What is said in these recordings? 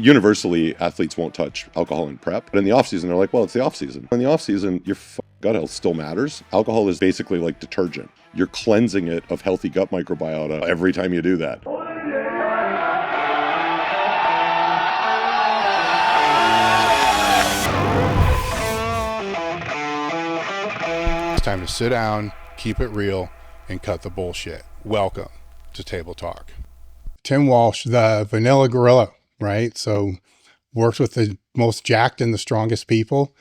universally, athletes won't touch alcohol in prep. But in the off season, they're like, well, it's the off season. In the off season, your gut health still matters. Alcohol is basically like detergent. You're cleansing it of healthy gut microbiota every time you do that. It's time to sit down, keep it real, and cut the bullshit. Welcome to Table Talk. Tim Walsh, the vanilla gorilla, right? So works with the most jacked and the strongest people.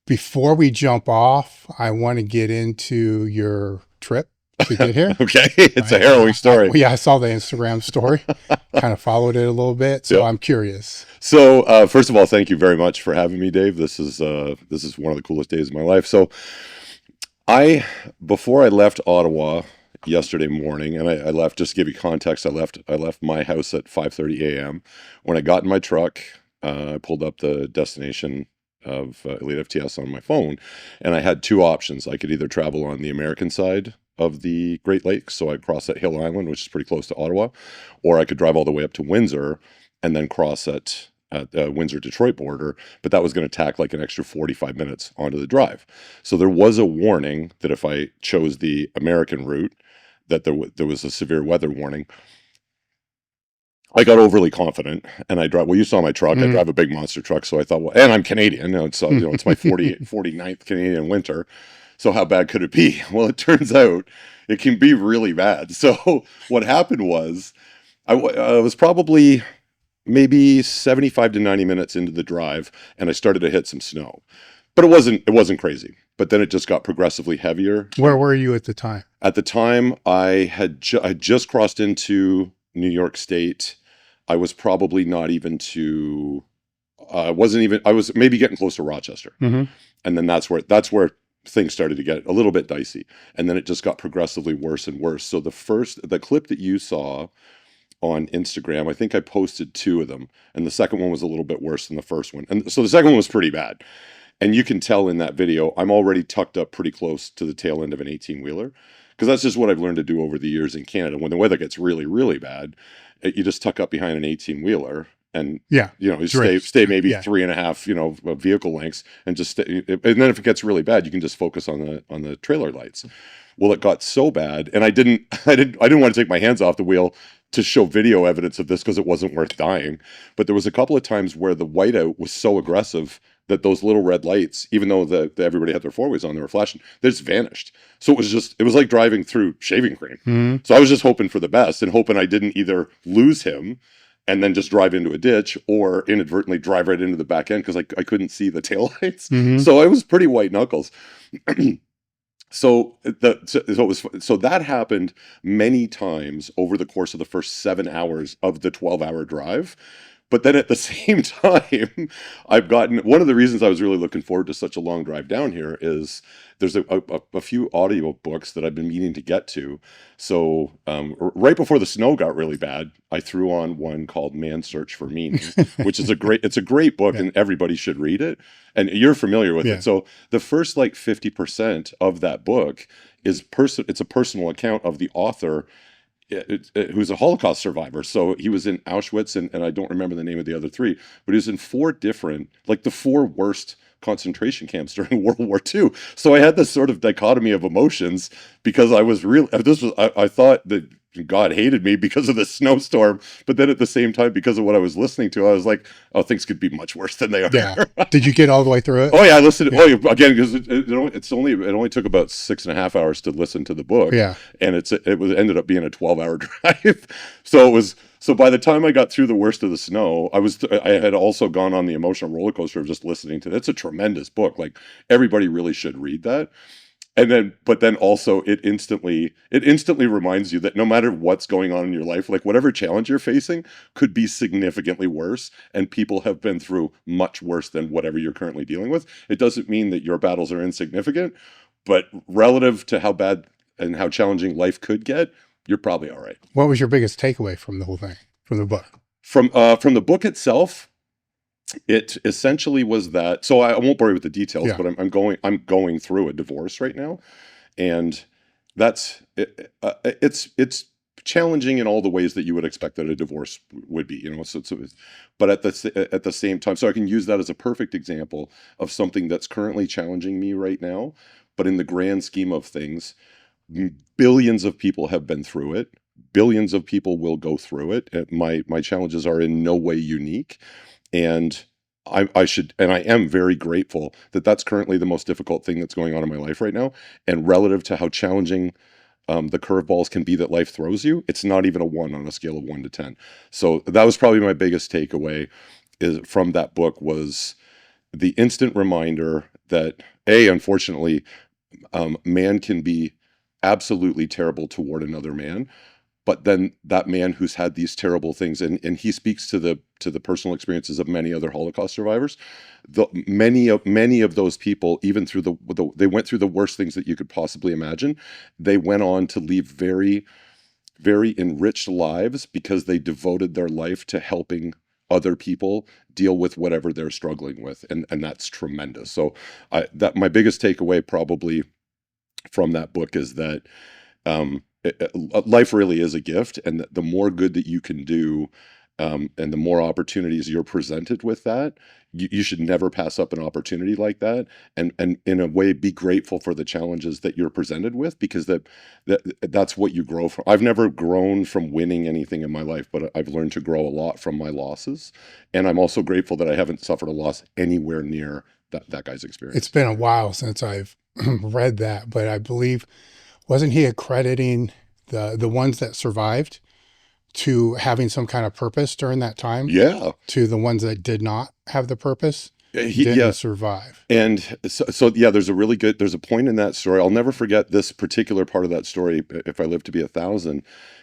Before we jump off, I want to get into your trip to get here. Okay, it's a harrowing story. I saw the Instagram story, kind of followed it a little bit, so yep. I'm curious. So first of all, thank you very much for having me, Dave. This is one of the coolest days of my life. So before I left Ottawa yesterday morning, and I left, just to give you context, I left my house at 5:30 a.m. When I got in my truck, I pulled up the destination of elitefts on my phone, and I had two options. I could either travel on the American side of the Great Lakes, so I'd cross at Hill Island, which is pretty close to Ottawa, or I could drive all the way up to Windsor and then cross at the Windsor-Detroit border, but that was going to tack like an extra 45 minutes onto the drive. So there was a warning that if I chose the American route, that there was a severe weather warning. I got overly confident, and I drive. Well, you saw my truck. I drive a big monster truck, so I thought, well, and I'm Canadian. It's it's my 49th Canadian winter. So how bad could it be? Well, it turns out it can be really bad. So what happened was, I was probably maybe 75 to 90 minutes into the drive, and I started to hit some snow, but it wasn't crazy. But then it just got progressively heavier. Where were you at the time? At the time, I had just crossed into New York State. I was probably not even to. I was maybe getting close to Rochester, and then that's where things started to get a little bit dicey, and then it just got progressively worse and worse. So the clip that you saw on Instagram, I think I posted two of them, and the second one was a little bit worse than the first one, and so the second one was pretty bad. And you can tell in that video, I'm already tucked up pretty close to the tail end of an 18-wheeler, because that's just what I've learned to do over the years in Canada. When the weather gets really, really bad, you just tuck up behind an 18-wheeler and, you stay maybe 3.5, vehicle lengths, and just stay. And then if it gets really bad, you can just focus on the trailer lights. Well, it got so bad, and I didn't want to take my hands off the wheel to show video evidence of this because it wasn't worth dying. But there was a couple of times where the whiteout was so aggressive that those little red lights, even though everybody had their four-ways on, they were flashing, they just vanished. So it was like driving through shaving cream. So I was just hoping for the best and hoping I didn't either lose him and then just drive into a ditch or inadvertently drive right into the back end because I couldn't see the taillights. So I was pretty white knuckles. So that happened many times over the course of the first 7 hours of the 12-hour drive. But then at the same time, one of the reasons I was really looking forward to such a long drive down here is there's a few audio books that I've been meaning to get to. So right before the snow got really bad, I threw on one called Man's Search for Meaning, which is a great book, and everybody should read it. And you're familiar with it. So the first 50% of that book it's a personal account of the author, who's a Holocaust survivor. So he was in Auschwitz, and I don't remember the name of the other three, but he was in four different, the four worst concentration camps during World War II. So I had this sort of dichotomy of emotions because I thought that God hated me because of the snowstorm, but then at the same time, because of what I was listening to, I was like, oh, things could be much worse than they are. Yeah. Did you get all the way through it? Oh yeah, I listened. Yeah. Oh, again, because it only took about 6.5 hours to listen to the book. Yeah. And it ended up being a 12-hour drive. So by the time I got through the worst of the snow, I had also gone on the emotional roller coaster of just listening to it. It's a tremendous book. Everybody really should read that. But then also it instantly reminds you that no matter what's going on in your life, whatever challenge you're facing could be significantly worse, and people have been through much worse than whatever you're currently dealing with. It doesn't mean that your battles are insignificant, but relative to how bad and how challenging life could get, you're probably all right. What was your biggest takeaway from the whole thing, from the book? From the book itself, it essentially was that. So I won't bore you with the details, but I'm going through a divorce right now, and that's it's challenging in all the ways that you would expect that a divorce would be, you know. But at the same time, so I can use that as a perfect example of something that's currently challenging me right now. But in the grand scheme of things, billions of people have been through it. Billions of people will go through it. My challenges are in no way unique, and I am very grateful that that's currently the most difficult thing that's going on in my life right now. And relative to how challenging the curveballs can be that life throws you, it's not even a 1 on a scale of 1 to 10. So that was probably my biggest takeaway from that book, was the instant reminder that unfortunately, man can be absolutely terrible toward another man, but then that man who's had these terrible things, and he speaks to the personal experiences of many other Holocaust survivors. Many of those people, even through they went through the worst things that you could possibly imagine. They went on to leave very, very enriched lives because they devoted their life to helping other people deal with whatever they're struggling with, and that's tremendous. So my biggest takeaway probably from that book is that life really is a gift, and the more good that you can do, and the more opportunities you're presented with, that you should never pass up an opportunity like that, and in a way be grateful for the challenges that you're presented with, because that's what you grow from. I've never grown from winning anything in my life, but I've learned to grow a lot from my losses, and I'm also grateful that I haven't suffered a loss anywhere near that guy's experience. It's been a while since I've read that, but I believe, wasn't he accrediting the ones that survived to having some kind of purpose during that time? Yeah. To the ones that did not have the purpose, didn't survive. And so yeah, there's a point in that story. I'll never forget this particular part of that story if I live to be 1,000.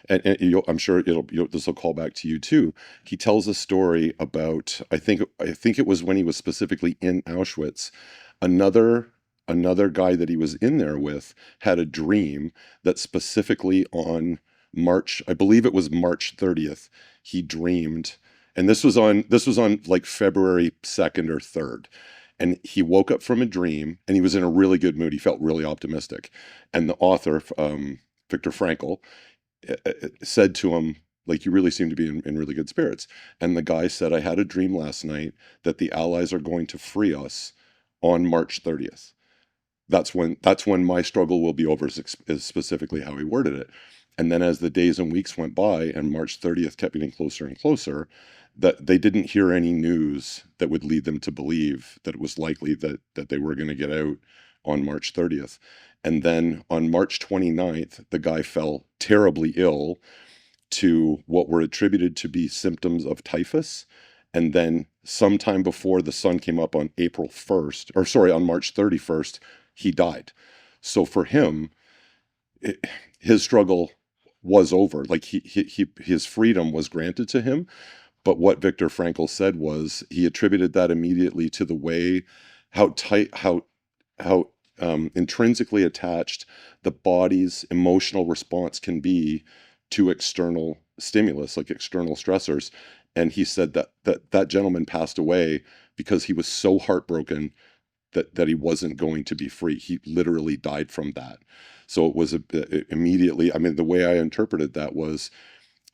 And I'm sure this will call back to you too. He tells a story about, I think it was when he was specifically in Auschwitz. Another guy that he was in there with had a dream that specifically on I believe it was March 30th, he dreamed, and this was on like February 2nd or 3rd. And he woke up from a dream and he was in a really good mood. He felt really optimistic. And the author, Viktor Frankl, said to him, like, you really seem to be in really good spirits. And the guy said, I had a dream last night that the Allies are going to free us on March 30th. That's when my struggle will be over, is specifically how he worded it. And then as the days and weeks went by and March 30th kept getting closer and closer, that they didn't hear any news that would lead them to believe that it was likely that they were going to get out on March 30th. And then on March 29th, the guy fell terribly ill to what were attributed to be symptoms of typhus. And then sometime before the sun came up on on March 31st, he died. So for him, his struggle was over. Like his freedom was granted to him. But what Viktor Frankl said was he attributed that immediately to the way how intrinsically attached the body's emotional response can be to external stimulus, like external stressors. And he said that gentleman passed away because he was so heartbroken that he wasn't going to be free. He literally died from that. So it was immediately, I mean, the way I interpreted that was,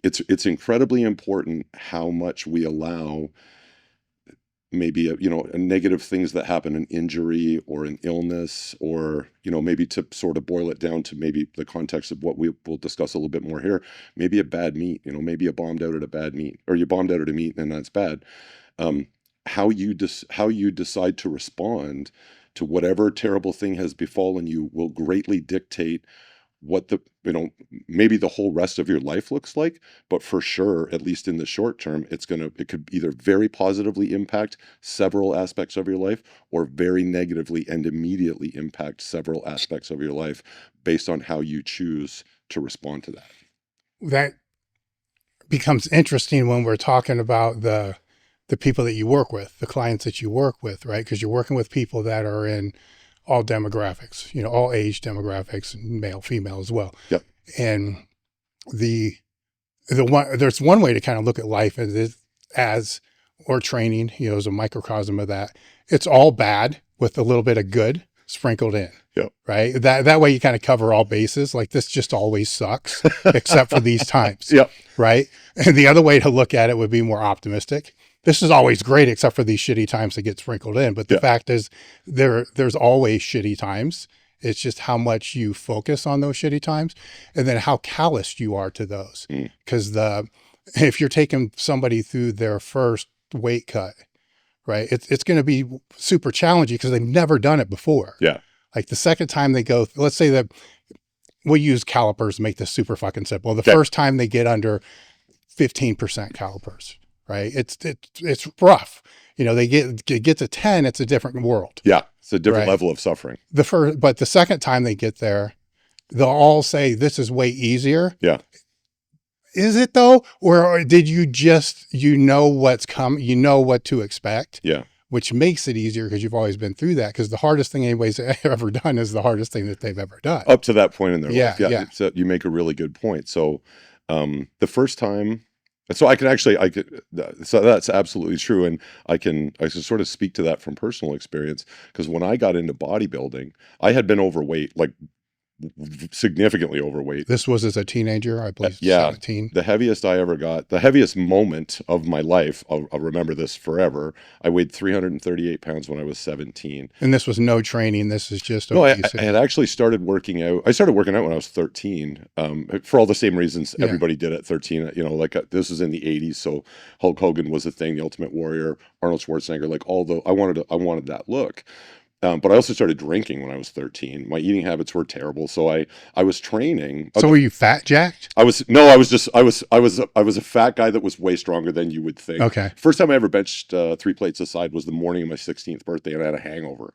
it's incredibly important how much we allow maybe negative things that happen, an injury or an illness, or maybe to sort of boil it down to maybe the context of what we will discuss a little bit more here, maybe a bad meet, maybe you bombed out at a bad meet, or you bombed out at a meet and that's bad. How you decide to respond to whatever terrible thing has befallen you will greatly dictate what maybe the whole rest of your life looks like. But for sure, at least in the short term, it could either very positively impact several aspects of your life, or very negatively and immediately impact several aspects of your life based on how you choose to respond to that. That becomes interesting when we're talking about the people that you work with, the clients that you work with, right? Because you're working with people that are in all demographics, all age demographics, male, female as well. Yep. And there's one way to kind of look at life or training, as a microcosm of that. It's all bad with a little bit of good. sprinkled in. Yep. Right. That way you kind of cover all bases. Like this just always sucks except for these times. Yep. Right. And the other way to look at it would be more optimistic. This is always great except for these shitty times that get sprinkled in. But the fact is there's always shitty times. It's just how much you focus on those shitty times and then how calloused you are to those. Because if you're taking somebody through their first weight cut, right, it's going to be super challenging because they've never done it before. Yeah. Like the second time they go, let's say that we'll use calipers to make this super fucking simple. The first time they get under 15% calipers, right? It's rough. You know, they get to 10, it's a different world. Yeah. It's a different level of suffering. But the second time they get there, they'll all say, this is way easier. Yeah. Is it though? Or did you just, what's coming, what to expect? Yeah. Which makes it easier because you've always been through that. Because the hardest thing anybody's ever done is the hardest thing that they've ever done. Up to that point in their life. Yeah. So you make a really good point. So the first time, so that's absolutely true. And I can sort of speak to that from personal experience because when I got into bodybuilding, I had been overweight, like significantly overweight. This was as a teenager, I believe. 17. The heaviest I ever got, the heaviest moment of my life, I'll remember this forever. I weighed 338 pounds when I was 17. And this was no training. This is just no. I had actually started working out. I started working out when I was 13, for all the same reasons everybody did at 13. You know, like this was in the 80s, so Hulk Hogan was a thing, the Ultimate Warrior, Arnold Schwarzenegger, like I wanted that look. But I also started drinking when I was 13. My eating habits were terrible, so I was training. So were you fat jacked? I was a fat guy that was way stronger than you would think. Okay. First time I ever benched 3 plates aside was the morning of my 16th birthday, and I had a hangover.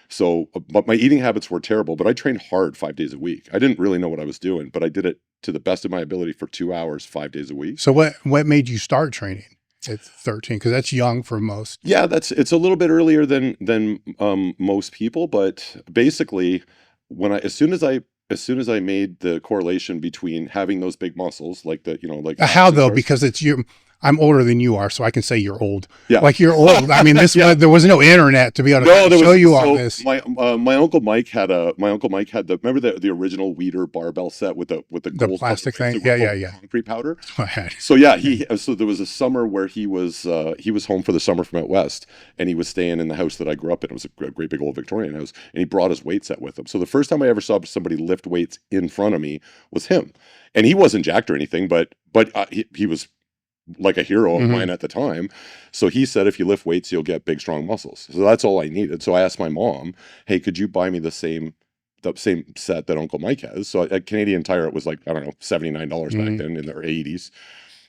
So, but my eating habits were terrible. But I trained hard 5 days a week. I didn't really know what I was doing, but I did it to the best of my ability for 2 hours, 5 days a week. So what made you start training at 13? Because that's young for most. Yeah, it's a little bit earlier than most people, but basically, as soon as I made the correlation between having those big muscles, like how though, because it's you. I'm older than you are, so I can say you're old. Yeah. Like you're old. I mean, there was no internet to be able to show you all this. My uncle Mike had remember the original Weeder barbell set with the gold plastic thing? Yeah. Concrete powder. So there was a summer where he was home for the summer from out west, and he was staying in the house that I grew up in. It was a great big old Victorian house, and he brought his weight set with him. So the first time I ever saw somebody lift weights in front of me was him, and he wasn't jacked or anything, but he was like a hero of mine at the time. So he said, if you lift weights, you'll get big, strong muscles. So that's all I needed. So I asked my mom, hey, could you buy me the same set that Uncle Mike has? So at Canadian Tire, it was like, I don't know, $79 back then in their 80s.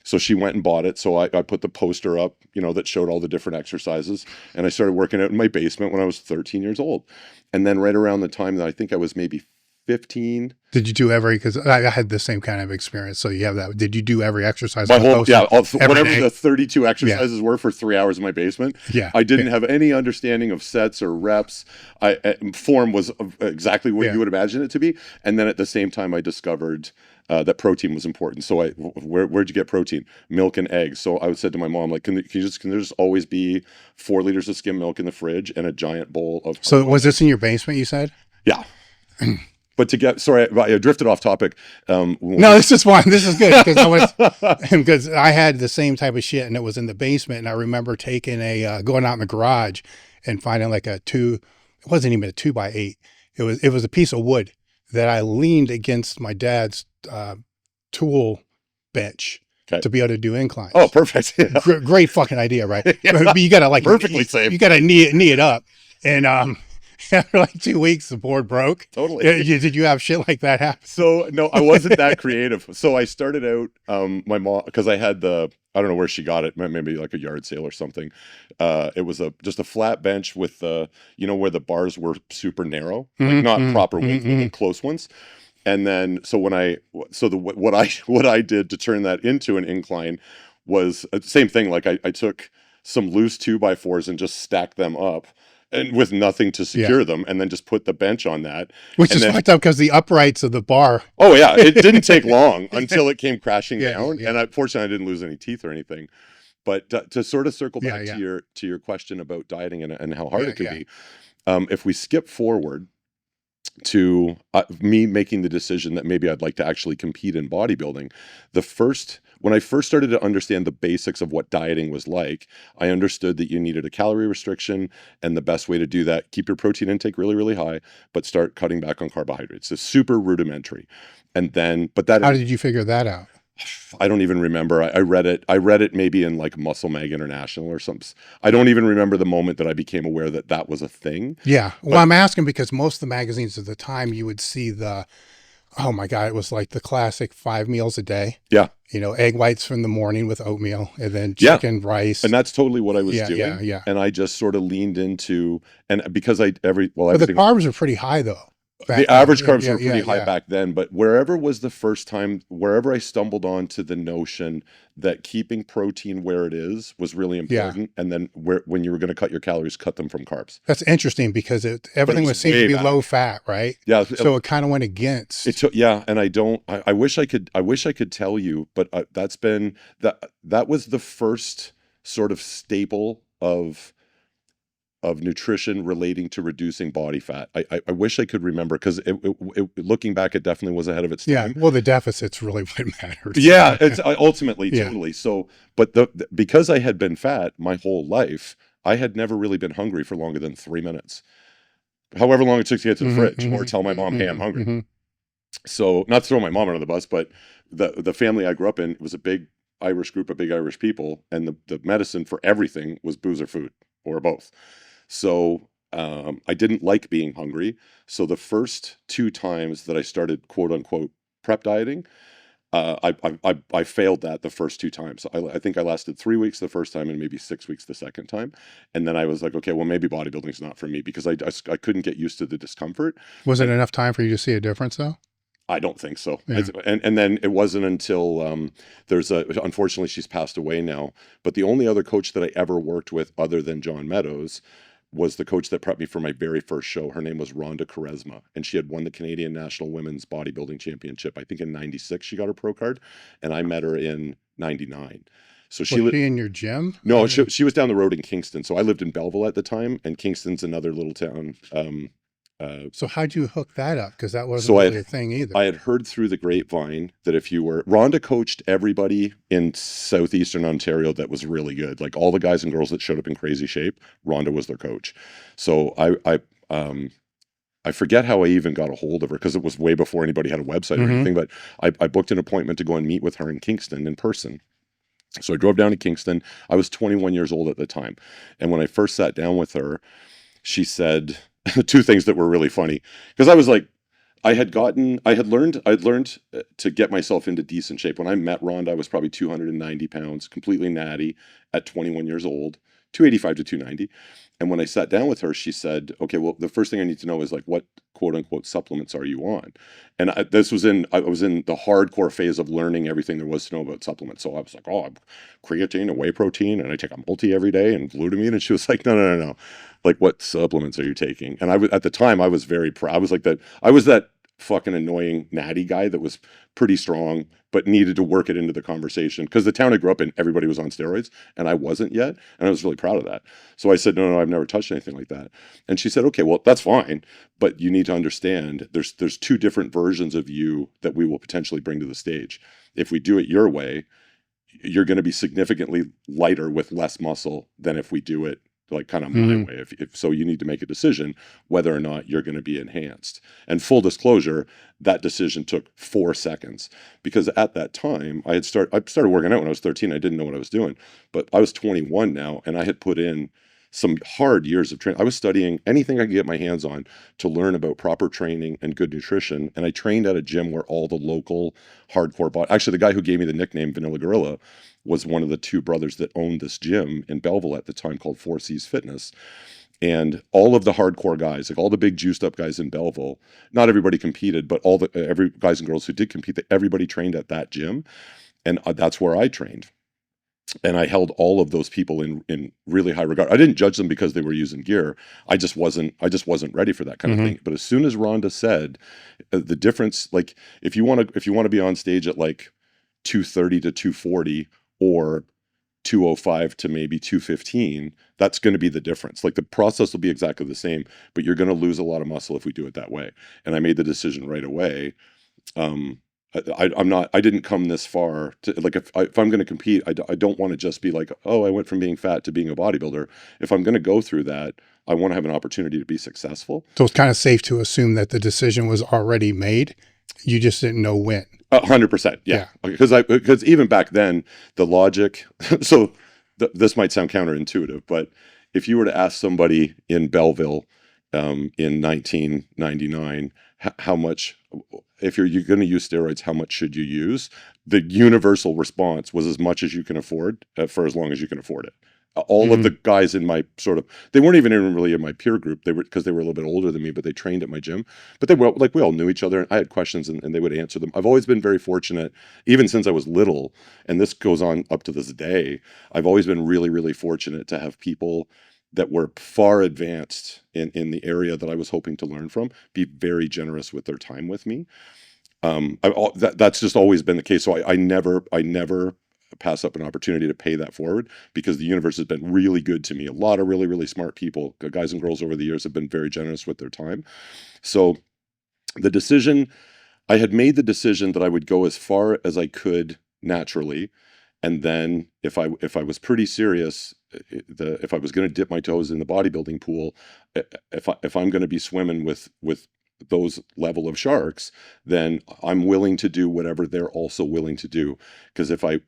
So she went and bought it. So I put the poster up, that showed all the different exercises. And I started working out in my basement when I was 13 years old. And then right around the time that I think I was maybe 15. Did you do because I had the same kind of experience. So you have that. Did you do every exercise? Whatever the 32 exercises were for 3 hours in my basement. Yeah. I didn't have any understanding of sets or reps. Form was exactly what you would imagine it to be. And then at the same time, I discovered that protein was important. So where'd you get protein? Milk and eggs. So I said to my mom, like, can there just always be 4 liters of skim milk in the fridge and a giant bowl of. So was this in your basement, you said? Yeah. But I drifted off topic. No, this is fine. This is good because I had the same type of shit, and it was in the basement. And I remember taking going out in the garage and finding like it wasn't even a 2x8. It was a piece of wood that I leaned against my dad's tool bench to be able to do inclines. Oh, perfect! Yeah. Great fucking idea, right? Yeah. But you gotta perfectly safe. You gotta knee it up, and after like 2 weeks, the board broke. Totally. Did you have shit like that happen? So no, I wasn't that creative. So I started out, my mom, because I had I don't know where she got it, maybe like a yard sale or something. It was just a flat bench with where the bars were super narrow, like not proper width, but close ones. And then what I did to turn that into an incline was the same thing. Like I took some loose 2x4s and just stacked them up. And with nothing to secure them, and then just put the bench on that. Which is fucked up because the uprights of the bar. Oh yeah, it didn't take long until it came crashing down. Yeah. And fortunately, I didn't lose any teeth or anything. But to sort of circle back to your question about dieting and how hard it could be, if we skip forward to me making the decision that maybe I'd like to actually compete in bodybuilding, when I first started to understand the basics of what dieting was like, I understood that you needed a calorie restriction, and the best way to do that, keep your protein intake really, really high, but start cutting back on carbohydrates. It's super rudimentary. And then, but that, How did you figure that out? I don't even remember. I read it maybe in like Muscle Mag International or something. I don't even remember the moment that I became aware that that was a thing. Yeah. Well, I'm asking because most of the magazines at the time, you would see oh my God, it was like the classic 5 meals a day. Yeah. Egg whites from the morning with oatmeal, and then Yeah. chicken, rice. And that's totally what I was doing. Yeah. And I just sort of leaned into, and because But the carbs are pretty high though. The average carbs were pretty high back then, but wherever I stumbled onto the notion that keeping protein where it is was really important, and then when you were going to cut your calories, cut them from carbs. That's interesting because everything was seemed to be low fat, right? Yeah. So it kind of went against. And I wish I could tell you, but that was the first sort of staple of nutrition relating to reducing body fat. I wish I could remember, because looking back, it definitely was ahead of its time. Well, the deficit's really what matters. Yeah, it's ultimately totally. So, but because I had been fat my whole life, I had never really been hungry for longer than 3 minutes. However long it took to get to the fridge or tell my mom, hey, I'm hungry. So, not to throw my mom under the bus, but the family I grew up in was a big Irish group of big Irish people, and the medicine for everything was booze or food, or both. So I didn't like being hungry. So the first 2 times that I started quote unquote prep dieting, I failed that the first 2 times. I think I lasted 3 weeks the first time and maybe 6 weeks the second time. And then I was like, okay, well, maybe bodybuilding's not for me, because I couldn't get used to the discomfort. Was it enough time for you to see a difference though? I don't think so. Yeah. And then it wasn't until unfortunately she's passed away now, but the only other coach that I ever worked with other than John Meadows was the coach that prepped me for my very first show. Her name was Rhonda Charisma, and she had won the Canadian National Women's Bodybuilding Championship. I think in 96 she got her pro card, and I met her in 99. So was she in your gym? No, she was down the road in Kingston. So I lived in Belleville at the time, and Kingston's another little town. So how'd you hook that up? Because that wasn't really a thing either. I had heard through the grapevine that Rhonda coached everybody in southeastern Ontario that was really good. Like all the guys and girls that showed up in crazy shape, Rhonda was their coach. So I forget how I even got a hold of her, because it was way before anybody had a website or anything, but I booked an appointment to go and meet with her in Kingston in person. So I drove down to Kingston. I was 21 years old at the time. And when I first sat down with her, she said 2 things that were really funny, because I was like, I'd learned to get myself into decent shape. When I met Rhonda, I was probably 290 pounds, completely natty at 21 years old, 285 to 290. And when I sat down with her, she said, okay, well, the first thing I need to know is like, what quote unquote supplements are you on? And I was in the hardcore phase of learning everything there was to know about supplements. So I was like, oh, I'm creatine and whey protein, and I take a multi every day, and glutamine. And she was like, no. Like, what supplements are you taking? And at the time I was very proud. I was that fucking annoying natty guy that was pretty strong, but needed to work it into the conversation, because the town I grew up in, everybody was on steroids and I wasn't yet. And I was really proud of that. So I said, no, I've never touched anything like that. And she said, okay, well, that's fine, but you need to understand there's 2 different versions of you that we will potentially bring to the stage. If we do it your way, you're going to be significantly lighter with less muscle than if we do it like kind of my way. So you need to make a decision whether or not you're going to be enhanced. And full disclosure, that decision took 4 seconds, because at that time I started working out when I was 13. I didn't know what I was doing, but I was 21 now, and I had put in some hard years of training. I was studying anything I could get my hands on to learn about proper training and good nutrition. And I trained at a gym where all the local hardcore actually, the guy who gave me the nickname Vanilla Gorilla was one of the 2 brothers that owned this gym in Belleville at the time called 4C's Fitness. And all of the hardcore guys, like all the big juiced up guys in Belleville, not everybody competed, but every guys and girls who did compete, everybody trained at that gym. And that's where I trained. And I held all of those people in really high regard. I didn't judge them because they were using gear. I just wasn't ready for that kind of thing. But as soon as Rhonda said the difference, like if you want to be on stage at like 230 to 240, or 205 to maybe 215, that's going to be the difference. Like the process will be exactly the same, but you're going to lose a lot of muscle if we do it that way. And I made the decision right away. I didn't come this far to, like, if I'm going to compete, I don't want to just be like, oh, I went from being fat to being a bodybuilder. If I'm going to go through that, I want to have an opportunity to be successful. So it's kind of safe to assume that the decision was already made. You just didn't know when. 100%. Yeah. Because even back then, the logic, so this might sound counterintuitive, but if you were to ask somebody in Belleville in 1999, how much, if you're going to use steroids, how much should you use? The universal response was as much as you can afford for as long as you can afford it. All of the guys in my they weren't even really in my peer group. They were, because they were a little bit older than me, but they trained at my gym. But they were like, we all knew each other. I had questions and they would answer them. I've always been very fortunate, even since I was little, and this goes on up to this day. I've always been really, really fortunate to have people that were far advanced in the area that I was hoping to learn from be very generous with their time with me. That's just always been the case. So I never pass up an opportunity to pay that forward, because the universe has been really good to me. A lot of really, really smart people, guys and girls over the years, have been very generous with their time. So I had made the decision that I would go as far as I could naturally. And then if I was pretty serious, if I was going to dip my toes in the bodybuilding pool, if I'm going to be swimming with those level of sharks, then I'm willing to do whatever they're also willing to do. Because if I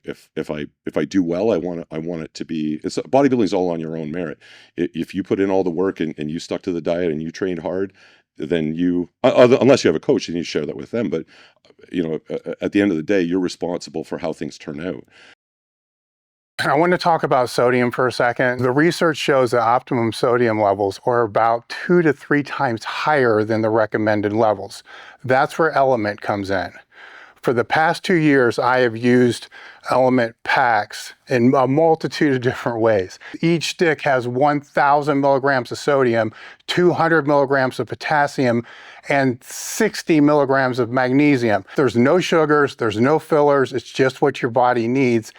do well, I want it to be, bodybuilding is all on your own merit. If you put in all the work and you stuck to the diet and you trained hard, then you, unless you have a coach and you share that with them, but at the end of the day, you're responsible for how things turn out. I want to talk about sodium for a second. The research shows that optimum sodium levels are about 2 to 3 times higher than the recommended levels. That's where Element comes in. For the past 2 years, I have used Element packs in a multitude of different ways. Each stick has 1,000 milligrams of sodium, 200 milligrams of potassium, and 60 milligrams of magnesium. There's no sugars, there's no fillers, it's just what your body needs.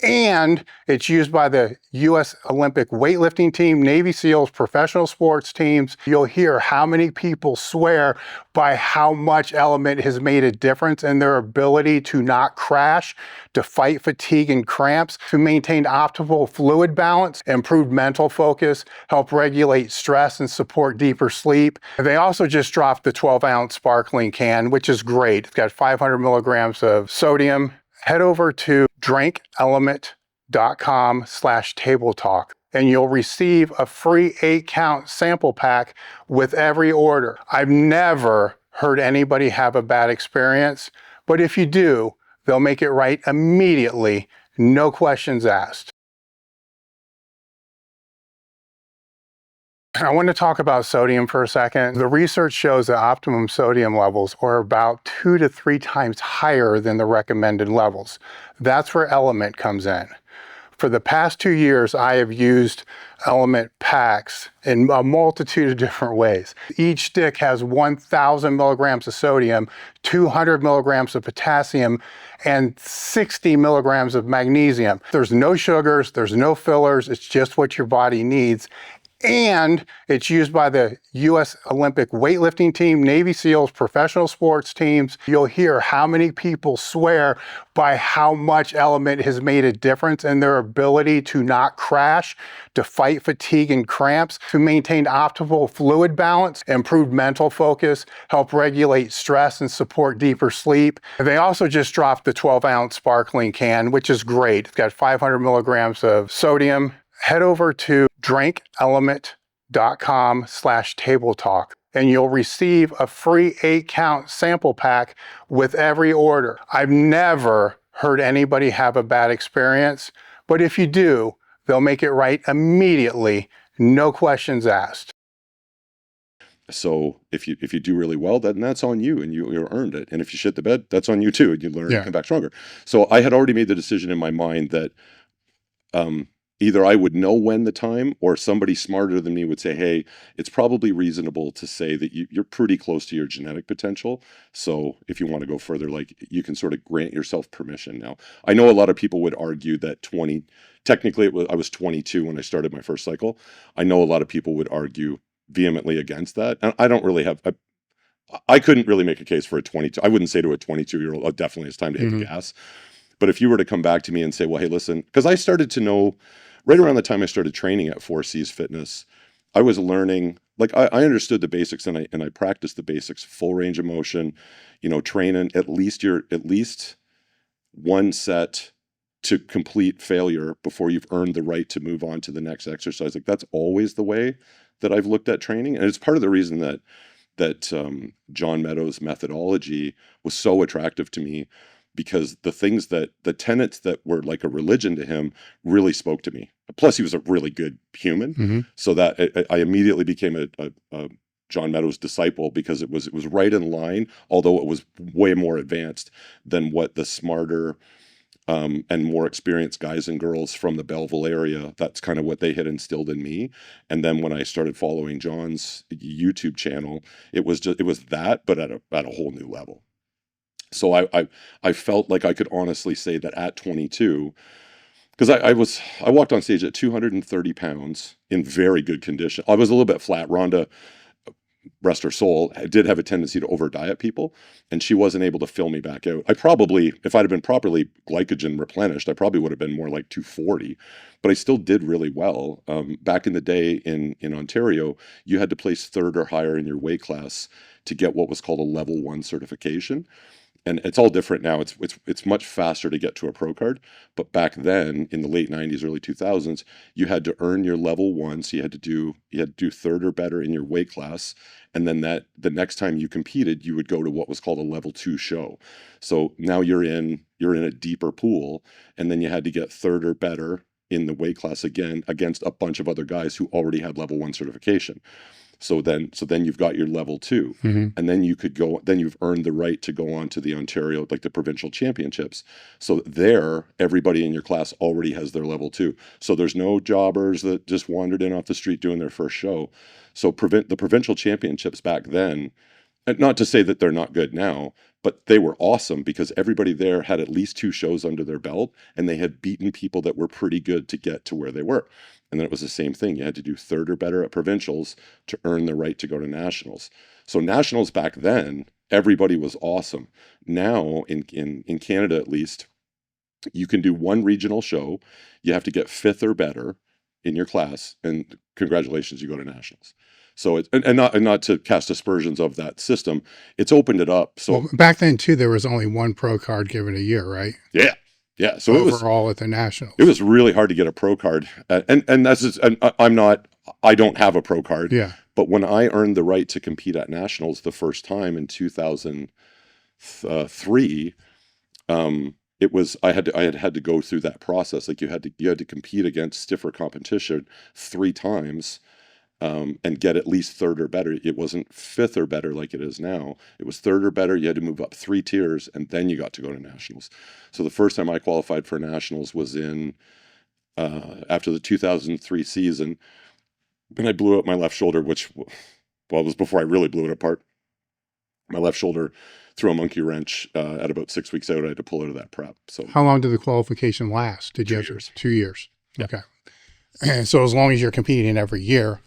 And it's used by the U.S. Olympic weightlifting team, Navy SEALs, professional sports teams. You'll hear how many people swear by how much Element has made a difference in their ability to not crash, to fight fatigue and cramps, to maintain optimal fluid balance, improve mental focus, help regulate stress, and support deeper sleep. They also just dropped the 12-ounce sparkling can, which is great. It's got 500 milligrams of sodium. Head over to drinkelement.com/tabletalk and you'll receive a free 8-count sample pack with every order. I've never heard anybody have a bad experience, but if you do, they'll make it right immediately, no questions asked. I want to talk about sodium for a second. The research shows that optimum sodium levels are about 2 to 3 times higher than the recommended levels. That's where Element comes in. For the past 2 years, I have used Element packs in a multitude of different ways. Each stick has 1,000 milligrams of sodium, 200 milligrams of potassium, and 60 milligrams of magnesium. There's no sugars, there's no fillers, it's just what your body needs. And it's used by the U.S. Olympic weightlifting team, Navy SEALs, professional sports teams. You'll hear how many people swear by how much Element has made a difference in their ability to not crash, to fight fatigue and cramps, to maintain optimal fluid balance, improve mental focus, help regulate stress, and support deeper sleep. They also just dropped the 12-ounce sparkling can, which is great. It's got 500 milligrams of sodium. Head over to drinkelement.com/tabletalk and you'll receive a free 8-count sample pack with every order. I've never heard anybody have a bad experience, but if you do, they'll make it right immediately, no questions asked. So if you do really well, then that's on you and you earned it. And if you shit the bed, that's on you too, and you learn and come back stronger. So I had already made the decision in my mind that either I would know when the time, or somebody smarter than me would say, hey, it's probably reasonable to say that you're pretty close to your genetic potential. So if you want to go further, like, you can sort of grant yourself permission now. I know a lot of people would argue that technically I was 22 when I started my first cycle. I know a lot of people would argue vehemently against that. And I don't really have, I couldn't really make a case for a 22. I wouldn't say to a 22-year-old, oh, definitely it's time to hit the gas. But if you were to come back to me and say, well, hey, listen, because I started to know right around the time I started training at 4C's Fitness, I was learning, like, I understood the basics, and I practiced the basics, full range of motion, training at least one set to complete failure before you've earned the right to move on to the next exercise. Like, that's always the way that I've looked at training. And it's part of the reason that John Meadows' methodology was so attractive to me, because the tenets that were like a religion to him really spoke to me. Plus, he was a really good human. So that I immediately became a John Meadows disciple, because it was right in line, although it was way more advanced than what the smarter and more experienced guys and girls from the Belleville area, that's kind of what they had instilled in me. And then when I started following John's YouTube channel, it was that, but at a whole new level. So I felt like I could honestly say that at 22, because I walked on stage at 230 pounds in very good condition. I was a little bit flat. Rhonda, rest her soul, did have a tendency to over diet people, and she wasn't able to fill me back out. I probably, if I'd have been properly glycogen replenished, I probably would have been more like 240, but I still did really well. Back in the day in Ontario, you had to place third or higher in your weight class to get what was called a level 1 certification. And it's all different now. It's much faster to get to a pro card. But back then, in the late 90s, early 2000s, you had to earn your level 1. So you had to do third or better in your weight class. And then the next time you competed, you would go to what was called a level 2 show. So now you're in a deeper pool, and then you had to get third or better in the weight class again against a bunch of other guys who already had level 1 certification. So then you've got your level 2, and then you've earned the right to go on to the Ontario, like the provincial championships. So there, everybody in your class already has their level 2. So there's no jobbers that just wandered in off the street doing their first show. So the provincial championships back then, and not to say that they're not good now, but they were awesome, because everybody there had at least 2 shows under their belt, and they had beaten people that were pretty good to get to where they were. And then it was the same thing. You had to do third or better at provincials to earn the right to go to nationals. So nationals back then, everybody was awesome. Now in Canada, at least, you can do one regional show. You have to get 5th or better in your class, and congratulations, you go to nationals. So it's and not to cast aspersions of that system. It's opened it up. So back then too, there was only one pro card given a year, right? Yeah. Yeah, so overall at the nationals, it was really hard to get a pro card, and that's just, and I don't have a pro card. Yeah, but when I earned the right to compete at nationals the first time in 2003, it was I had to go through that process. Like, you had to compete against stiffer competition 3 times. And get at least third or better. It wasn't 5th or better like it is now. It was third or better. You had to move up 3 tiers, and then you got to go to nationals. So the first time I qualified for nationals was in after the 2003 season, and I blew up my left shoulder, which, well, it was before I really blew it apart. My left shoulder threw a monkey wrench at about 6 weeks out. I had to pull out of that prep. So how long did the qualification last? Did you have 2 years? 2 years. Yeah. Okay. And so as long as you're competing every year,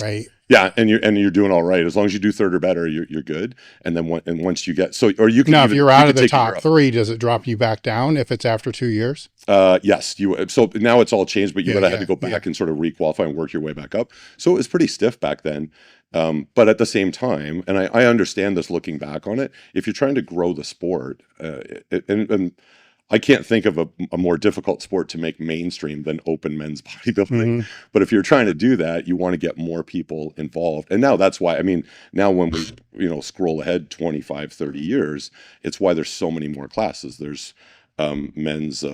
right? Yeah, and you're doing all right as long as you do third or better. You're good. And then once you get or you can now, even, if you're out you of the top 3, does it drop you back down if it's after 2 years? Yes, so now it's all changed, but you would have had to go back and sort of requalify and work your way back up. So it was pretty stiff back then. But at the same time, and I understand this looking back on it, if you're trying to grow the sport, and I can't think of a more difficult sport to make mainstream than open men's bodybuilding. But if you're trying to do that, you want to get more people involved. And now that's why, I mean, now when we, scroll ahead 25, 30 years, it's why there's so many more classes. There's men's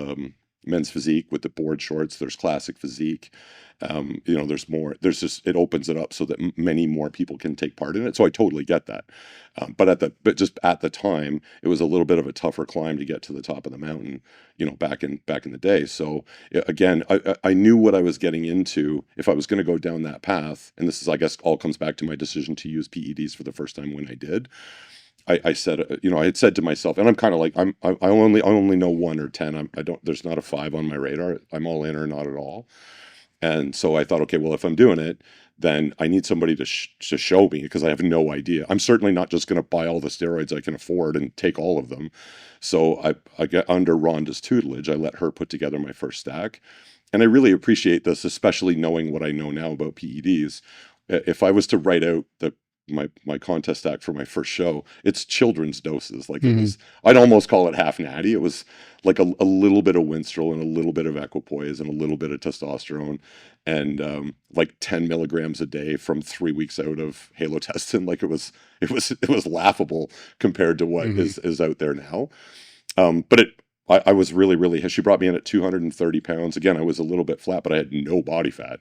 men's physique with the board shorts. There's classic physique. There's more. There's just, it opens it up so that many more people can take part in it. So I totally get that. But just at the time, it was a little bit of a tougher climb to get to the top of the mountain, back in the day. So again, I knew what I was getting into if I was going to go down that path. And this is, I guess, all comes back to my decision to use PEDs for the first time when I did. I said, I had said to myself, and I'm kind of like, I only know 1 or 10. There's not a 5 on my radar. I'm all in or not at all. And so I thought, okay, well, if I'm doing it, then I need somebody to show me, because I have no idea. I'm certainly not just going to buy all the steroids I can afford and take all of them. So I get under Rhonda's tutelage. I let her put together my first stack. And I really appreciate this, especially knowing what I know now about PEDs. If I was to write out my contest stack for my first show, it's children's doses. Like it was, I'd almost call it half natty. It was like a little bit of Winstrol and a little bit of equipoise and a little bit of testosterone, and like 10 milligrams a day from 3 weeks out of halotestin. Like it was laughable compared to what is out there now. But I was really, she brought me in at 230 pounds. Again, I was a little bit flat, but I had no body fat.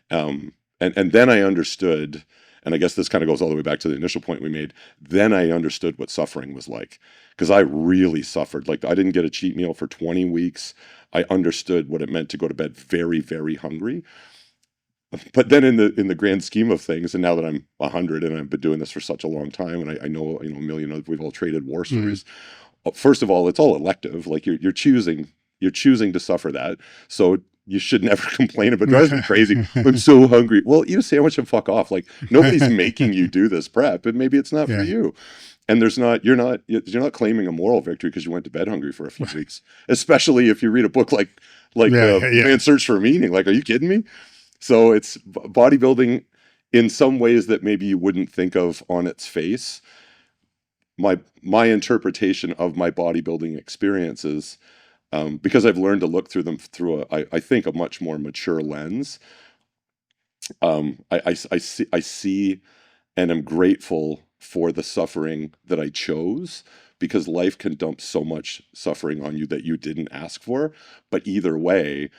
And then I understood, and I guess this kind of goes all the way back to the initial point we made. Then I understood what suffering was like, because I really suffered. Like I didn't get a cheat meal for 20 weeks. I understood what it meant to go to bed very, very hungry. But then in the grand scheme of things, and now that I'm 100 and I've been doing this for such a long time, and I know, a million of, we've all traded war stories. First of all, it's all elective. Like you're choosing to suffer that. So you should never complain about it. Drives me crazy. I'm so hungry. Well, eat a sandwich and fuck off. Like nobody's making you do this prep, and maybe it's not for you. And you're not claiming a moral victory because you went to bed hungry for a few weeks. Especially if you read a book like Man's Search for Meaning. Like, are you kidding me? So it's bodybuilding in some ways that maybe you wouldn't think of on its face. My interpretation of my bodybuilding experiences, because I've learned to look through them through I think a much more mature lens. I see and am grateful for the suffering that I chose, because life can dump so much suffering on you that you didn't ask for. But either way,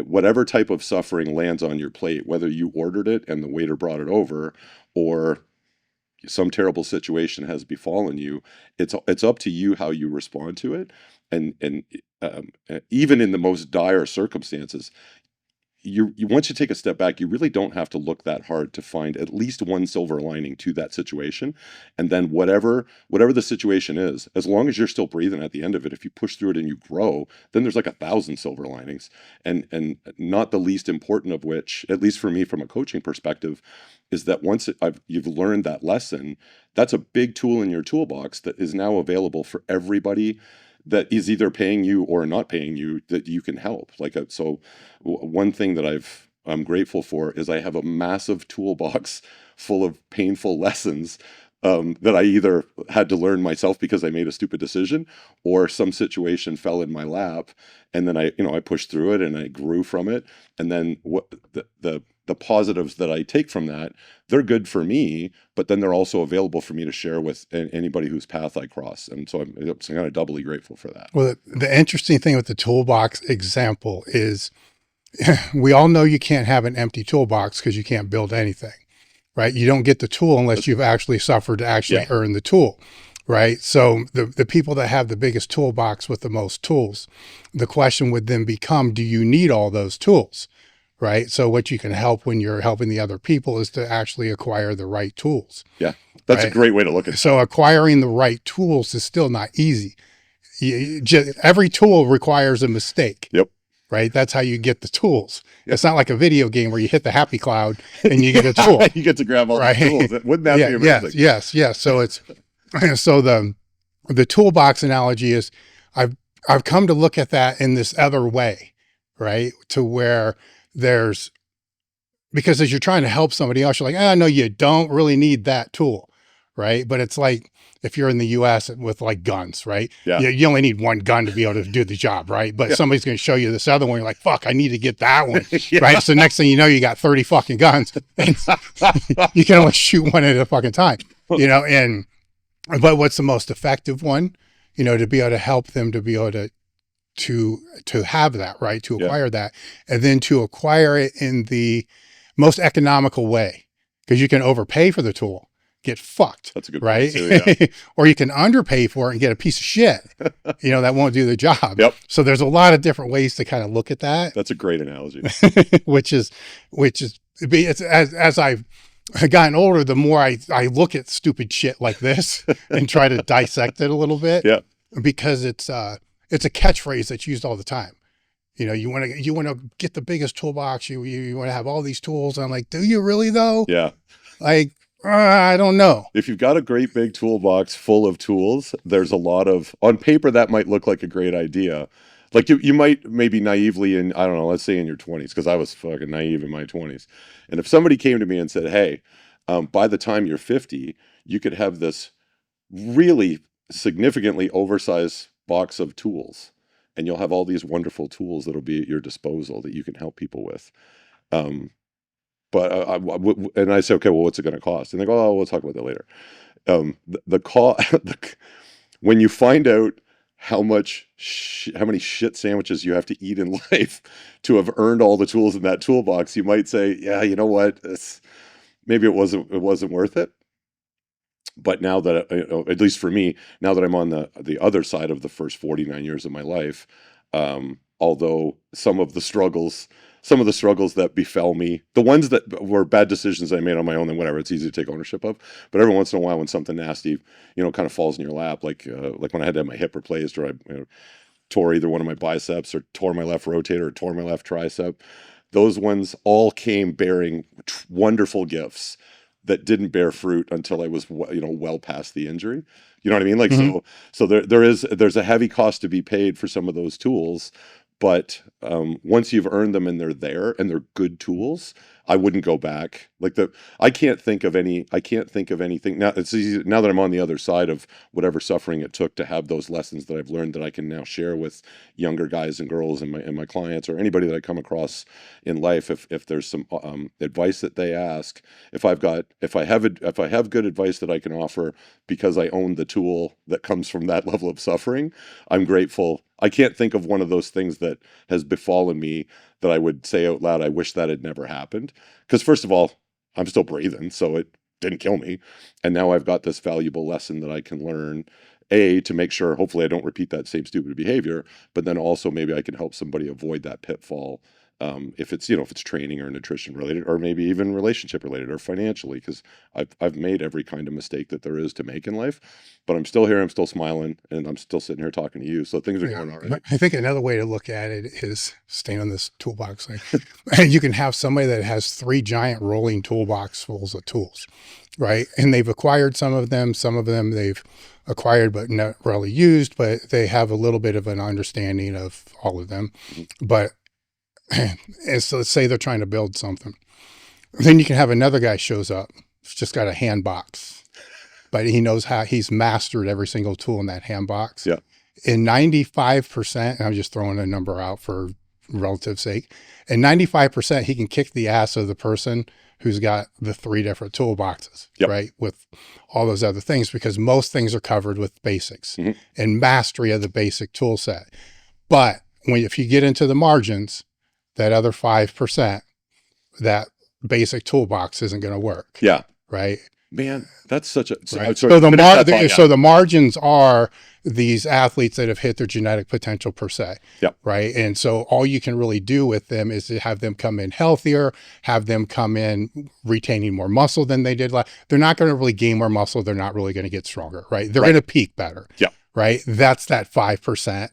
whatever type of suffering lands on your plate, whether you ordered it and the waiter brought it over, or some terrible situation has befallen you, it's up to you how you respond to it. And even in the most dire circumstances, you once you take a step back, you really don't have to look that hard to find at least one silver lining to that situation. And then whatever the situation is, as long as you're still breathing at the end of it, if you push through it and you grow, then there's like 1,000 silver linings. And not the least important of which, at least for me from a coaching perspective, is that once you've learned that lesson, that's a big tool in your toolbox that is now available for everybody that is either paying you or not paying you, that you can help. So one thing that I'm grateful for is I have a massive toolbox full of painful lessons that I either had to learn myself because I made a stupid decision, or some situation fell in my lap, and then I pushed through it and I grew from it. And then what the positives that I take from that, they're good for me, but then they're also available for me to share with anybody whose path I cross. And so I'm kind of doubly grateful for that. Well, the interesting thing with the toolbox example is we all know you can't have an empty toolbox because you can't build anything, right? You don't get the tool unless you've actually suffered to actually earn the tool, right? So the people that have the biggest toolbox with the most tools, the question would then become, do you need all those tools? Right. So what you can help when you're helping the other people is to actually acquire the right tools. Yeah, that's a great way to look at it. So acquiring the right tools is still not easy. Every tool requires a mistake. Yep. Right. That's how you get the tools. Yep. It's not like a video game where you hit the happy cloud and you get a tool. You get to grab all the tools. Wouldn't that be amazing? Yes. So the toolbox analogy is I've come to look at that in this other way, right? To where because as you're trying to help somebody else, you're like, no, you don't really need that tool, right? But it's like if you're in the US with like guns, right? Yeah. You only need one gun to be able to do the job, right? But somebody's going to show you this other one. You're like, fuck, I need to get that one, right? So next thing you know, you got 30 fucking guns. And you can only shoot one at a fucking time, but what's the most effective one, to be able to help them to be able to to have that, right? To Yeah. acquire that, and then to acquire it in the most economical way, because you can overpay for the tool, get fucked, That's a good right? point too, yeah. Or you can underpay for it and get a piece of shit, that won't do the job. Yep. So there's a lot of different ways to kind of look at that. That's a great analogy. which is it's as I've gotten older, the more I look at stupid shit like this and try to dissect it a little bit. Yeah. Because it's a catchphrase that's used all the time. You want to get the biggest toolbox. You want to have all these tools. And I'm like, do you really though? Yeah. Like, I don't know. If you've got a great big toolbox full of tools, there's a lot of, on paper, that might look like a great idea. Like you might maybe naively I don't know, let's say in your 20s, because I was fucking naive in my 20s. And if somebody came to me and said, hey, by the time you're 50, you could have this really significantly oversized box of tools, and you'll have all these wonderful tools that'll be at your disposal that you can help people with. But and I say, okay, well, what's it going to cost? And they go, oh, we'll talk about that later. When you find out how many shit sandwiches you have to eat in life to have earned all the tools in that toolbox, you might say, yeah, you know what? Maybe it wasn't worth it. But now that, at least for me, now that I'm on the other side of the first 49 years of my life, although some of the struggles that befell me, the ones that were bad decisions I made on my own and whatever, it's easy to take ownership of. But every once in a while, when something nasty, kind of falls in your lap, like when I had to have my hip replaced, or I tore either one of my biceps, or tore my left rotator, or tore my left tricep, those ones all came bearing wonderful gifts that didn't bear fruit until I was, well past the injury. You know what I mean? Like, mm-hmm. So there's a heavy cost to be paid for some of those tools, but once you've earned them and they're there and they're good tools, I wouldn't go back. I can't think of anything now. It's easy now that I'm on the other side of whatever suffering it took to have those lessons that I've learned that I can now share with younger guys and girls and my clients, or anybody that I come across in life. If there's some advice that they ask, if I have good advice that I can offer because I own the tool that comes from that level of suffering, I'm grateful. I can't think of one of those things that has befallen me that I would say out loud, I wish that had never happened. Because first of all, I'm still breathing, so it didn't kill me. And now I've got this valuable lesson that I can learn, to make sure, hopefully I don't repeat that same stupid behavior, but then also maybe I can help somebody avoid that pitfall. If it's training or nutrition related, or maybe even relationship related or financially, because I've made every kind of mistake that there is to make in life, but I'm still here, I'm still smiling, and I'm still sitting here talking to you. So things are going all right. I think another way to look at it is staying on this toolbox thing. You can have somebody that has 3 giant rolling toolboxfuls of tools, right? And they've acquired some of them they've acquired but not really used, but they have a little bit of an understanding of all of them. Mm-hmm. But and so let's say they're trying to build something. Then you can have another guy shows up, he's just got a hand box, but he knows how he's mastered every single tool in that hand box. Yeah. In 95%, and I'm just throwing a number out for relative sake, in 95%, he can kick the ass of the person who's got the 3 different toolboxes, yep. Right? With all those other things, because most things are covered with basics, mm-hmm. and mastery of the basic tool set. But if you get into the margins, that other 5%, that basic toolbox isn't going to work. Yeah. Right. Man, that's such a, right. So the margins are these athletes that have hit their genetic potential per se. Yep. Right. And so all you can really do with them is to have them come in healthier, have them come in retaining more muscle than they did. They're not going to really gain more muscle. They're not really going to get stronger. Right. They're going to peak better. Yeah. Right. That's that 5%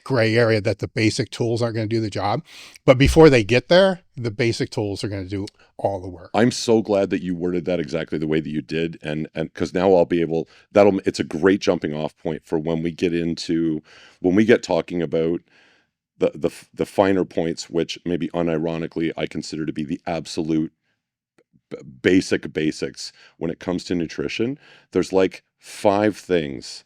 gray area that the basic tools aren't going to do the job. But before they get there, the basic tools are going to do all the work. I'm so glad that you worded that exactly the way that you did. And because now I'll be able, it's a great jumping off point for when we get talking about the finer points, which maybe unironically I consider to be the absolute basics when it comes to nutrition. There's like 5 things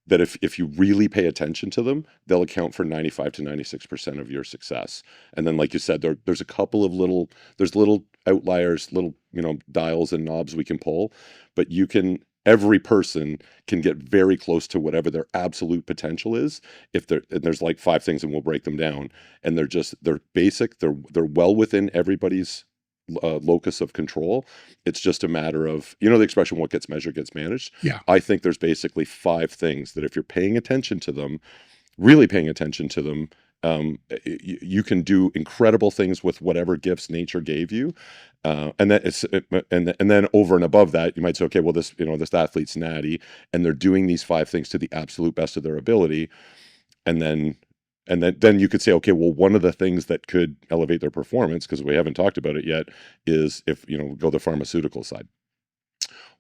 that if you really pay attention to them, they'll account for 95 to 96% of your success. And then, like you said, there's a couple of little outliers, little dials and knobs we can pull, but every person can get very close to whatever their absolute potential is. If there's like 5 things, and we'll break them down, and they're basic, they're well within everybody's locus of control. It's just a matter of, you know, the expression, what gets measured gets managed. Yeah. I think there's basically 5 things that if you're paying attention to them, really paying attention to them, you can do incredible things with whatever gifts nature gave you. And then over and above that, you might say, okay, well, this athlete's natty, and they're doing these 5 things to the absolute best of their ability. And then you could say, okay, well, one of the things that could elevate their performance, because we haven't talked about it yet, is if, go the pharmaceutical side.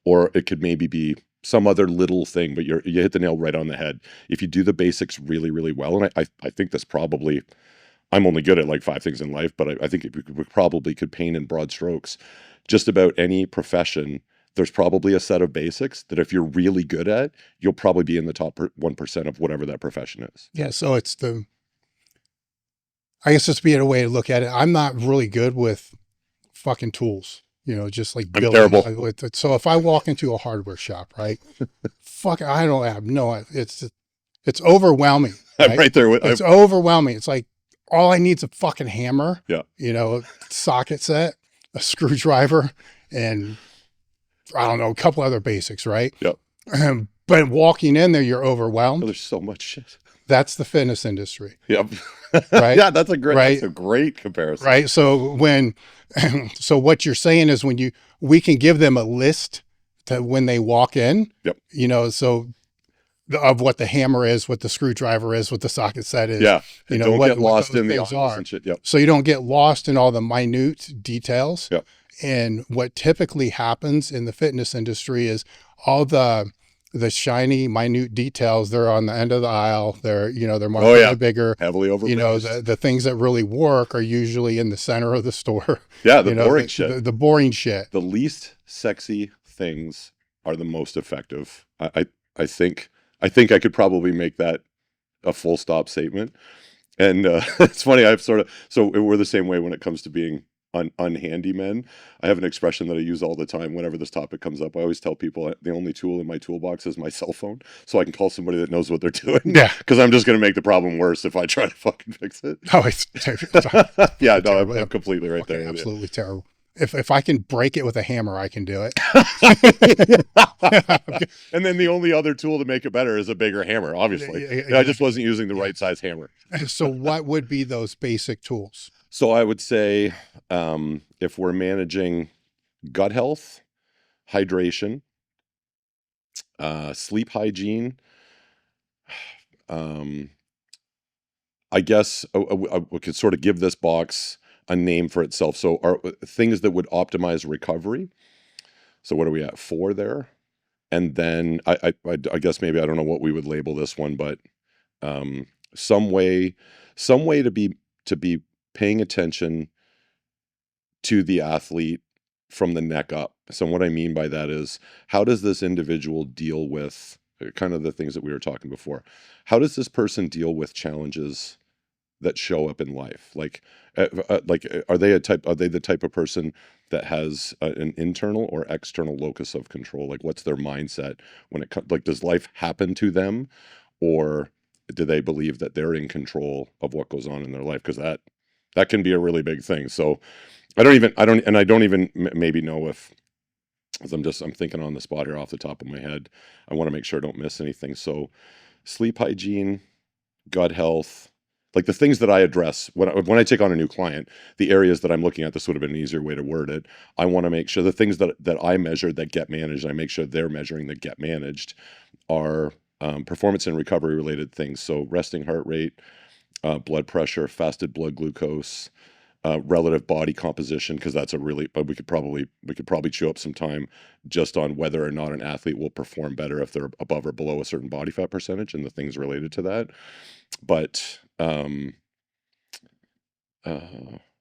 Or it could maybe be some other little thing, but you hit the nail right on the head. If you do the basics really, really well, and I think this probably, I'm only good at like 5 things in life, but I think we probably could paint in broad strokes just about any profession. There's probably a set of basics that if you're really good at, you'll probably be in the top 1% of whatever that profession is. Yeah. So I guess this would be a way to look at it. I'm not really good with fucking tools, just like I'm building. terrible. So if I walk into a hardware shop, right? I don't have it's overwhelming. I'm right? right there with It's overwhelming. It's like, all I need is a fucking hammer. Yeah. A socket set, a screwdriver, and I don't know, a couple other basics, right? Yep. But walking in there, you're overwhelmed. Oh, there's so much shit. That's the fitness industry. Yep. Right. Yeah, that's a great comparison. Right. So so what you're saying is we can give them a list to when they walk in. Yep. Of what the hammer is, what the screwdriver is, what the socket set is. Yeah. Don't get lost in the things and shit. Yep. So you don't get lost in all the minute details. Yep. And what typically happens in the fitness industry is all the shiny, minute details, they're on the end of the aisle. They're more bigger. Heavily overpriced. The things that really work are usually in the center of the store. Yeah, the boring shit. The boring shit. The least sexy things are the most effective. I think I could probably make that a full stop statement. And it's funny, so we're the same way when it comes to being unhandy men. I have an expression that I use all the time whenever this topic comes up. I always tell people the only tool in my toolbox is my cell phone, so I can call somebody that knows what they're doing. Yeah, because I'm just going to make the problem worse if I try to fucking fix it. Oh, it's yeah, no, I'm completely right there. Absolutely terrible. If I can break it with a hammer, I can do it. And then the only other tool to make it better is a bigger hammer, obviously. I just wasn't using the right size hammer. So what would be those basic tools? So I would say if we're managing gut health, hydration, sleep hygiene, I guess we could sort of give this box a name for itself. So are things that would optimize recovery. So what are we at? 4 there? And then I guess maybe, I don't know what we would label this one, but some way to be paying attention to the athlete from the neck up. So what I mean by that is, how does this individual deal with kind of the things that we were talking before? How does this person deal with challenges that show up in life? Like are they the type of person that has an internal or external locus of control? Like, what's their mindset when it comes, like, does life happen to them, or do they believe that they're in control of what goes on in their life? Because that can be a really big thing. So I don't even maybe know if, as I'm thinking on the spot here off the top of my head, I want to make sure I don't miss anything. So sleep hygiene, gut health, like the things that I address when I take on a new client, the areas that I'm looking at, this would have been an easier way to word it. I want to make sure the things that I measure that get managed, I make sure they're measuring that get managed, are performance and recovery related things. So resting heart rate, blood pressure, fasted blood glucose, relative body composition, because that's but we could probably chew up some time just on whether or not an athlete will perform better if they're above or below a certain body fat percentage and the things related to that. But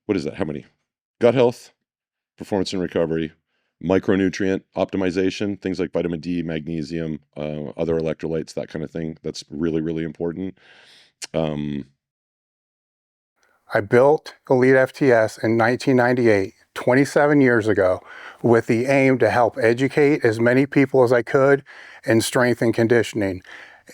what is that? How many? Gut health, performance and recovery, micronutrient optimization, things like vitamin D, magnesium, other electrolytes, that kind of thing. That's really, really important. I built Elite FTS in 1998, 27 years ago with the aim to help educate as many people as I could in strength and conditioning.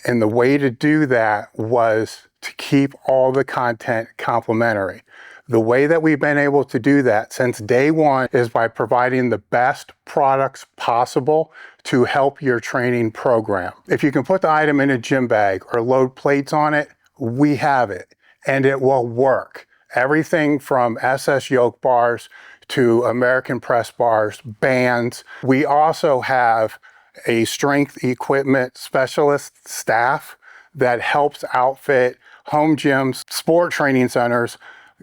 And the way to do that was to keep all the content complementary. The way that we've been able to do that since day one is by providing the best products possible to help your training program. If you can put the item in a gym bag or load plates on it, we have it, and it will work. Everything from SS yoke bars to American press bars, bands. We also have a strength equipment specialist staff that helps outfit home gyms, sport training centers,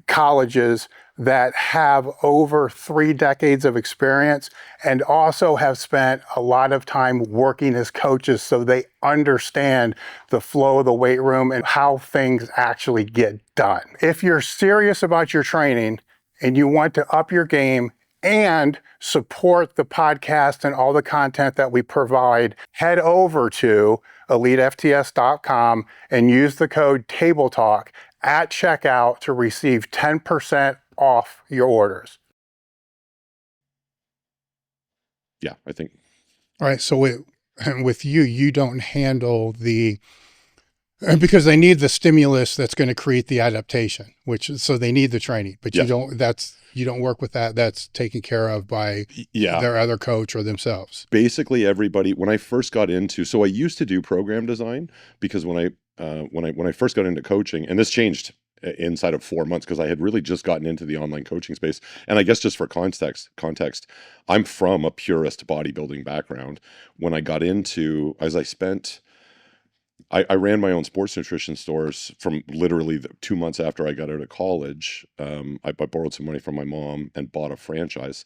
colleges that have over 3 decades of experience and also have spent a lot of time working as coaches, so they understand the flow of the weight room and how things actually get done. If you're serious about your training and you want to up your game and support the podcast and all the content that we provide, head over to elitefts.com and use the code TABLETALK at checkout to receive 10% off your orders. Yeah, I think. All right. So with you, you don't handle because they need the stimulus that's going to create the adaptation, so they need the training, but Yes. you don't work with that. That's taken care of by their other coach or themselves. Basically everybody, when I first got into, so I used to do program design because when I first got into coaching, and this changed inside of 4 months because I had really just gotten into the online coaching space. And I guess just for context, I'm from a purist bodybuilding background. When I got into, I ran my own sports nutrition stores from literally 2 months after I got out of college. I borrowed some money from my mom and bought a franchise,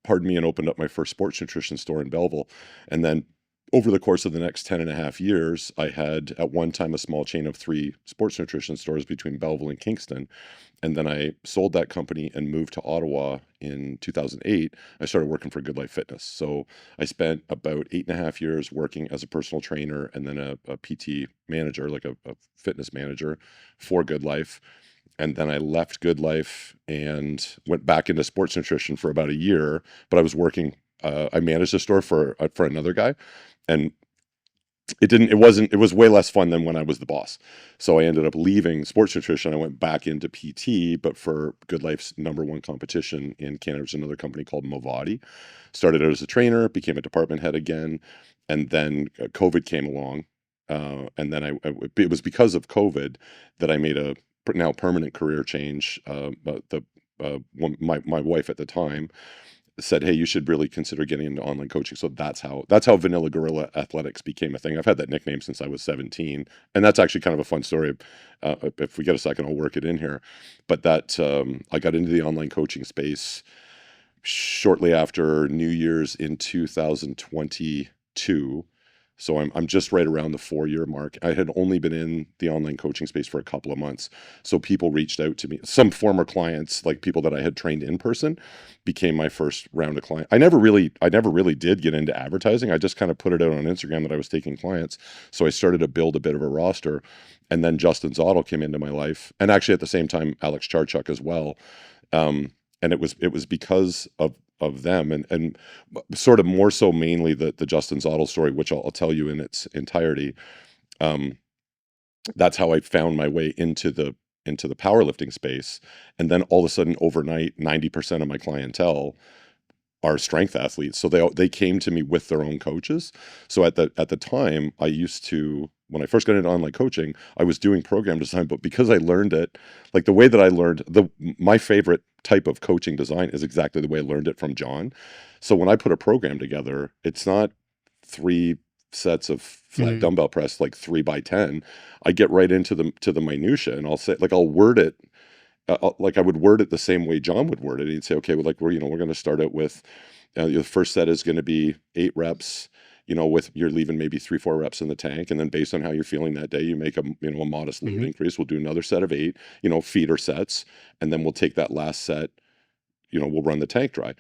and opened up my first sports nutrition store in Belleville. And then over the course of the next 10 and a half years, I had at one time a small chain of 3 sports nutrition stores between Belleville and Kingston. And then I sold that company and moved to Ottawa in 2008. I started working for Good Life Fitness. So I spent about 8.5 years working as a personal trainer and then a PT manager, like a fitness manager for Good Life. And then I left Good Life and went back into sports nutrition for about a year. But I was working, I managed a store for another guy. And it was way less fun than when I was the boss. So I ended up leaving sports nutrition. I went back into PT, but for Good Life's #1 competition in Canada, there's another company called Movati. Started out as a trainer, became a department head again. And then COVID came along. And then it was because of COVID that I made a now permanent career change. My wife at the time said, hey, you should really consider getting into online coaching. So that's how Vanilla Gorilla Athletics became a thing. I've had that nickname since I was 17. And that's actually kind of a fun story. If we get a second, I'll work it in here. But I got into the online coaching space shortly after New Year's in 2022. So I'm just right around the 4-year mark. I had only been in the online coaching space for a couple of months. So people reached out to me. Some former clients, like people that I had trained in person, became my first round of client. I never really did get into advertising. I just kind of put it out on Instagram that I was taking clients. So I started to build a bit of a roster. And then Justin Zottel came into my life. And actually at the same time, Alex Charchuk as well. And it was because of them and sort of more so mainly the Justin Zottel story, which I'll tell you in its entirety. That's how I found my way into the powerlifting space. And then all of a sudden overnight, 90% of my clientele are strength athletes. So they came to me with their own coaches. So at the time, I used to, when I first got into online coaching, I was doing program design, but because I learned it, like the way that I learned my favorite type of coaching design is exactly the way I learned it from John. So when I put a program together, it's not 3 sets of flat dumbbell press, like 3x10. I get right into the minutia, and I'll say, like, I'll word it like I would word it the same way John would word it. He'd say, okay, well, like we're going to start out with the first set is going to be 8 reps. With you're leaving maybe 3-4 reps in the tank, and then based on how you're feeling that day, you make a modest load increase. We'll do another set of 8, feeder sets, and then we'll take that last set. We'll run the tank dry.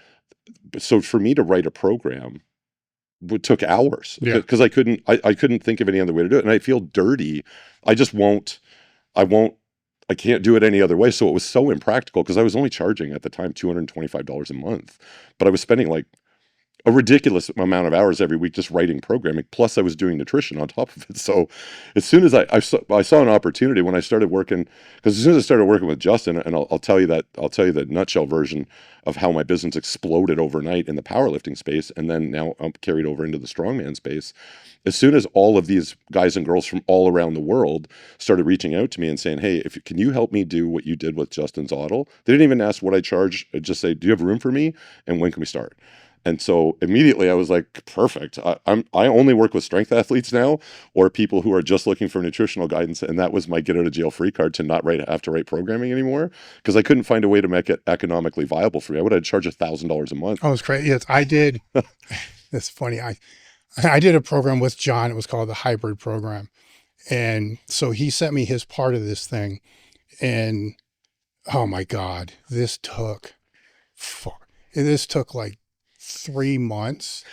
So for me to write a program, it took hours because I couldn't think of any other way to do it, and I feel dirty. I won't I can't do it any other way. So it was so impractical because I was only charging at the time $225 a month, but I was spending like a ridiculous amount of hours every week just writing programming. Plus I was doing nutrition on top of it. So as soon as I saw an opportunity when I started working, because as soon as I started working with Justin, and I'll tell you the nutshell version of how my business exploded overnight in the powerlifting space. And then now I'm carried over into the strongman space. As soon as all of these guys and girls from all around the world started reaching out to me and saying, hey, can you help me do what you did with Justin's Auto? They didn't even ask what I charge. Just say, do you have room for me? And when can we start? And so immediately I was like, perfect. I only work with strength athletes now, or people who are just looking for nutritional guidance. And that was my get out of jail free card to not have to write programming anymore, because I couldn't find a way to make it economically viable for me. I would have charged $1,000 a month. Oh, it's crazy. Yes, I did. It's funny. I did a program with John. It was called the hybrid program. And so he sent me his part of this thing. And oh my God, this took like 3 months,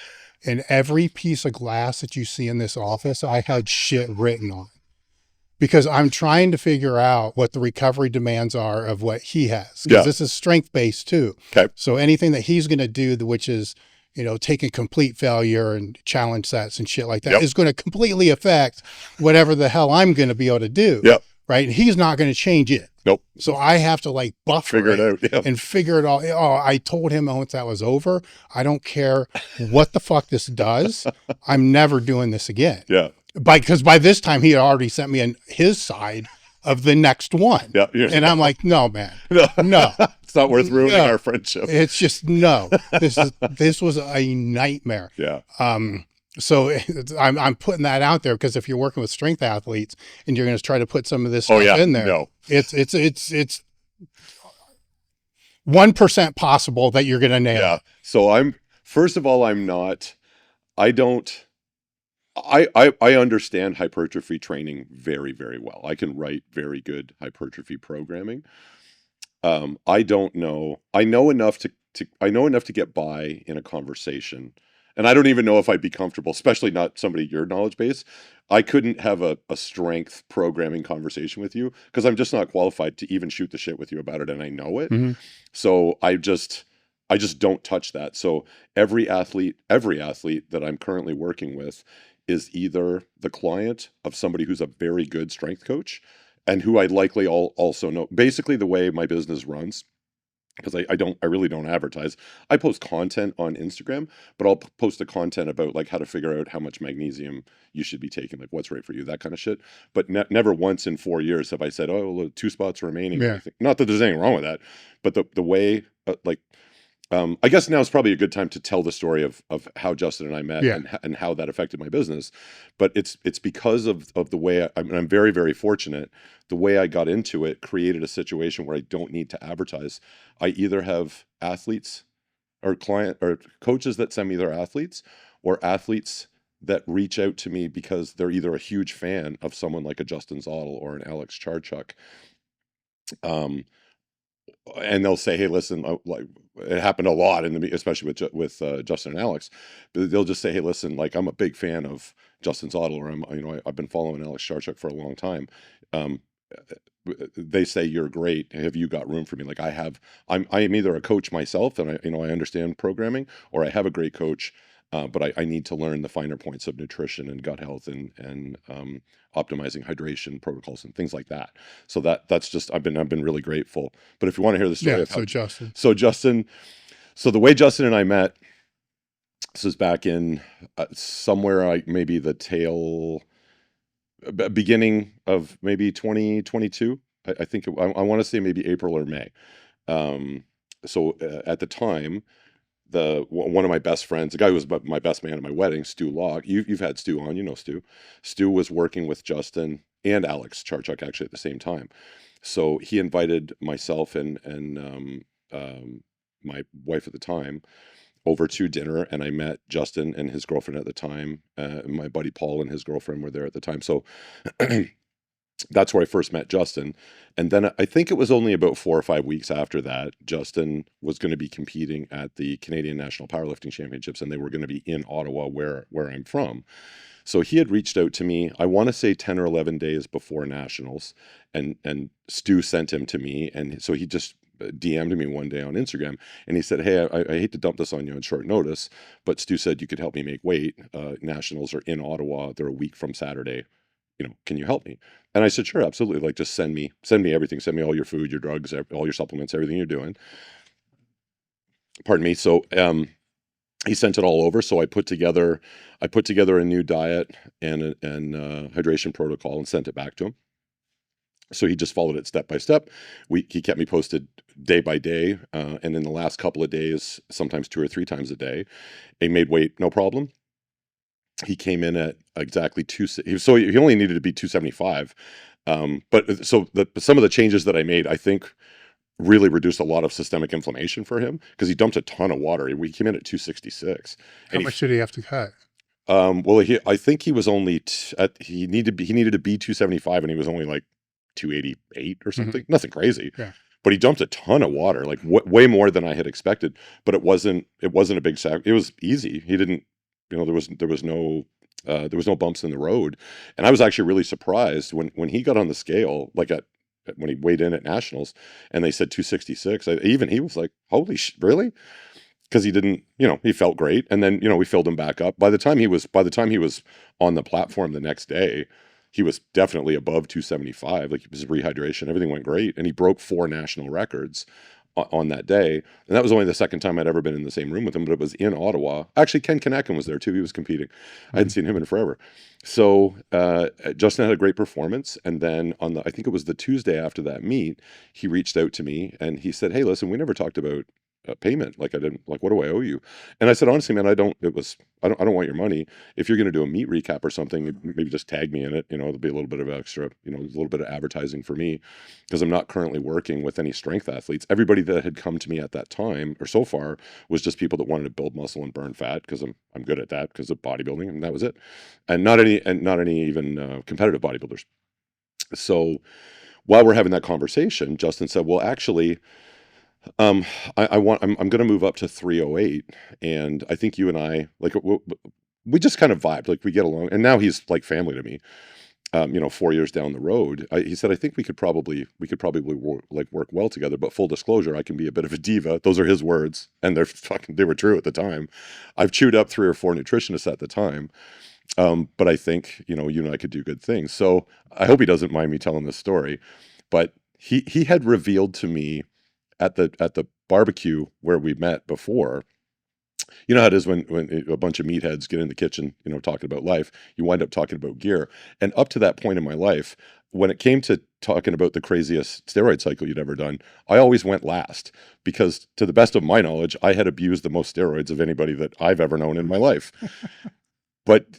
and every piece of glass that you see in this office, I had shit written on it, because I'm trying to figure out what the recovery demands are of what he has. Because this is strength based too. Okay. So anything that he's going to do, which is, taking complete failure and challenge sets and shit like that, is going to completely affect whatever the hell I'm going to be able to do. Yep. Right. And he's not going to change it. Nope. So I have to like buffer Figure it out. Yeah. and figure it all. Oh, I told him once that was over, I don't care what the fuck this does. I'm never doing this again. Yeah. Because by this time he had already sent me his side of the next one. Yeah. And I'm like, no, man, no. It's not worth ruining our friendship. It's just, no, this was a nightmare. Yeah. So I'm putting that out there, because if you're working with strength athletes and you're going to try to put some of this stuff in there, it's 1% possible that you're going to nail it. So first of all, I understand hypertrophy training very, very well. I can write very good hypertrophy programming. I don't know. I know enough to get by in a conversation. And I don't even know if I'd be comfortable, especially not somebody your knowledge base. I couldn't have a strength programming conversation with you, because I'm just not qualified to even shoot the shit with you about it, and I know it. Mm-hmm. So I just don't touch that. So every athlete that I'm currently working with is either the client of somebody who's a very good strength coach, and who I likely also know. Basically, the way my business runs, because I really don't advertise. I post content on Instagram, but I'll post the content about like how to figure out how much magnesium you should be taking, like what's right for you, that kind of shit. But never once in 4 years have I said, oh, look, 2 spots remaining. Yeah. Not that there's anything wrong with that, but the way, I guess now is probably a good time to tell the story of how Justin and I met, and how that affected my business. But it's because of the way I'm very, very fortunate. The way I got into it created a situation where I don't need to advertise. I either have athletes or coaches that send me their athletes, or athletes that reach out to me because they're either a huge fan of someone like a Justin Zottel or an Alex Charchuk. And they'll say, hey, listen, like it happened a lot especially with Justin and Alex, but they'll just say, hey, listen, like I'm a big fan of Justin Zottel, or I've been following Alex Charchuk for a long time. They say, you're great. Have you got room for me? Like I am either a coach myself, and I understand programming, or I have a great coach, but I need to learn the finer points of nutrition and gut health and optimizing hydration protocols and things like that. So that's just I've been really grateful. But if you want to hear the story of how Justin, so the way Justin and I met, this is back in somewhere like maybe the beginning of maybe 2022. I think I want to say maybe April or May. So at the time, one of my best friends, the guy who was my best man at my wedding, Stu Locke. You've had Stu on, Stu. Stu was working with Justin and Alex Charchuk actually at the same time. So he invited myself and my wife at the time over to dinner, and I met Justin and his girlfriend at the time. My buddy Paul and his girlfriend were there at the time. So that's where I first met Justin. And then I think it was only about 4 or 5 weeks after that, Justin was going to be competing at the Canadian National Powerlifting Championships, and they were going to be in Ottawa, where I'm from. So he had reached out to me, I want to say 10 or 11 days before nationals, and Stu sent him to me. And so he just DM'd me one day on Instagram, and he said, hey, I hate to dump this on you on short notice, but Stu said you could help me make weight. Nationals are in Ottawa. They're a week from Saturday. Can you help me? And I said, sure, absolutely. Like, just send me everything. Send me all your food, your drugs, all your supplements, everything you're doing. Pardon me. So, he sent it all over. So I put together a new diet and hydration protocol and sent it back to him. So he just followed it step by step. He kept me posted day by day. And in the last couple of days, sometimes 2 or 3 times a day, he made weight, no problem. He came in at exactly so he only needed to be 275. But so some of the changes that I made, I think, really reduced a lot of systemic inflammation for him, because he dumped a ton of water. We came in at 266. How much did he have to cut? Well, I think he was only he needed to be 275, and he was only like 288 or something. Nothing crazy. Yeah. But he dumped a ton of water, like way more than I had expected. But it wasn't a big sack. It was easy. He didn't, there was no bumps in the road. And I was actually really surprised when he got on the scale, like when he weighed in at nationals, and they said 266. He was like, holy really? Because he didn't, he felt great. And then, we filled him back up. By the time he was on the platform the next day, he was definitely above 275. Like, his rehydration, everything went great. And he broke 4 national records on that day. And that was only the second time I'd ever been in the same room with him, but it was in Ottawa. Actually, Ken Kaneko was there too. He was competing. I hadn't seen him in forever. So Justin had a great performance. And then I think it was the Tuesday after that meet, he reached out to me and he said, hey, listen, we never talked about payment. Like, what do I owe you? And I said, honestly, man, I don't want your money. If you're going to do a meet recap or something, maybe just tag me in it. It'll be a little bit of extra, a little bit of advertising for me, because I'm not currently working with any strength athletes. Everybody that had come to me at that time or so far was just people that wanted to build muscle and burn fat, because I'm good at that because of bodybuilding, and that was it. And not any even competitive bodybuilders. So while we're having that conversation, Justin said, well, actually, I'm going to move up to 308, and I think you and I, like, we just kind of vibed, like, we get along, and now he's like family to me. 4 years down the road, he said, I think we could probably work well together, but full disclosure, I can be a bit of a diva. Those are his words, and they were true at the time. I've chewed up 3 or 4 nutritionists at the time. But I think, you and I could do good things. So I hope he doesn't mind me telling this story, but he had revealed to me at the barbecue where we met before. You know how it is when a bunch of meatheads get in the kitchen, talking about life, you wind up talking about gear. And up to that point in my life, when it came to talking about the craziest steroid cycle you'd ever done, I always went last, because to the best of my knowledge, I had abused the most steroids of anybody that I've ever known in my life. But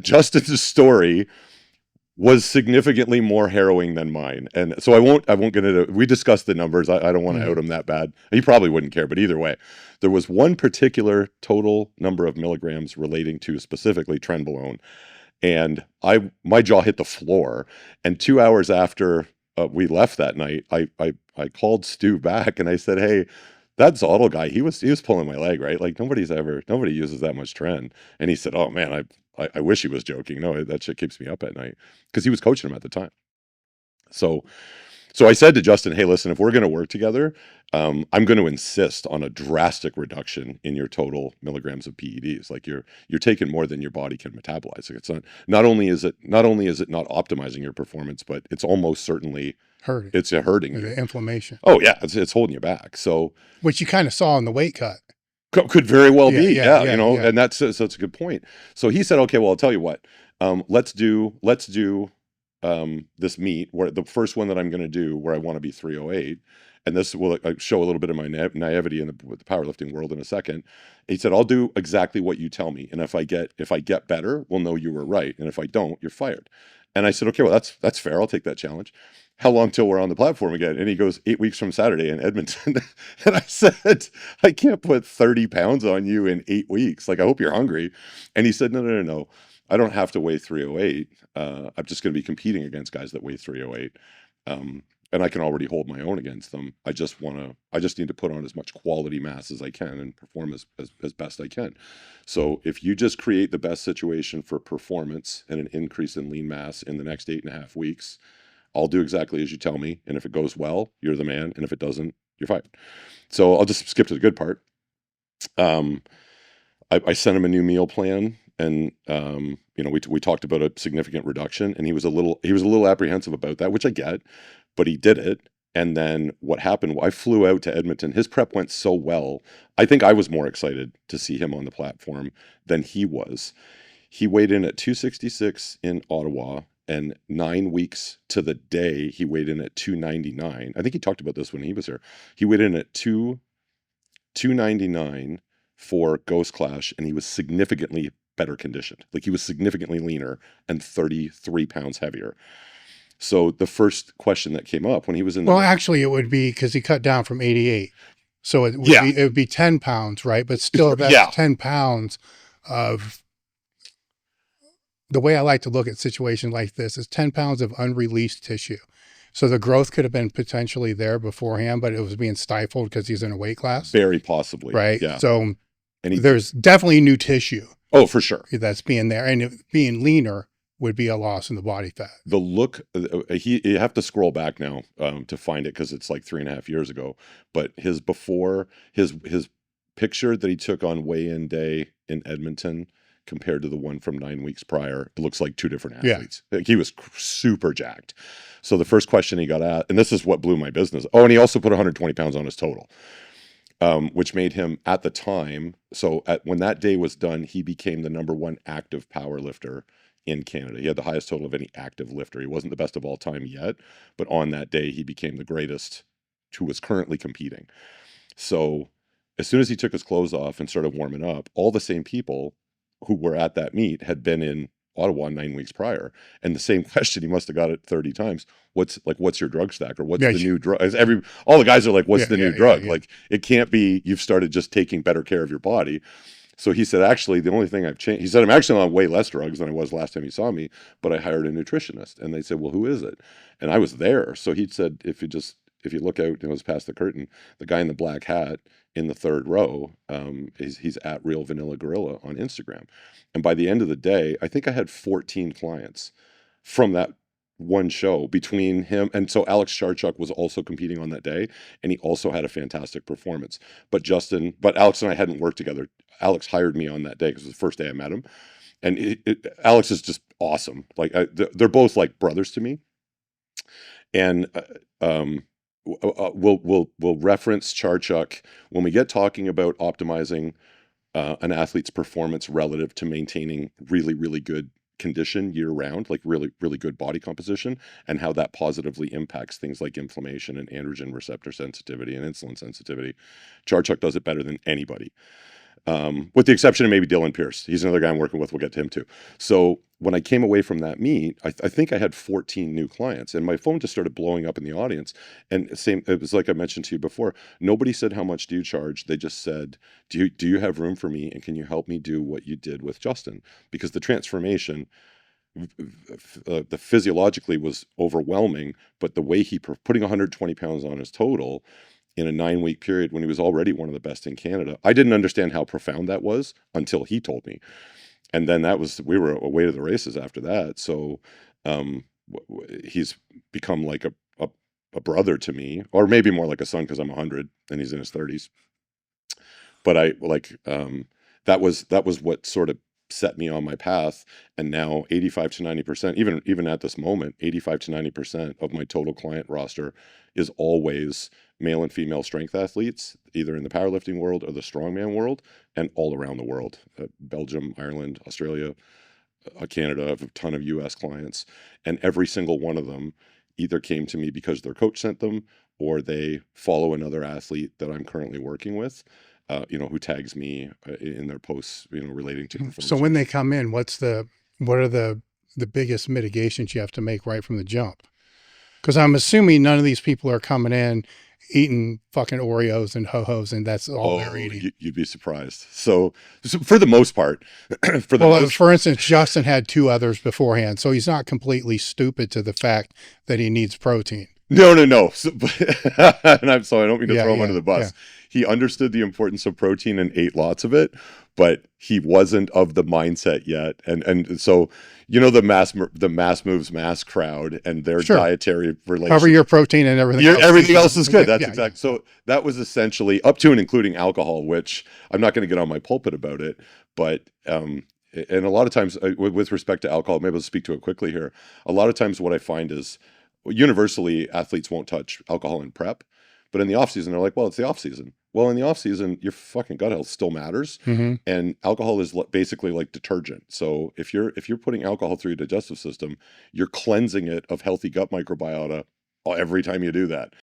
Justin's story was significantly more harrowing than mine. And so I won't get into, we discussed the numbers. I don't want to out him that bad. He probably wouldn't care, but either way, there was one particular total number of milligrams relating to specifically trenbolone. And my jaw hit the floor. And 2 hours after we left that night, I called Stu back and I said, hey, that Zottel guy, he was pulling my leg, right? Like, nobody uses that much tren. And he said, oh man, I wish he was joking. No, that shit keeps me up at night, because he was coaching him at the time. So I said to Justin, hey, listen, if we're going to work together, I'm going to insist on a drastic reduction in your total milligrams of PEDs. Like, you're taking more than your body can metabolize. Like, it's not only is it not optimizing your performance, but it's almost certainly hurting. It's hurting you. The inflammation. Oh yeah, it's holding you back. So, which you kind of saw in the weight cut. Could very well be, yeah. And that's a good point. So he said, okay, well, I'll tell you what, let's do this meet, where the first one that I'm going to do, where I want to be 308, and this will show a little bit of my naivety with the powerlifting world in a second. He said, I'll do exactly what you tell me, and if I get better, we'll know you were right, and if I don't, you're fired. And I said, okay, well, that's fair. I'll take that challenge. How long till we're on the platform again? And he goes, 8 weeks from Saturday in Edmonton. And I said, I can't put 30 pounds on you in 8 weeks. Like, I hope you're hungry. And he said, no. I don't have to weigh 308. I'm just going to be competing against guys that weigh 308. And I can already hold my own against them. I just need to put on as much quality mass as I can and perform as best I can. So if you just create the best situation for performance and an increase in lean mass in the next 8.5 weeks, I'll do exactly as you tell me. And if it goes well, you're the man. And if it doesn't, you're fine. So I'll just skip to the good part. I sent him a new meal plan, and we talked about a significant reduction, and he was a little apprehensive about that, which I get, but he did it. And then what happened? I flew out to Edmonton. His prep went so well. I think I was more excited to see him on the platform than he was. He weighed in at 266 in Ottawa, and 9 weeks to the day, he weighed in at 299. I think he talked about this when he was here. He weighed in at 299 for Ghost Clash, and he was significantly better conditioned. Like, he was significantly leaner and 33 pounds heavier. So the first question that came up when he was in well, actually it would be because he cut down from 88. So it would be 10 pounds, right? But still that's 10 pounds of, the way I like to look at situations like this is 10 pounds of unreleased tissue. So the growth could have been potentially there beforehand, but it was being stifled because he's in a weight class. Very possibly. Right. Yeah. So there's definitely new tissue. Oh, for sure. That's being there. And being leaner would be a loss in the body fat. The look, you have to scroll back now to find it because it's like 3.5 years ago. But his picture that he took on weigh-in day in Edmonton compared to the one from 9 weeks prior, it looks like two different athletes. Yeah. Like, he was super jacked. So the first question he got at, and this is what blew my business. Oh, and he also put 120 pounds on his total. Which made him at the time, when that day was done, he became the #1 active power lifter in Canada. He had the highest total of any active lifter. He wasn't the best of all time yet, but on that day, he became the greatest who was currently competing. So as soon as he took his clothes off and started warming up, all the same people who were at that meet had been in Ottawa 9 weeks prior. And the same question, he must have got it 30 times. What's your drug stack, or what's the new drug? All the guys are like, what's the new drug? Yeah. Like, it can't be you've started just taking better care of your body. So he said, actually, the only thing I've changed, he said, I'm actually on way less drugs than I was last time he saw me, but I hired a nutritionist. And they said, well, who is it? And I was there. So he said, if you look out, it was past the curtain, the guy in the black hat in the third row, he's at Real Vanilla Gorilla on Instagram. And by the end of the day, I think I had 14 clients from that one show between him. And so Alex Charchuk was also competing on that day, and he also had a fantastic performance. But Alex and I hadn't worked together. Alex hired me on that day because it was the first day I met him. And Alex is just awesome. Like, they're both like brothers to me. And we'll reference Charchuk when we get talking about optimizing an athlete's performance relative to maintaining really, really good condition year round, like really, really good body composition, and how that positively impacts things like inflammation and androgen receptor sensitivity and insulin sensitivity. Charchuk does it better than anybody. With the exception of maybe Dylan Pierce. He's another guy I'm working with. We'll get to him too. So when I came away from that meet, I think I had 14 new clients, and my phone just started blowing up in the audience. And it was like I mentioned to you before, nobody said, how much do you charge? They just said, do you have room for me? And can you help me do what you did with Justin? Because the transformation, the physiologically was overwhelming, but the way putting 120 pounds on his total in a 9-week period when he was already one of the best in Canada. I didn't understand how profound that was until he told me. And then we were away to the races after that. So he's become like a brother to me, or maybe more like a son, because I'm 100 and he's in his 30s. But that was what sort of set me on my path. And now 85 to 90%, even at this moment, 85 to 90% of my total client roster is always male and female strength athletes, either in the powerlifting world or the strongman world, and all around the world. Belgium, Ireland, Australia, Canada. I have a ton of US clients, and every single one of them either came to me because their coach sent them, or they follow another athlete that I'm currently working with, who tags me in their posts, relating to performance. So when they come in, what are the biggest mitigations you have to make right from the jump? Because I'm assuming none of these people are coming in eating fucking Oreos and Ho-Hos and that's all they're eating. You'd be surprised. So for the most part, For instance, Justin had 2 others beforehand, so he's not completely stupid to the fact that he needs protein. No. So, and I'm sorry, I don't mean to throw him under the bus. Yeah. He understood the importance of protein and ate lots of it, but he wasn't of the mindset yet. And so, you know, the mass moves mass crowd and their dietary relations. Cover your protein and everything. Everything else is good. That's exactly. So that was essentially up to and including alcohol, which I'm not going to get on my pulpit about it, but and a lot of times with respect to alcohol, maybe I'll speak to it quickly here. A lot of times what I find is universally athletes won't touch alcohol in prep, but in the off season, they're like, well, it's the off season. Well, in the off season, your fucking gut health still matters. And alcohol is basically like detergent. So if you're putting alcohol through your digestive system, you're cleansing it of healthy gut microbiota every time you do that.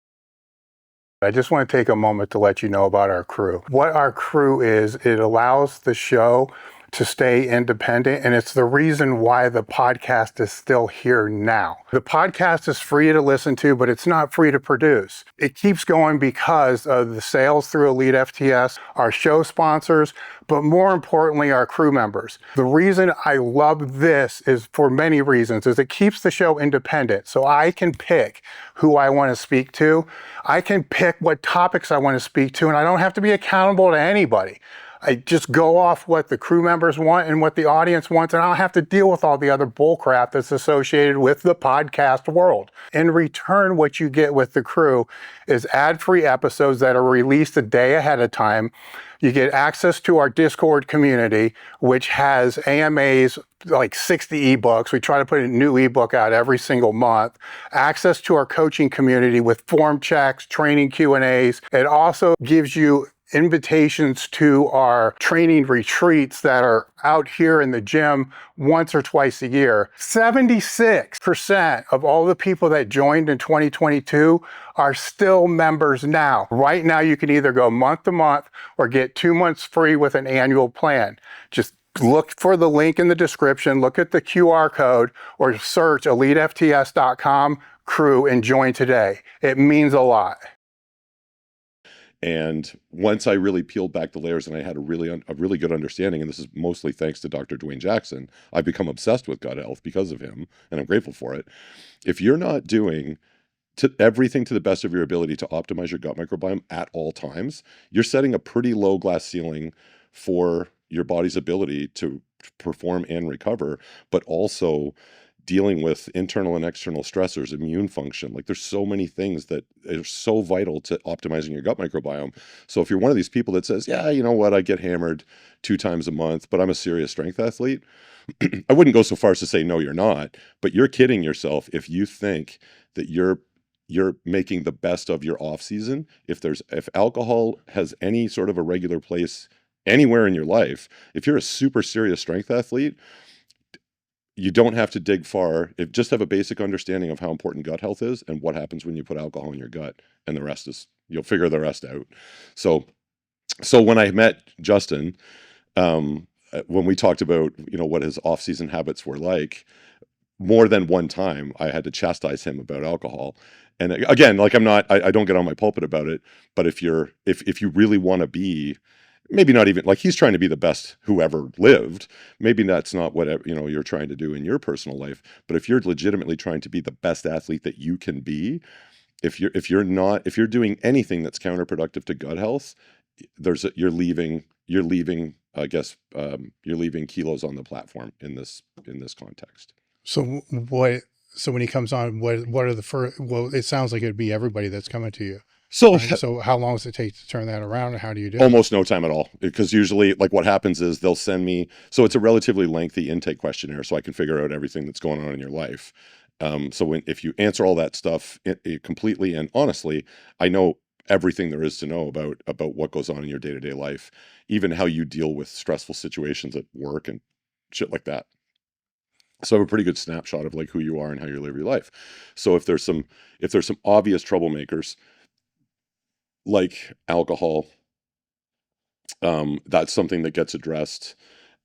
I just want to take a moment to let you know about our crew. What our crew is, it allows the show to stay independent, and it's the reason why the podcast is still here now. The podcast is free to listen to, but it's not free to produce. It keeps going because of the sales through elitefts, our show sponsors, but more importantly, our crew members. The reason I love this is for many reasons, is it keeps the show independent. So I can pick who I want to speak to. I can pick what topics I want to speak to, and I don't have to be accountable to anybody. I just go off what the crew members want and what the audience wants, and I don't have to deal with all the other bullcrap that's associated with the podcast world. In return, what you get with the crew is ad-free episodes that are released a day ahead of time. You get access to our Discord community, which has AMAs, like 60 ebooks. We try to put a new ebook out every single month. Access to our coaching community with form checks, training Q&As. It also gives you invitations to our training retreats that are out here in the gym once or twice a year. 76% of all the people that joined in 2022 are still members now. Right now, you can either go month to month or get 2 months free with an annual plan. Just look for the link in the description, look at the QR code, or search elitefts.com crew and join today. It means a lot. And once I really peeled back the layers and I had a really good understanding, and this is mostly thanks to Dr. Dwayne Jackson, I've become obsessed with gut health because of him, and I'm grateful for it. If you're not doing everything to the best of your ability to optimize your gut microbiome at all times, you're setting a pretty low glass ceiling for your body's ability to perform and recover, but also dealing with internal and external stressors, immune function. Like there's so many things that are so vital to optimizing your gut microbiome. So if you're one of these people that says, yeah, you know what, I get hammered 2 times a month, but I'm a serious strength athlete, I wouldn't go so far as to say, no, you're not, but you're kidding yourself if you think that you're making the best of your off season. If alcohol has any sort of a regular place anywhere in your life, if you're a super serious strength athlete, you don't have to dig far. Just have a basic understanding of how important gut health is and what happens when you put alcohol in your gut, and the rest is, you'll figure the rest out. So when I met Justin, when we talked about, you know, what his off-season habits were like, more than one time I had to chastise him about alcohol. And again, like I don't get on my pulpit about it, but if you really want to be, maybe not even like he's trying to be the best who ever lived, maybe that's not what, you know, you're trying to do in your personal life, but if you're legitimately trying to be the best athlete that you can be, if you're doing anything that's counterproductive to gut health, you're leaving kilos on the platform in this context. So when he comes on, what are the first, well, it sounds like it'd be everybody that's coming to you. So, right? So how long does it take to turn that around, and how do you do it? Almost no time at all, because usually like what happens is they'll send me, so it's a relatively lengthy intake questionnaire, so I can figure out everything that's going on in your life. So if you answer all that stuff completely and honestly, I know everything there is to know about what goes on in your day-to-day life, even how you deal with stressful situations at work and shit like that. So I have a pretty good snapshot of like who you are and how you live your life. So if there's some obvious troublemakers like alcohol, that's something that gets addressed.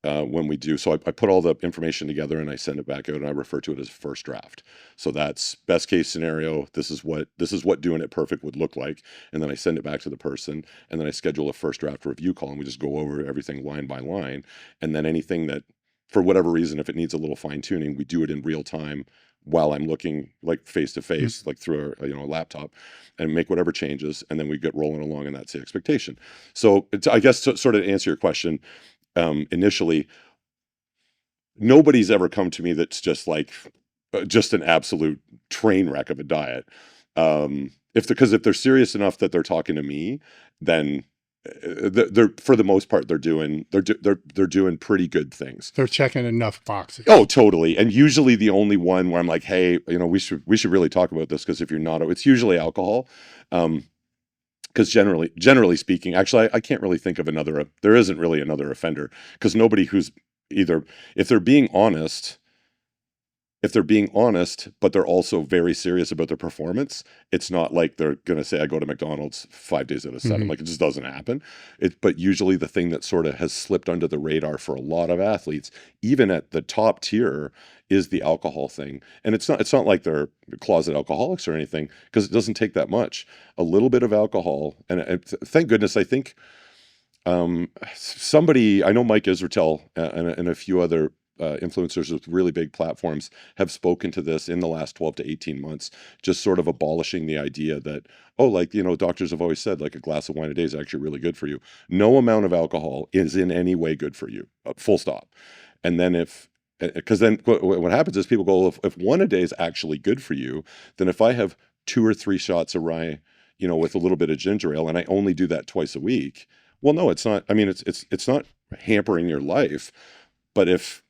when we do. So I put all the information together and I send it back out, and I refer to it as first draft. So that's best case scenario. This is what doing it perfect would look like. And then I send it back to the person, and then I schedule a first draft review call, and we just go over everything line by line. And then anything that, for whatever reason, if it needs a little fine tuning, we do it in real time while I'm looking like face to face, like through a laptop, and make whatever changes. And then we get rolling along, and that's the expectation. So I guess to sort of answer your question, initially, nobody's ever come to me that's just like just an absolute train wreck of a diet. Because if they're serious enough that they're talking to me, then they're for the most part they're doing pretty good things. They're checking enough boxes. Oh, totally. And usually the only one where I'm like, hey, we should really talk about this, because if you're not, it's usually alcohol. Because generally speaking, actually, I can't really think of there isn't really another offender, because nobody who's either, if they're being honest, but they're also very serious about their performance, it's not like they're going to say, I go to McDonald's 5 days out of 7. Like, it just doesn't happen. But usually the thing that sort of has slipped under the radar for a lot of athletes, even at the top tier, is the alcohol thing. And it's not like they're closet alcoholics or anything, because it doesn't take that much. A little bit of alcohol, and thank goodness, I think somebody, I know Mike Israetel and a few other influencers with really big platforms have spoken to this in the last 12 to 18 months, just sort of abolishing the idea that, doctors have always said, like, a glass of wine a day is actually really good for you. No amount of alcohol is in any way good for you, full stop. And then because then what happens is people go, if one a day is actually good for you, then if I have 2 or 3 shots of rye, with a little bit of ginger ale, and I only do that twice a week, well, no, it's not. I mean, it's not hampering your life. But if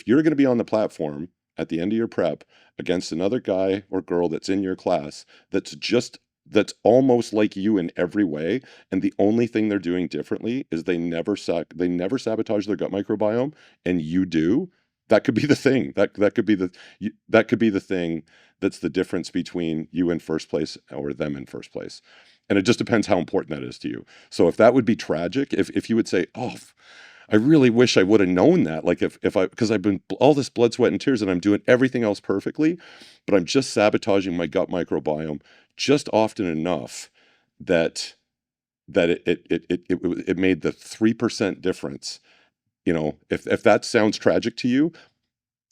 you're going to be on the platform at the end of your prep against another guy or girl that's in your class that's almost like you in every way, and the only thing they're doing differently is they never sabotage their gut microbiome, and you do, that could be the thing. That could be the thing that's the difference between you in first place or them in first place. And it just depends how important that is to you. So if that would be tragic, if you would say, oh, I really wish I would have known that. Like because I've been all this blood, sweat, and tears, and I'm doing everything else perfectly, but I'm just sabotaging my gut microbiome just often enough that it made the 3% difference. If that sounds tragic to you,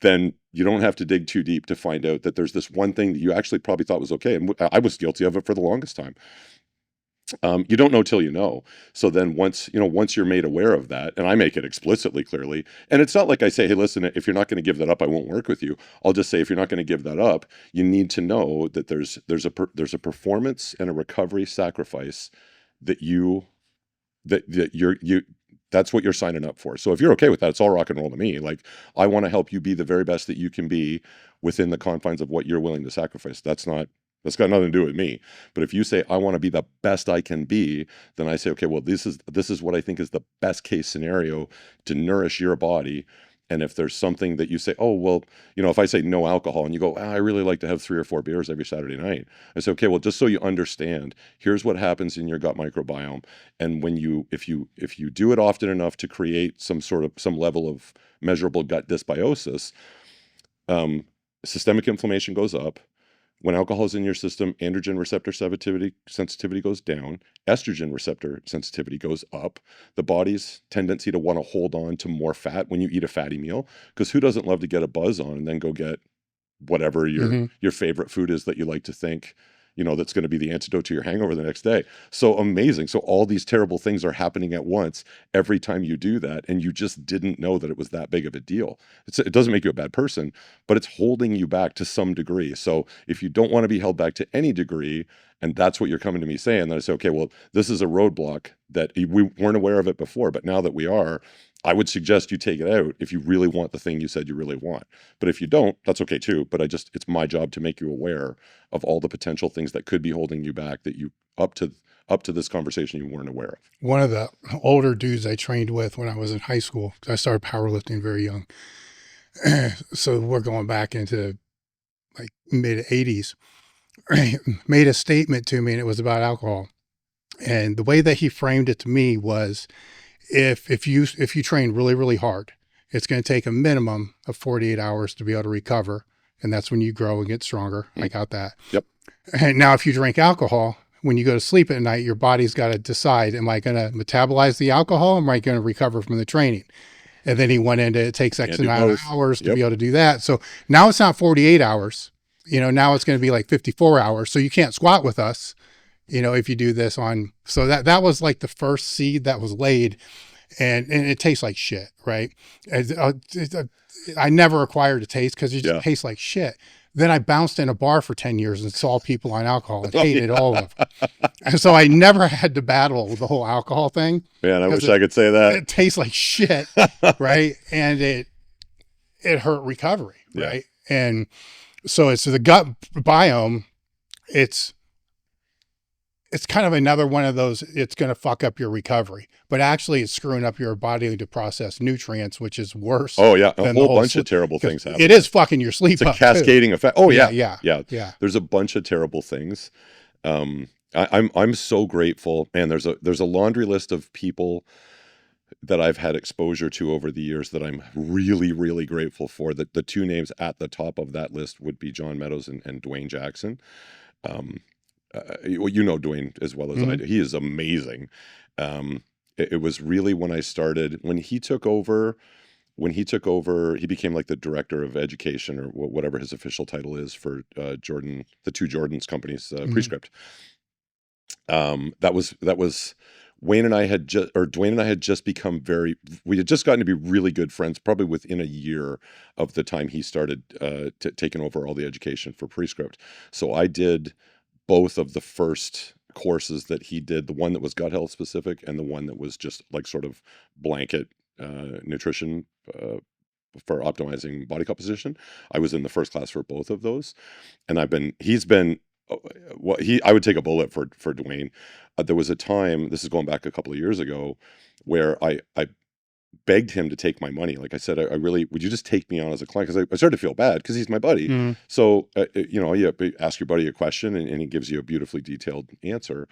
then you don't have to dig too deep to find out that there's this one thing that you actually probably thought was okay. And I was guilty of it for the longest time. You don't know till you know. So then once you're made aware of that, and I make it explicitly clearly, and it's not like I say, hey, listen, if you're not going to give that up, I won't work with you. I'll just say, if you're not going to give that up, you need to know that there's a performance and a recovery sacrifice that that's what you're signing up for. So if you're okay with that, it's all rock and roll to me. Like, I want to help you be the very best that you can be within the confines of what you're willing to sacrifice. That's got nothing to do with me. But if you say, I want to be the best I can be, then I say, okay, well, this is what I think is the best case scenario to nourish your body. And if there's something that you say, oh, well, if I say no alcohol and you go, I really like to have 3 or 4 beers every Saturday night. I say, okay, well, just so you understand, here's what happens in your gut microbiome. And if you do it often enough to create some level of measurable gut dysbiosis, systemic inflammation goes up. When alcohol is in your system, androgen receptor sensitivity goes down, estrogen receptor sensitivity goes up, the body's tendency to want to hold on to more fat when you eat a fatty meal, because who doesn't love to get a buzz on and then go get whatever your favorite food is that you like to think, that's going to be the antidote to your hangover the next day. So amazing. So all these terrible things are happening at once every time you do that, and you just didn't know that it was that big of a deal. It doesn't make you a bad person, but it's holding you back to some degree. So if you don't want to be held back to any degree, and that's what you're coming to me saying, then I say, okay, well, this is a roadblock that we weren't aware of it before, but now that we are, I would suggest you take it out if you really want the thing you said you really want. But if you don't, that's okay too. But it's my job to make you aware of all the potential things that could be holding you back that you up to this conversation you weren't aware of. One of the older dudes I trained with when I was in high school, 'cause I started powerlifting very young. So we're going back into like mid 80s, made a statement to me, and it was about alcohol. And the way that he framed it to me was, if you train really, really hard it's going to take a minimum of 48 hours to be able to recover. And that's when you grow and get stronger. I got that. Yep. And now if you drink alcohol, when you go to sleep at night, your body's got to decide, am I going to metabolize the alcohol? Or am I going to recover from the training? And then he went into, it takes X amount of hours to be able to do that. So now it's not 48 hours, now it's going to be like 54 hours. So you can't squat with us, if you do this on, so that was like the first seed that was laid, and it tastes like shit. Right. I never acquired a taste because it just tastes like shit. Then I bounced in a bar for 10 years and saw people on alcohol and hated all of them. And so I never had to battle the whole alcohol thing. Man, I wish I could say that. It tastes like shit, right? And it hurt recovery, right? And so it's the gut biome. It's kind of another one of those, it's going to fuck up your recovery, but actually it's screwing up your body to process nutrients, which is worse. Oh yeah. A whole bunch of terrible things happen. It is fucking your sleep. It's a cascading effect. Oh yeah. Yeah. There's a bunch of terrible things. I'm so grateful. Man, there's a laundry list of people that I've had exposure to over the years that I'm really, really grateful for. The two names at the top of that list would be John Meadows and Dwayne Jackson. Dwayne as well as I do. He is amazing. It was really when he took over, he became like the director of education or whatever his official title is for the two Jordans companies, Prescript. That was Dwayne and I had just become we had just gotten to be really good friends, probably within a year of the time he started taking over all the education for Prescript. So I did both of the first courses that he did, the one that was gut health specific and the one that was just like sort of blanket nutrition for optimizing body composition. I was in the first class for both of those. And I would take a bullet for Dwayne. There was a time, this is going back a couple of years ago, where I begged him to take my money. Like I said, would you just take me on as a client? Because I started to feel bad because he's my buddy. So, you ask your buddy a question and he gives you a beautifully detailed answer.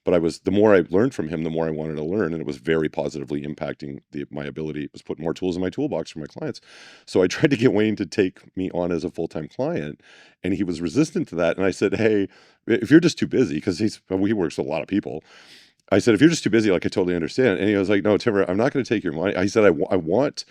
But the more I learned from him, the more I wanted to learn. And it was very positively impacting my ability. It was putting more tools in my toolbox for my clients. So I tried to get Wayne to take me on as a full-time client, and he was resistant to that. And I said, hey, if you're just too busy, because he works with a lot of people. I said, if you're just too busy, like I totally understand. And he was like, no, Timber, I'm not going to take your money. I said, I want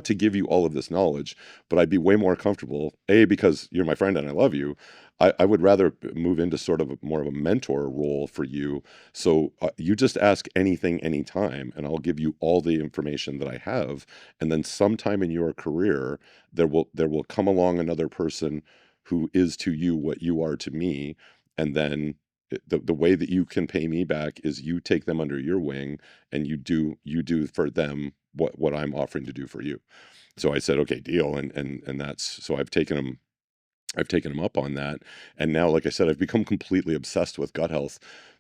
to give you all of this knowledge, but I'd be way more comfortable, because you're my friend and I love you. I would rather move into sort of more of a mentor role for you. So you just ask anything, anytime, and I'll give you all the information that I have. And then sometime in your career, there will come along another person who is to you what you are to me. And then the way that you can pay me back is you take them under your wing and you do for them what I'm offering to do for you. So I said, okay, deal. And that's, so I've taken him up on that. And now, like I said, I've become completely obsessed with gut health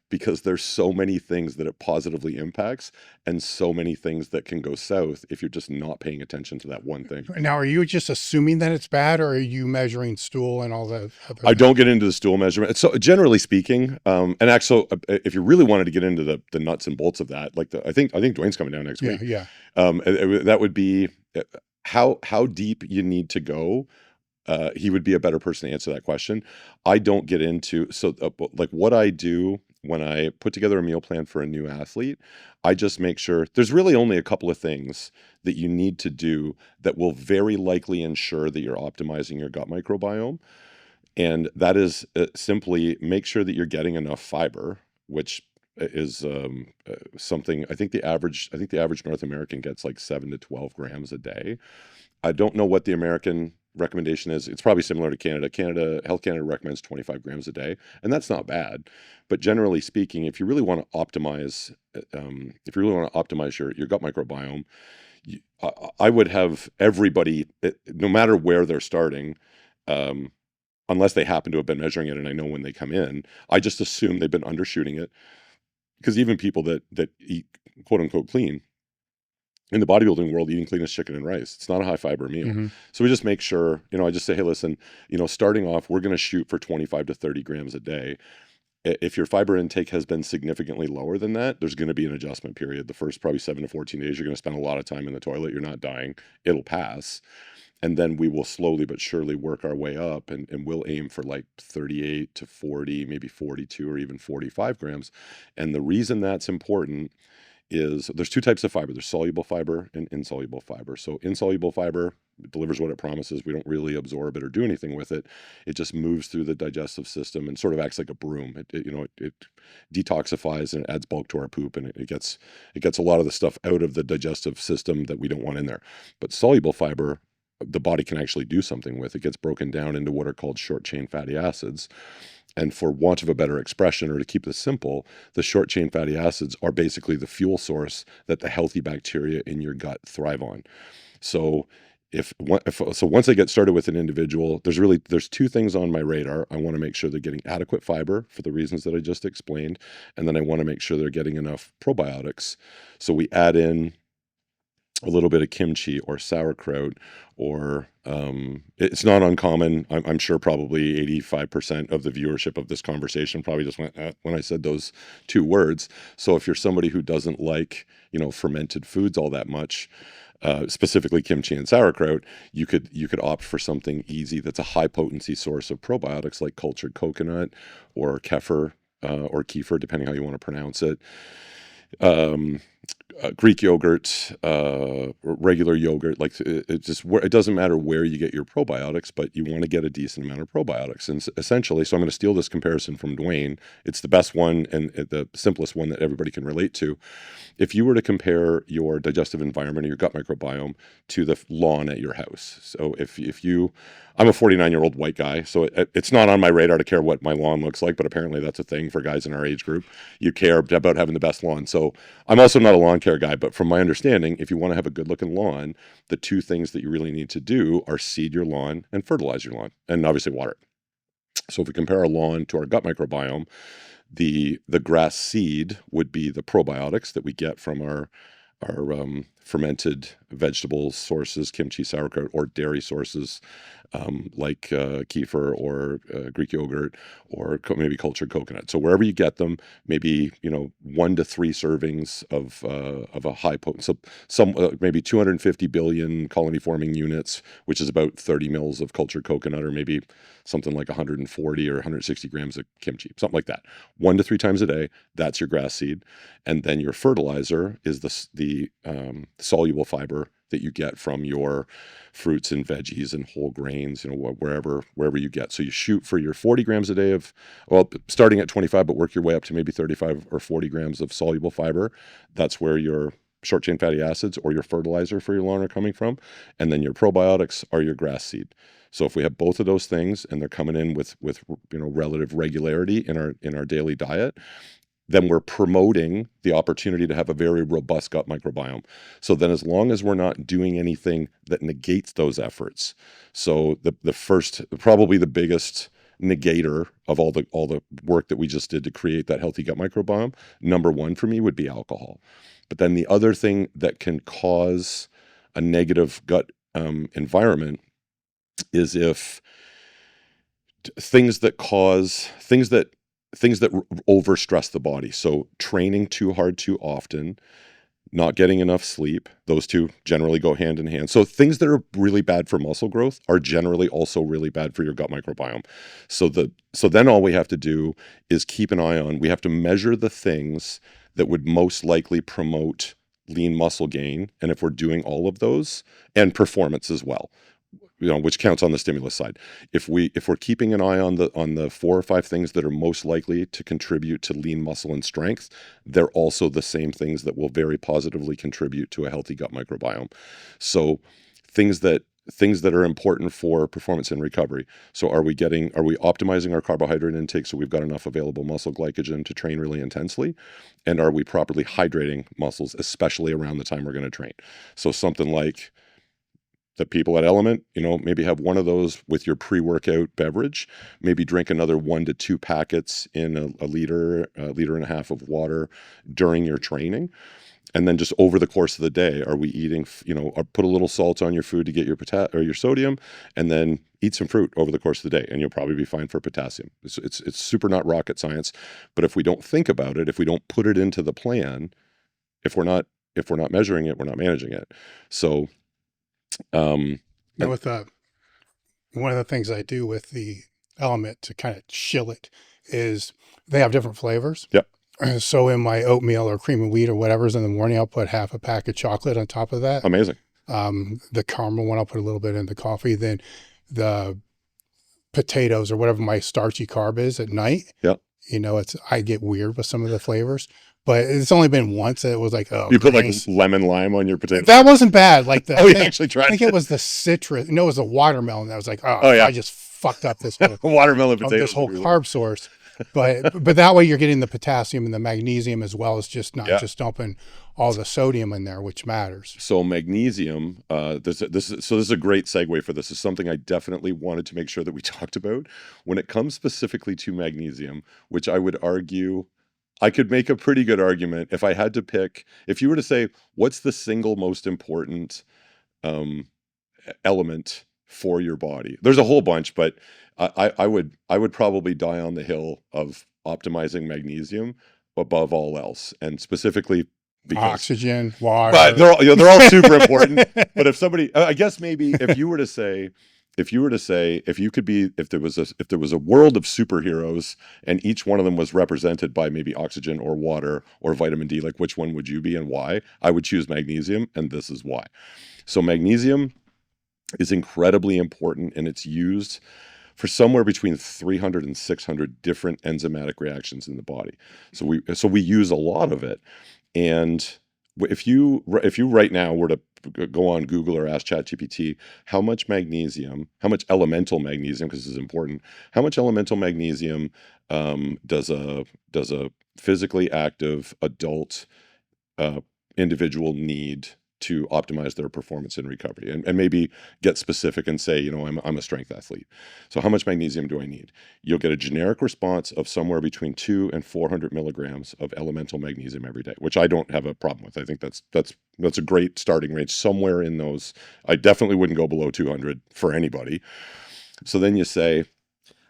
because there's so many things that it positively impacts and so many things that can go south if you're just not paying attention to that one thing. Now, are you just assuming that it's bad, or are you measuring stool and all that? I don't get into the stool measurement. So generally speaking, and actually, if you really wanted to get into the nuts and bolts of that, like I think Dwayne's coming down next week. Yeah. That would be how deep you need to go. He would be a better person to answer that question. I don't get into, like what I do when I put together a meal plan for a new athlete, I just make sure there's really only a couple of things that you need to do that will very likely ensure that you're optimizing your gut microbiome. And that is simply make sure that you're getting enough fiber, which is something I think the average North American gets like 7 to 12 grams a day. I don't know what the American recommendation is. It's probably similar to Canada. Health Canada recommends 25 grams a day, and that's not bad. But generally speaking, if you really want to optimize, your gut microbiome, I would have everybody, no matter where they're starting, unless they happen to have been measuring it, and I know when they come in, I just assume they've been undershooting it, because even people that eat quote unquote clean, in the bodybuilding world, eating clean as chicken and rice. It's not a high fiber meal. So we just make sure, I just say, hey, listen, starting off, we're going to shoot for 25 to 30 grams a day. If your fiber intake has been significantly lower than that, there's going to be an adjustment period. The first probably 7 to 14 days, you're going to spend a lot of time in the toilet. You're not dying. It'll pass. And then we will slowly but surely work our way up, and we'll aim for like 38 to 40, maybe 42 or even 45 grams. And the reason that's important is there's two types of fiber. There's soluble fiber and insoluble fiber. So insoluble fiber delivers what it promises. We don't really absorb it or do anything with it. It just moves through the digestive system and sort of acts like a broom. It detoxifies and it adds bulk to our poop, and it gets a lot of the stuff out of the digestive system that we don't want in there. But soluble fiber, the body can actually do something with. It gets broken down into what are called short chain fatty acids. And for want of a better expression, or to keep this simple, the short chain fatty acids are basically the fuel source that the healthy bacteria in your gut thrive on. So once I get started with an individual, there's two things on my radar. I want to make sure they're getting adequate fiber for the reasons that I just explained, and then I want to make sure they're getting enough probiotics. So we add in a little bit of kimchi or sauerkraut, or it's not uncommon. I'm sure probably 85% of the viewership of this conversation probably just went when I said those two words. So if you're somebody who doesn't like, fermented foods all that much, specifically kimchi and sauerkraut, you could opt for something easy that's a high potency source of probiotics, like cultured coconut or kefir, or kefir, depending how you want to pronounce it. Greek yogurt, regular yogurt, like it doesn't matter where you get your probiotics, but you want to get a decent amount of probiotics. And essentially, so I'm going to steal this comparison from Dwayne. It's the best one and the simplest one that everybody can relate to. If you were to compare your digestive environment or your gut microbiome to the lawn at your house. So I'm a 49-year-old white guy, so it's not on my radar to care what my lawn looks like, but apparently that's a thing for guys in our age group. You care about having the best lawn. So I'm also not a lawn care guy, but from my understanding, if you want to have a good looking lawn, the two things that you really need to do are seed your lawn and fertilize your lawn, and obviously water it. So if we compare our lawn to our gut microbiome, the grass seed would be the probiotics that we get from our fermented vegetable sources, kimchi, sauerkraut, or dairy sources, like kefir or Greek yogurt, or maybe cultured coconut. So wherever you get them, maybe 1 to 3 servings of a high potent, so some maybe 250 billion colony forming units, which is about 30 mils of cultured coconut, or maybe something like 140 or 160 grams of kimchi, something like that. 1 to 3 times a day. That's your grass seed, and then your fertilizer is the soluble fiber that you get from your fruits and veggies and whole grains, wherever you get. So you shoot for your 40 grams a day of, starting at 25, but work your way up to maybe 35 or 40 grams of soluble fiber. That's where your short chain fatty acids or your fertilizer for your lawn are coming from. And then your probiotics are your grass seed. So if we have both of those things and they're coming in with relative regularity in our daily diet, then we're promoting the opportunity to have a very robust gut microbiome. So then, as long as we're not doing anything that negates those efforts, so the first, probably the biggest negator of all the work that we just did to create that healthy gut microbiome, number one for me would be alcohol. But then the other thing that can cause a negative gut environment is if things that overstress the body. So training too hard too often, not getting enough sleep, those two generally go hand in hand. So things that are really bad for muscle growth are generally also really bad for your gut microbiome. So then all we have to do is keep an eye on, we have to measure the things that would most likely promote lean muscle gain. And if we're doing all of those, and performance as well, which counts on the stimulus side. If we're keeping an eye on the 4 or 5 things that are most likely to contribute to lean muscle and strength, they're also the same things that will very positively contribute to a healthy gut microbiome. So things that are important for performance and recovery. So are we optimizing our carbohydrate intake so we've got enough available muscle glycogen to train really intensely? And are we properly hydrating muscles, especially around the time we're going to train? So something like the people at Element, maybe have one of those with your pre-workout beverage, maybe drink another 1 to 2 packets in a liter and a half of water during your training. And then just over the course of the day, are we eating, or put a little salt on your food to get your your sodium, and then eat some fruit over the course of the day, and you'll probably be fine for potassium. It's super not rocket science, but if we don't think about it, if we don't put it into the plan, if we're not measuring it, we're not managing it. So, with one of the things I do with the element to kind of chill it is they have different flavors. Yep. So in my oatmeal or cream of wheat or whatever's in the morning, I'll put half a pack of chocolate on top of that. Amazing. The caramel one, I'll put a little bit in the coffee. Then the potatoes or whatever my starchy carb is at night. Yep. I get weird with some of the flavors, but it's only been once that it was like, oh, you put like lemon lime on your potato. That wasn't bad. Like the you actually tried. I think it was the citrus. No, it was the watermelon. That was like, yeah. I just fucked up this whole watermelon potato. This whole carb source. But that way you're getting the potassium and the magnesium as well as just not just dumping all the sodium in there, which matters. So magnesium, this is a great segue for this. It's something I definitely wanted to make sure that we talked about when it comes specifically to magnesium, which I would argue I could make a pretty good argument if I had to pick. If you were to say what's the single most important element for your body, there's a whole bunch, but I would probably die on the hill of optimizing magnesium above all else, and specifically because oxygen, water. But they're all super important. But if somebody, I guess maybe if you were to say, if there was a world of superheroes and each one of them was represented by maybe oxygen or water or vitamin D, like which one would you be and why? I would choose magnesium, and this is why. So magnesium is incredibly important, and it's used for somewhere between 300 and 600 different enzymatic reactions in the body. So we use a lot of it. And if you right now were to go on Google or ask ChatGPT, how much elemental magnesium, because this is important, how much elemental magnesium does a physically active adult individual need to optimize their performance in recovery, and maybe get specific and say, I'm a strength athlete. So how much magnesium do I need? You'll get a generic response of somewhere between 200 and 400 milligrams of elemental magnesium every day, which I don't have a problem with. I think that's a great starting range, somewhere in those. I definitely wouldn't go below 200 for anybody. So then you say,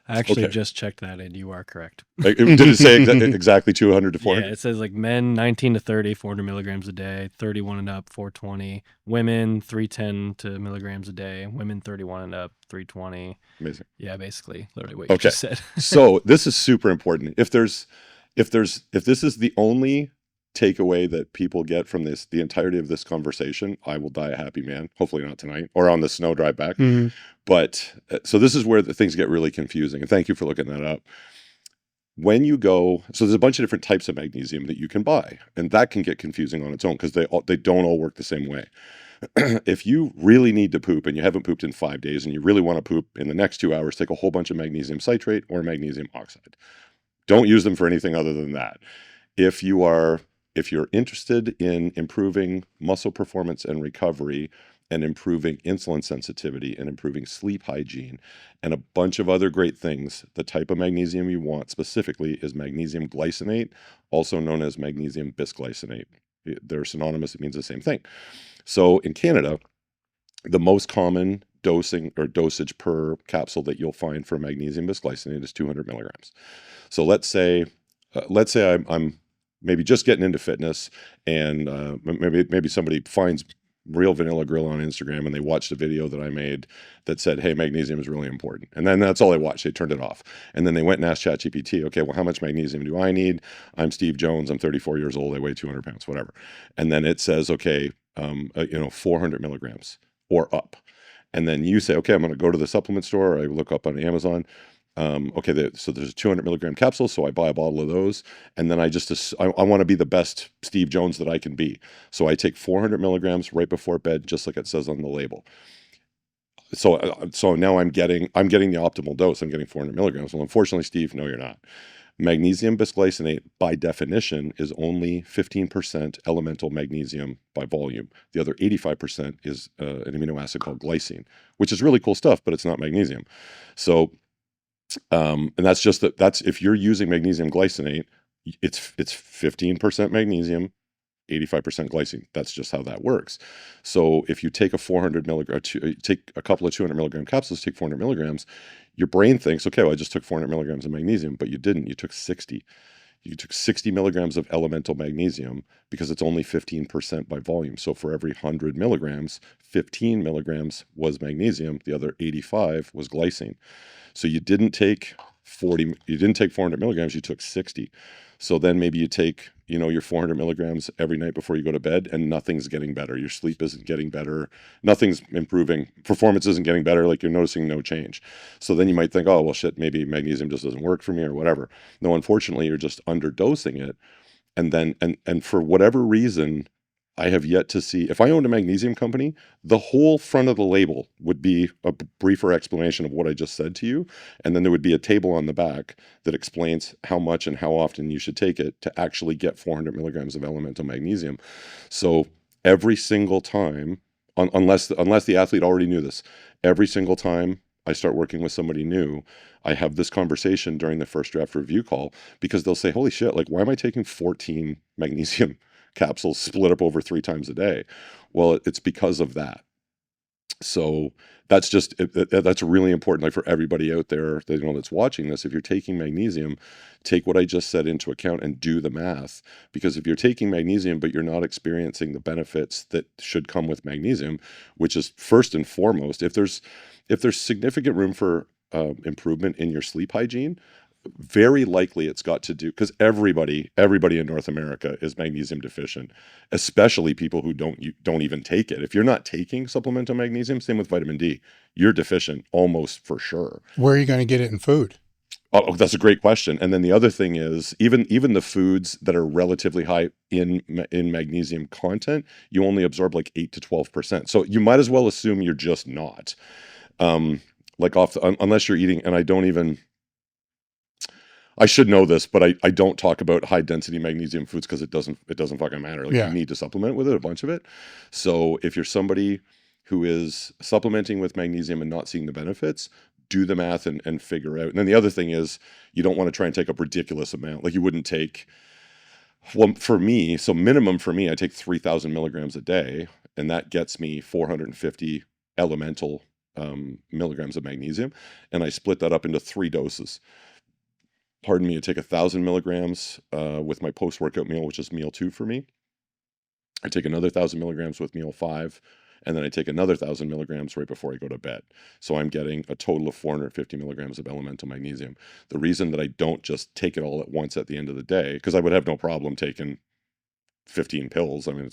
I actually just checked that, and you are correct. Did it say exactly 200 to 400? Yeah, it says like men 19 to 30, 400 milligrams a day, 31 and up, 420. Women 310 to milligrams a day. Women 31 and up, 320. Amazing. Yeah, basically, literally what you just said. So this is super important. If this is the only takeaway that people get from the entirety of this conversation, I will die a happy man. Hopefully not tonight or on the snow drive back. Mm-hmm. But so this is where the things get really confusing. And thank you for looking that up. When you go, so there's a bunch of different types of magnesium that you can buy, and that can get confusing on its own because they don't all work the same way. If you really need to poop and you haven't pooped in 5 days and you really want to poop in the next 2 hours, take a whole bunch of magnesium citrate or magnesium oxide. Don't use them for anything other than that. If you're interested in improving muscle performance and recovery and improving insulin sensitivity and improving sleep hygiene and a bunch of other great things, the type of magnesium you want specifically is magnesium glycinate, also known as magnesium bisglycinate. They're synonymous. It means the same thing. So in Canada, the most common dosage per capsule that you'll find for magnesium bisglycinate is 200 milligrams. So let's say I'm maybe just getting into fitness, and maybe somebody finds Real Vanilla Grill on Instagram and they watched a video that I made that said, hey, magnesium is really important. And then that's all they watched. They turned it off. And then they went and asked ChatGPT, okay, well, how much magnesium do I need? I'm Steve Jones. I'm 34 years old. I weigh 200 pounds, whatever. And then it says, okay, 400 milligrams or up. And then you say, okay, I'm going to go to the supplement store. I look up on Amazon. So there's a 200 milligram capsule, so I buy a bottle of those, and then I want to be the best Steve Jones that I can be. So I take 400 milligrams right before bed, just like it says on the label. So now I'm getting the optimal dose. I'm getting 400 milligrams. Well, unfortunately, Steve, no, you're not. Magnesium bisglycinate, by definition, is only 15% elemental magnesium by volume. The other 85% is an amino acid called glycine, which is really cool stuff, but it's not magnesium. So and that's if you're using magnesium glycinate, it's 15% magnesium 85% glycine. That's just how that works. So if you take a 400 milligram, take a couple of 200 milligram capsules, take 400 milligrams, your brain thinks, okay, well, I just took 400 milligrams of magnesium, but you didn't. You took 60. You took 60 milligrams of elemental magnesium because it's only 15% by volume. So for every 100 milligrams, 15 milligrams was magnesium. The other 85 was glycine. So you didn't take 400 milligrams, you took 60. So then maybe you take, your 400 milligrams every night before you go to bed, and nothing's getting better. Your sleep isn't getting better. Nothing's improving. Performance isn't getting better. Like, you're noticing no change. So then you might think, oh, well, shit, maybe magnesium just doesn't work for me or whatever. No, unfortunately, you're just underdosing it. And then, and for whatever reason, I have yet to see, if I owned a magnesium company, the whole front of the label would be a briefer explanation of what I just said to you. And then there would be a table on the back that explains how much and how often you should take it to actually get 400 milligrams of elemental magnesium. So every single time, unless the athlete already knew this, every single time I start working with somebody new, I have this conversation during the first draft review call, because they'll say, holy shit, like, why am I taking 14 magnesium capsules split up over 3 times a day? Well, it's because of that. So that's just, that's really important. Like, for everybody out there that's watching this, if you're taking magnesium, take what I just said into account and do the math. Because if you're taking magnesium, but you're not experiencing the benefits that should come with magnesium, which is first and foremost, if there's significant room for improvement in your sleep hygiene, very likely it's got to do, because everybody in North America is magnesium deficient, especially people who don't even take it. If you're not taking supplemental magnesium, same with vitamin D, you're deficient almost for sure. Where are you going to get it in food? Oh, that's a great question. And then the other thing is, even the foods that are relatively high in magnesium content, you only absorb like 8 to 12%. So you might as well assume you're just not. Unless you're eating, and I should know this, but I don't talk about high density magnesium foods because it doesn't fucking matter. Like, you need to supplement with it, a bunch of it. So if you're somebody who is supplementing with magnesium and not seeing the benefits, do the math and figure out. And then the other thing is, you don't want to try and take up ridiculous amount. Like, you wouldn't take, well, for me, so minimum for me, I take 3,000 milligrams a day, and that gets me 450 elemental milligrams of magnesium, and I split that up into 3 doses. Pardon me, I take 1,000 milligrams with my post-workout meal, which is meal 2 for me. I take another 1,000 milligrams with meal 5, and then I take another 1,000 milligrams right before I go to bed. So I'm getting a total of 450 milligrams of elemental magnesium. The reason that I don't just take it all at once at the end of the day, because I would have no problem taking 15 pills. I mean,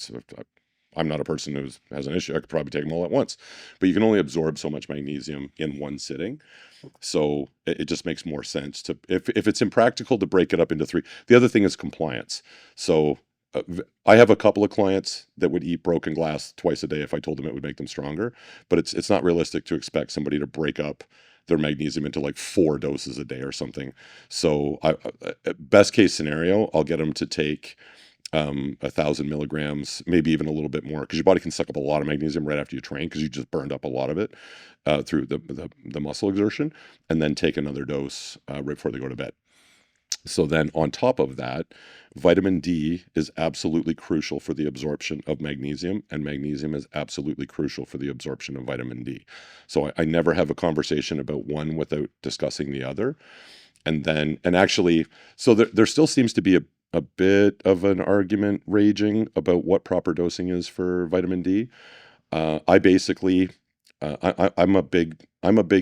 I'm not a person who has an issue. I could probably take them all at once, but you can only absorb so much magnesium in one sitting. So it just makes more sense to, if it's impractical, to break it up into 3. The other thing is compliance. So I have a couple of clients that would eat broken glass twice a day if I told them it would make them stronger, but it's not realistic to expect somebody to break up their magnesium into like 4 doses a day or something. So best case scenario, I'll get them to take 1,000 milligrams, maybe even a little bit more, because your body can suck up a lot of magnesium right after you train, because you just burned up a lot of it through the muscle exertion, and then take another dose right before they go to bed. So then on top of that, vitamin D is absolutely crucial for the absorption of magnesium, and magnesium is absolutely crucial for the absorption of vitamin D. So I never have a conversation about one without discussing the other. And actually, so there still seems to be a bit of an argument raging about what proper dosing is for vitamin D. I'm a big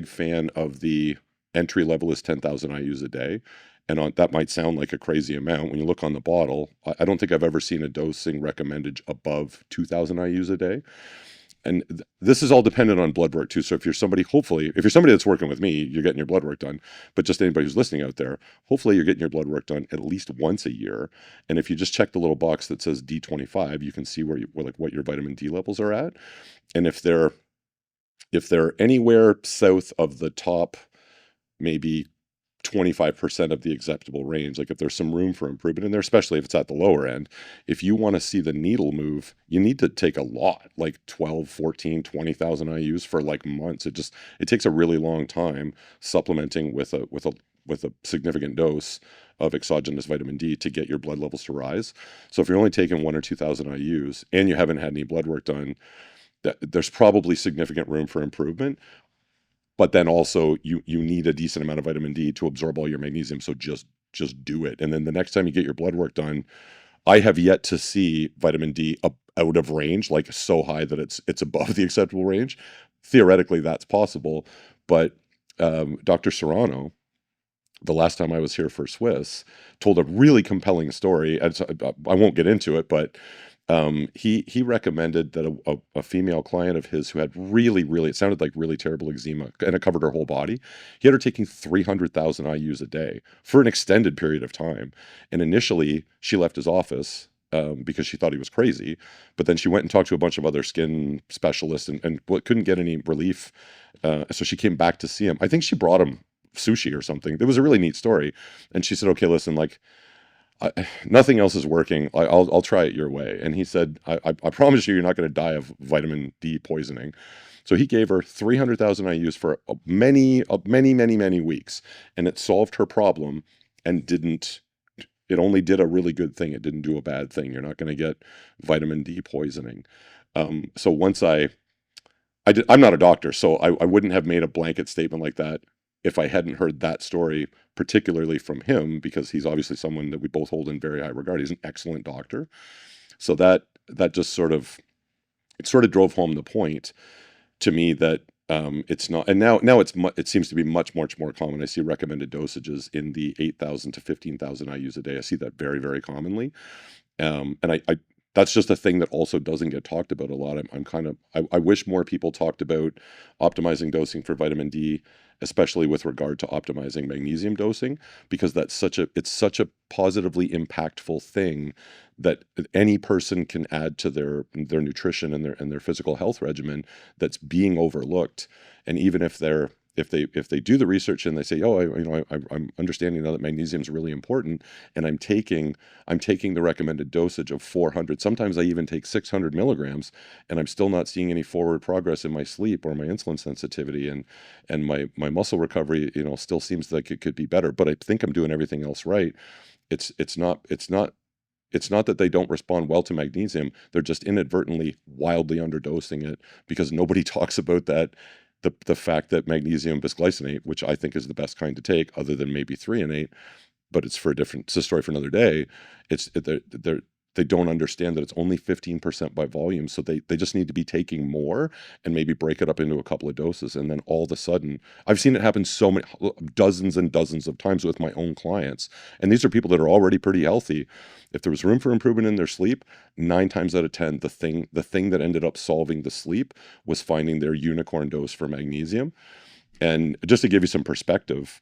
fan of the entry level is 10,000 IUs a day. And that might sound like a crazy amount. When you look on the bottle, I don't think I've ever seen a dosing recommended above 2,000 IUs a day. And this is all dependent on blood work too. So if you're somebody that's working with me, you're getting your blood work done. But just anybody who's listening out there, hopefully you're getting your blood work done at least once a year. And if you just check the little box that says D25, you can see what your vitamin D levels are at. And if they're anywhere south of the top, maybe 25% of the acceptable range, like if there's some room for improvement in there, especially if it's at the lower end, if you want to see the needle move, you need to take a lot, like 12, 14, 20,000 IUs for like months. It takes a really long time supplementing with with a significant dose of exogenous vitamin D to get your blood levels to rise. So if you're only taking 1 or 2,000 IUs and you haven't had any blood work done, there's probably significant room for improvement. But then also you need a decent amount of vitamin D to absorb all your magnesium. So just do it. And then the next time you get your blood work done, I have yet to see vitamin D out of range, like so high that it's above the acceptable range. Theoretically, that's possible. But Dr. Serrano, the last time I was here for Swiss, told a really compelling story. And I won't get into it, but he recommended that a female client of his who had really, it sounded like really terrible eczema, and it covered her whole body. He had her taking 300,000 IUs a day for an extended period of time. And initially, she left his office because she thought he was crazy. But then she went and talked to a bunch of other skin specialists and couldn't get any relief. So she came back to see him. I think she brought him sushi or something. It was a really neat story. And she said, okay, listen, like, nothing else is working. I'll try it your way. And he said, I promise you're not going to die of vitamin D poisoning. So he gave her 300,000 IUs for many weeks, and it solved her problem and it only did a really good thing. It didn't do a bad thing. You're not going to get vitamin D poisoning. So once I'm not a doctor, so I wouldn't have made a blanket statement like that if I hadn't heard that story, particularly from him, because he's obviously someone that we both hold in very high regard. He's an excellent doctor. So that just sort of drove home the point to me that it's not, and now it seems to be much more common. I see recommended dosages in the 8,000 to 15,000 IUs a day. I see that very, very commonly. And I that's just a thing that also doesn't get talked about a lot. I wish more people talked about optimizing dosing for vitamin D, especially with regard to optimizing magnesium dosing, because it's such a positively impactful thing that any person can add to their nutrition and their physical health regimen that's being overlooked. And even if they do the research and they say, oh, I'm understanding now that magnesium is really important, and I'm taking the recommended dosage of 400. Sometimes I even take 600 milligrams, and I'm still not seeing any forward progress in my sleep or my insulin sensitivity, and my muscle recovery, still seems like it could be better. But I think I'm doing everything else right. It's not that they don't respond well to magnesium. They're just inadvertently wildly underdosing it, because nobody talks about that. The fact that magnesium bisglycinate, which I think is the best kind to take, other than maybe threonate, but it's a story for another day. They don't understand that it's only 15% by volume, so they just need to be taking more and maybe break it up into a couple of doses, and then all of a sudden, I've seen it happen so many dozens and dozens of times with my own clients, and these are people that are already pretty healthy. If there was room for improvement in their sleep, 9 times out of 10, the thing that ended up solving the sleep was finding their unicorn dose for magnesium. And just to give you some perspective,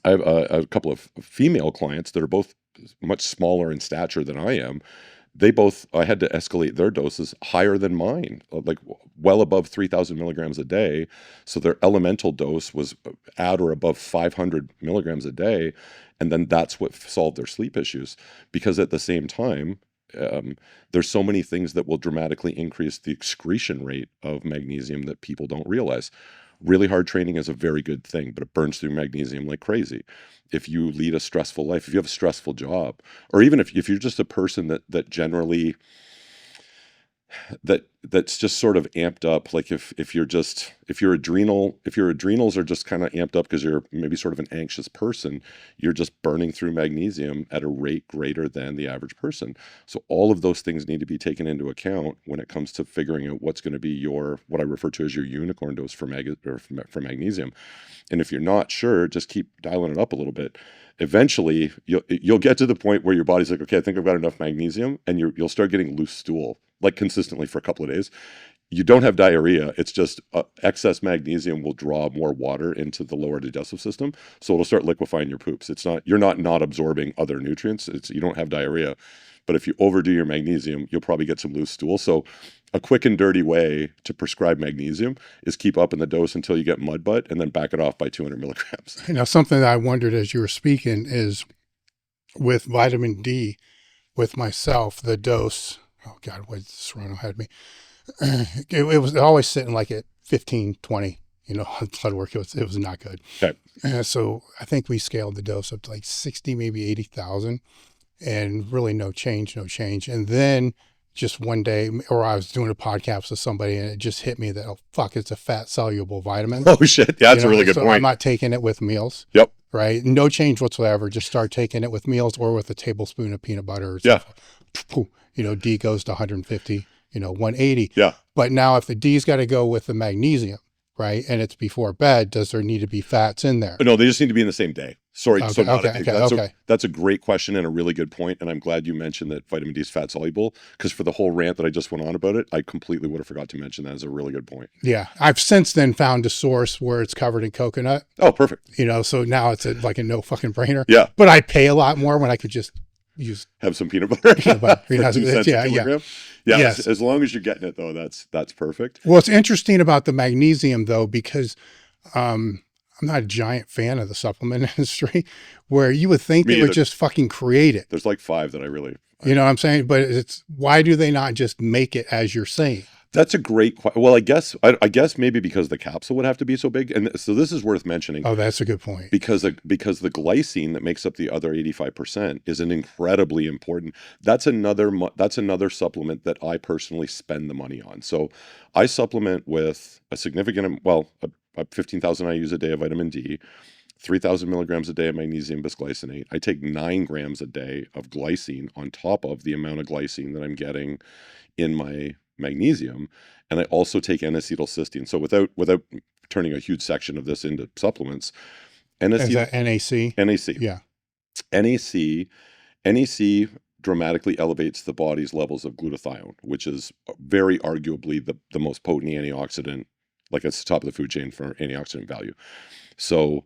I have a couple of female clients that are both much smaller in stature than I am. I had to escalate their doses higher than mine, like well above 3,000 milligrams a day. So their elemental dose was at or above 500 milligrams a day. And then that's what solved their sleep issues. Because at the same time, there's so many things that will dramatically increase the excretion rate of magnesium that people don't realize. Really hard training is a very good thing, but it burns through magnesium like crazy. If you lead a stressful life, if you have a stressful job, or even if you're just a person that generally that's just sort of amped up, like if your adrenals are just kind of amped up because you're maybe sort of an anxious person, you're just burning through magnesium at a rate greater than the average person. So all of those things need to be taken into account when it comes to figuring out what's going to be what I refer to as your unicorn dose for magnesium. And if you're not sure, just keep dialing it up a little bit. Eventually, you'll get to the point where your body's like, okay, I think I've got enough magnesium, and you'll start getting loose stool, like consistently for a couple of days. You don't have diarrhea. It's just excess magnesium will draw more water into the lower digestive system, so it'll start liquefying your poops. You're not absorbing other nutrients. You don't have diarrhea. But if you overdo your magnesium, you'll probably get some loose stool. So a quick and dirty way to prescribe magnesium is keep up in the dose until you get mud butt, and then back it off by 200 milligrams. Now, something that I wondered as you were speaking is with vitamin D, with myself, the dose, oh God, what Serrano had me. It was always sitting like at 15, 20, blood work, it was not good. Okay. So I think we scaled the dose up to like 60, maybe 80,000, and really no change. And then just one day, or I was doing a podcast with somebody and it just hit me that, oh, fuck, it's a fat soluble vitamin. Oh shit. Yeah, that's a really good so point. I'm not taking it with meals. Yep. Right. No change whatsoever. Just start taking it with meals or with a tablespoon of peanut butter. Or Yeah. D goes to 150, 180. Yeah. But now if the D's got to go with the magnesium, right, and it's before bed, does there need to be fats in there? No, they just need to be in the same day. Sorry. Okay, So not okay, a day. okay. That's a great question and a really good point. And I'm glad you mentioned that vitamin D is fat soluble, because for the whole rant that I just went on about it, I completely would have forgot to mention that as a really good point. Yeah. I've since then found a source where it's covered in coconut, Oh, perfect. so now it's like a no fucking brainer. Yeah. But I pay a lot more when I could just use Have some peanut butter. peanut butter. For 2 cents a kilogram. Yeah. Yes. As long as you're getting it though, that's perfect. Well, it's interesting about the magnesium though, because I'm not a giant fan of the supplement industry, where you would think Me they would either. just fucking create it. There's like 5 that I really. You know what I'm saying? But it's, why do they not just make it as you're saying? That's a great question. Well, I guess maybe because the capsule would have to be so big, and so this is worth mentioning. Oh, that's a good point. Because the glycine that makes up the other 85% is an incredibly important. That's another supplement that I personally spend the money on. So I supplement with a significant, well, 15,000 IUs a day of vitamin D, 3,000 milligrams a day of magnesium bisglycinate. I take 9 grams a day of glycine on top of the amount of glycine that I'm getting in my magnesium, and I also take N-acetylcysteine. So without turning a huge section of this into supplements, Is that NAC? NAC. Yeah. NAC dramatically elevates the body's levels of glutathione, which is very arguably the most potent antioxidant, like it's the top of the food chain for antioxidant value. So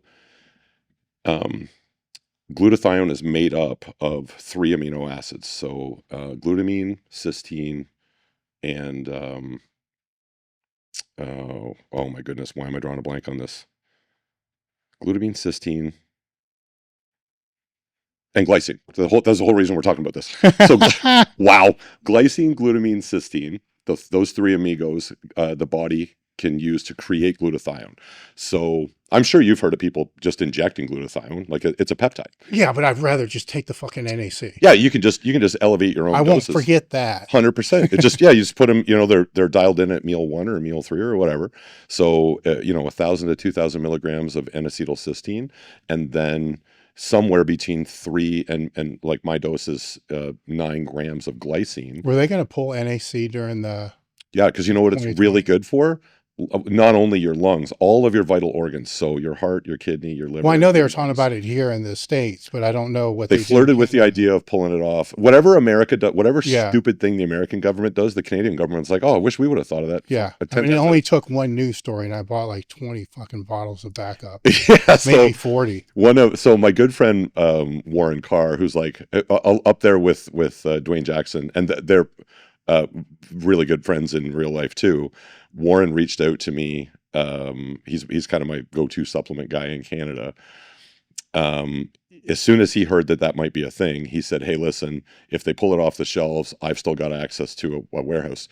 glutathione is made up of 3 amino acids. So glutamine, cysteine, and oh my goodness, why am I drawing a blank on this? Glutamine, cysteine, and glycine. That's the whole reason we're talking about this. So wow, glycine, glutamine, cysteine, those 3 amigos, the body can use to create glutathione. So I'm sure you've heard of people just injecting glutathione, like it's a peptide. Yeah, but I'd rather just take the fucking NAC. Yeah, you can just elevate your own. I won't doses. forget that. 100%. It just, you just put them, they're dialed in at meal 1 or meal 3 or whatever. So, 1,000 to 2,000 milligrams of N-acetylcysteine, and then somewhere between 3 and like my dose is 9 grams of glycine. Were they going to pull NAC during the? Yeah, because you know what it's really good for? Not only your lungs, all of your vital organs. So your heart, your kidney, your liver. Well, I know they were talking about it here in the States, but I don't know what they flirted with the idea of pulling it off. Whatever America does, whatever stupid thing the American government does, the Canadian government's like, oh, I wish we would have thought of that. Yeah. I mean, it only took one news story and I bought like 20 fucking bottles of backup. Yeah, maybe 40. So my good friend, Warren Carr, who's like up there with Dwayne Jackson, and they're really good friends in real life too. Warren reached out to me. He's kind of my go-to supplement guy in Canada. As soon as he heard that might be a thing, he said, hey, listen, if they pull it off the shelves, I've still got access to a warehouse,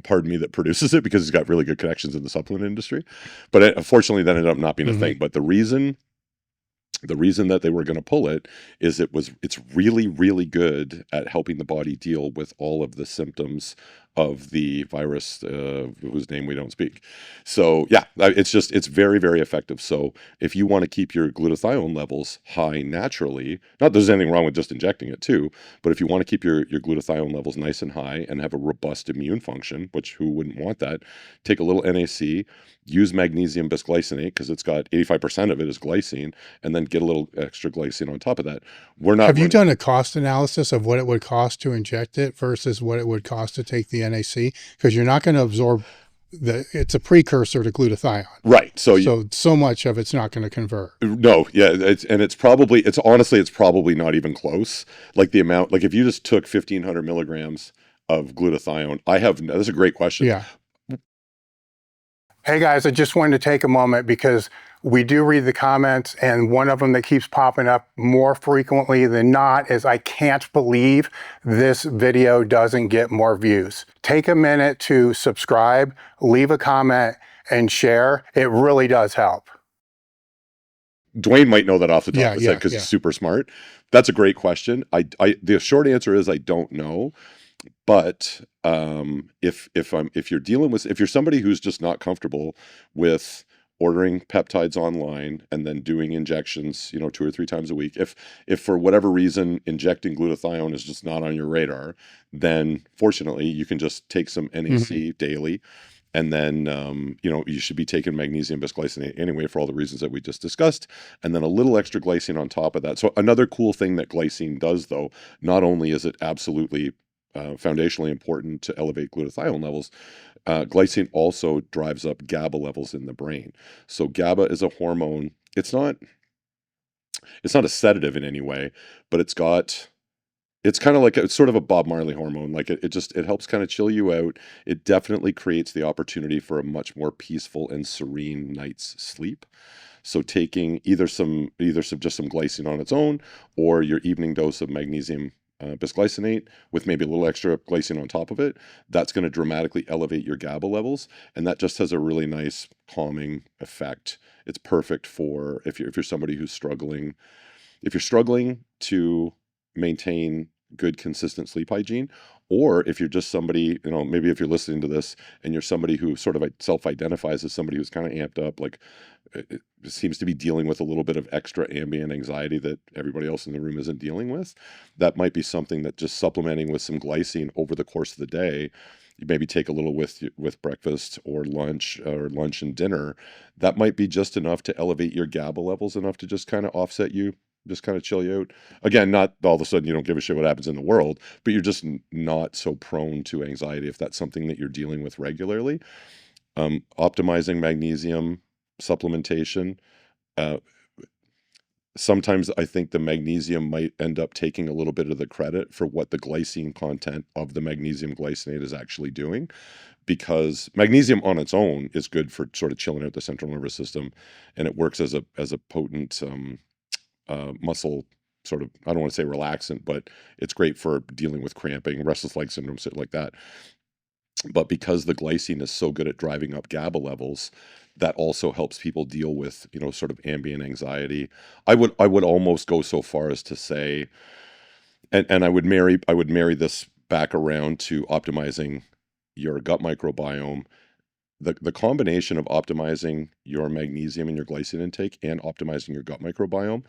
pardon me, that produces it, because he's got really good connections in the supplement industry. But unfortunately, that ended up not being a thing. But the reason that they were going to pull it is it's really, really good at helping the body deal with all of the symptoms of the virus, whose name we don't speak. So yeah, it's very, very effective. So if you want to keep your glutathione levels high naturally, not that there's anything wrong with just injecting it too, but if you want to keep your glutathione levels nice and high and have a robust immune function, which who wouldn't want that, take a little NAC, use magnesium bisglycinate, because it's got 85% of it is glycine, and then get a little extra glycine on top of that. Have you done a cost analysis of what it would cost to inject it versus what it would cost to take the NAC? Because you're not going to absorb it's a precursor to glutathione. Right. So much of it's not going to convert. No. Yeah. It's probably not even close. Like the amount, like if you just took 1,500 milligrams of glutathione, that's a great question. Yeah. Hey guys, I just wanted to take a moment because we do read the comments, and one of them that keeps popping up more frequently than not is, I can't believe this video doesn't get more views. Take a minute to subscribe, leave a comment, and share, it really does help. Dwayne might know that off the top Yeah, of his head because he's super smart. That's a great question. The short answer is I don't know. But if you're somebody who's just not comfortable with ordering peptides online and then doing injections, 2 or 3 times a week, if for whatever reason injecting glutathione is just not on your radar, then fortunately you can just take some NAC daily. And then, you should be taking magnesium bisglycinate anyway for all the reasons that we just discussed. And then a little extra glycine on top of that. So another cool thing that glycine does, though, not only is it absolutely foundationally important to elevate glutathione levels, glycine also drives up GABA levels in the brain. So GABA is a hormone. It's not a sedative in any way, but it's kind of like it's sort of a Bob Marley hormone. Like it helps kind of chill you out. It definitely creates the opportunity for a much more peaceful and serene night's sleep. So taking either just some glycine on its own, or your evening dose of magnesium bisglycinate with maybe a little extra glycine on top of it, that's going to dramatically elevate your GABA levels, and that just has a really nice calming effect. It's perfect for if you're somebody who's struggling. If you're struggling to maintain good, consistent sleep hygiene, or if you're just somebody, maybe if you're listening to this and you're somebody who sort of self-identifies as somebody who's kind of amped up, like it seems to be dealing with a little bit of extra ambient anxiety that everybody else in the room isn't dealing with, that might be something that just supplementing with some glycine over the course of the day, you maybe take a little with breakfast or lunch and dinner, that might be just enough to elevate your GABA levels enough to just kind of offset you, just kind of chill you out. Again, not all of a sudden you don't give a shit what happens in the world, but you're just not so prone to anxiety if that's something that you're dealing with regularly. Optimizing magnesium supplementation. Sometimes I think the magnesium might end up taking a little bit of the credit for what the glycine content of the magnesium glycinate is actually doing, because magnesium on its own is good for sort of chilling out the central nervous system, and it works as a potent muscle sort of, I don't want to say relaxant, but it's great for dealing with cramping, restless leg syndrome, shit like that. But because the glycine is so good at driving up GABA levels, that also helps people deal with, sort of ambient anxiety. I would almost go so far as to say, and I would marry this back around to optimizing your gut microbiome. The combination of optimizing your magnesium and your glycine intake and optimizing your gut microbiome,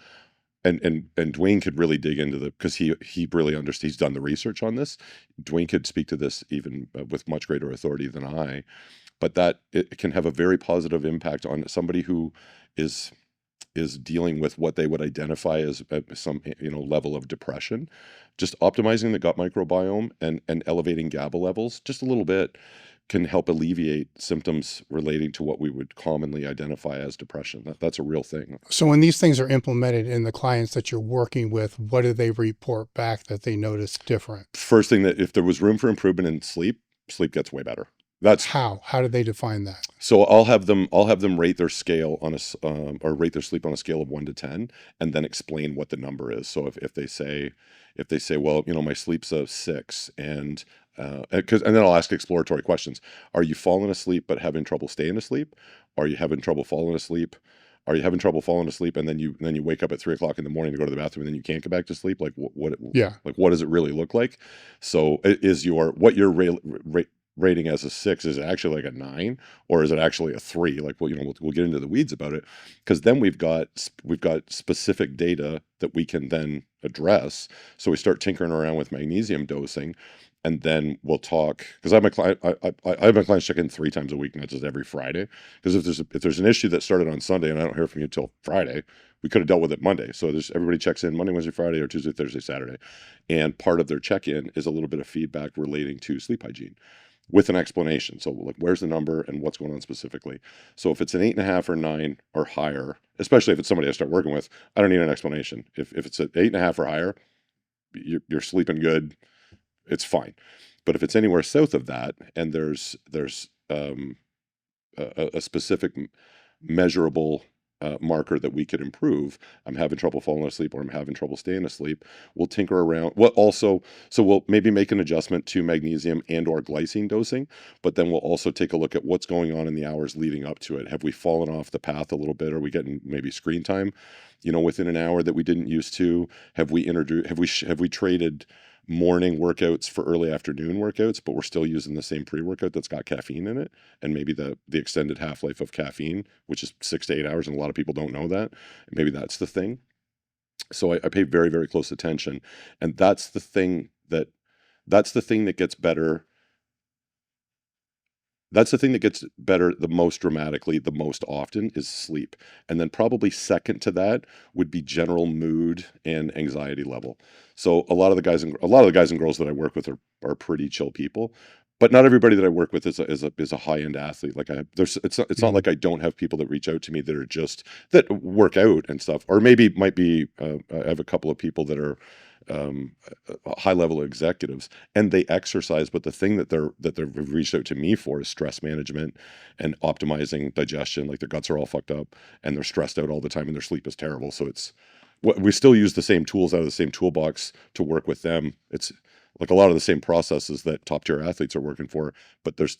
and Dwayne could really dig into because he really understands, he's done the research on this. Dwayne could speak to this even with much greater authority than I, but that it can have a very positive impact on somebody who is dealing with what they would identify as some level of depression. Just optimizing the gut microbiome and elevating GABA levels just a little bit can help alleviate symptoms relating to what we would commonly identify as depression. That's a real thing. So when these things are implemented in the clients that you're working with, what do they report back that they notice different? First thing, that if there was room for improvement in sleep gets way better. That's how do they define that? So I'll have them rate their scale on or rate their sleep on a scale of 1 to 10, and then explain what the number is. So if they say, well, my sleep's a 6, and then I'll ask exploratory questions. Are you falling asleep but having trouble staying asleep? Are you having trouble falling asleep? Are you having trouble falling asleep and then you wake up at 3 o'clock in the morning to go to the bathroom and then you can't get back to sleep? Like what does it really look like? So is what you're rating as a 6, is it actually like a 9, or is it actually a 3? Like, well, we'll get into the weeds about it, because then we've got specific data that we can then address. So we start tinkering around with magnesium dosing, and then we'll talk, because I have my clients check in 3 times a week, not just every Friday. Because if there's an issue that started on Sunday and I don't hear from you until Friday, we could have dealt with it Monday. So everybody checks in Monday, Wednesday, Friday, or Tuesday, Thursday, Saturday, and part of their check-in is a little bit of feedback relating to sleep hygiene, with an explanation. So like, where's the number and what's going on specifically? So if it's an 8.5 or 9 or higher, especially if it's somebody I start working with, I don't need an explanation. If it's an 8.5 or higher, you're sleeping good, it's fine. But if it's anywhere south of that, and there's a specific measurable marker that we could improve. I'm having trouble falling asleep, or I'm having trouble staying asleep. We'll tinker around. So we'll maybe make an adjustment to magnesium and or glycine dosing, but then we'll also take a look at what's going on in the hours leading up to it. Have we fallen off the path a little bit? Are we getting maybe screen time, within an hour that we didn't used to? Have we traded morning workouts for early afternoon workouts, but we're still using the same pre-workout that's got caffeine in it, and maybe the extended half-life of caffeine, which is 6 to 8 hours, and a lot of people don't know that. Maybe that's the thing. So I pay very, very close attention, and that's the thing that gets better. That's the thing that gets better the most dramatically, the most often, is sleep. And then probably second to that would be general mood and anxiety level. So a lot of the guys and girls that I work with are pretty chill people, but not everybody that I work with is a high-end athlete. Like it's not like I don't have people that reach out to me that work out and stuff, or maybe might be I have a couple of people that are high level executives, and they exercise, but the thing that they've reached out to me for is stress management and optimizing digestion. Like their guts are all fucked up and they're stressed out all the time and their sleep is terrible. So we still use the same tools out of the same toolbox to work with them. It's like a lot of the same processes that top tier athletes are working for, but there's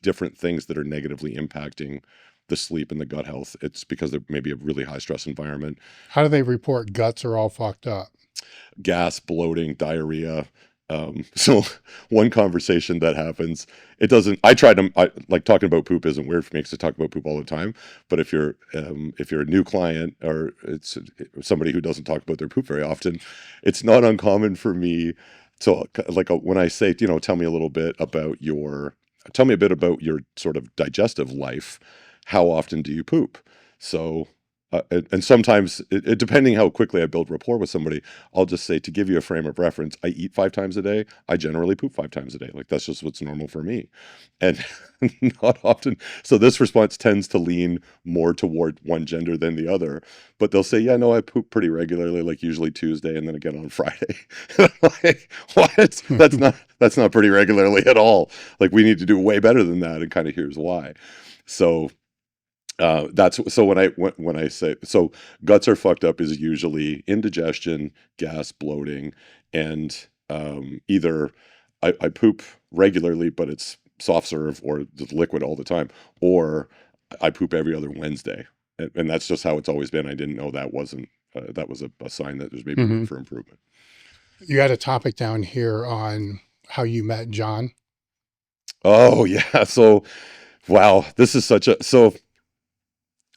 different things that are negatively impacting the sleep and the gut health. It's because they're maybe a really high stress environment. How do they report guts are all fucked up? Gas, bloating, diarrhea. So one conversation that happens, I like talking about poop isn't weird for me because I talk about poop all the time. But if you're a new client, or it's somebody who doesn't talk about their poop very often, it's not uncommon for me to, like, when I say, tell me a bit about your sort of digestive life. How often do you poop? So, and sometimes, depending how quickly I build rapport with somebody, I'll just say, to give you a frame of reference, I eat 5 times a day. I generally poop 5 times a day. Like, that's just what's normal for me. And not often. So this response tends to lean more toward one gender than the other. But they'll say, yeah, no, I poop pretty regularly, like usually Tuesday and then again on Friday. I'm like, what? That's not pretty regularly at all. Like, we need to do way better than that. And kind of here's why. So that's so when I say so guts are fucked up is usually indigestion, gas, bloating, and either I poop regularly but it's soft serve or just liquid all the time, or I poop every other Wednesday, and that's just how it's always been. I didn't know that wasn't that was a sign that there's maybe room for improvement. You had a topic down here on how you met John. Oh yeah, so wow, this is so.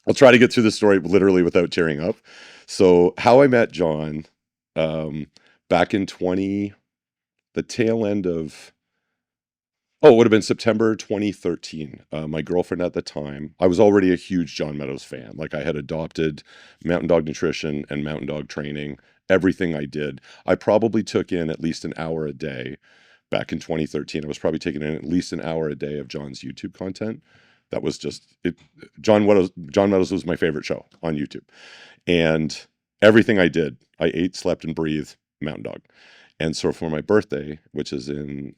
I'll try to get through the story literally without tearing up. So how I met John, back in the tail end of, it would have been September 2013. My girlfriend at the time, I was already a huge John Meadows fan. Like, I had adopted Mountain Dog Nutrition and Mountain Dog Training, everything I did. I probably took in at least an hour a day back in 2013. I was probably taking in at least an hour a day of John's YouTube content. That was just it. John Meadows was my favorite show on YouTube. And everything I did, I ate, slept, and breathed Mountain Dog. And so for my birthday, which is in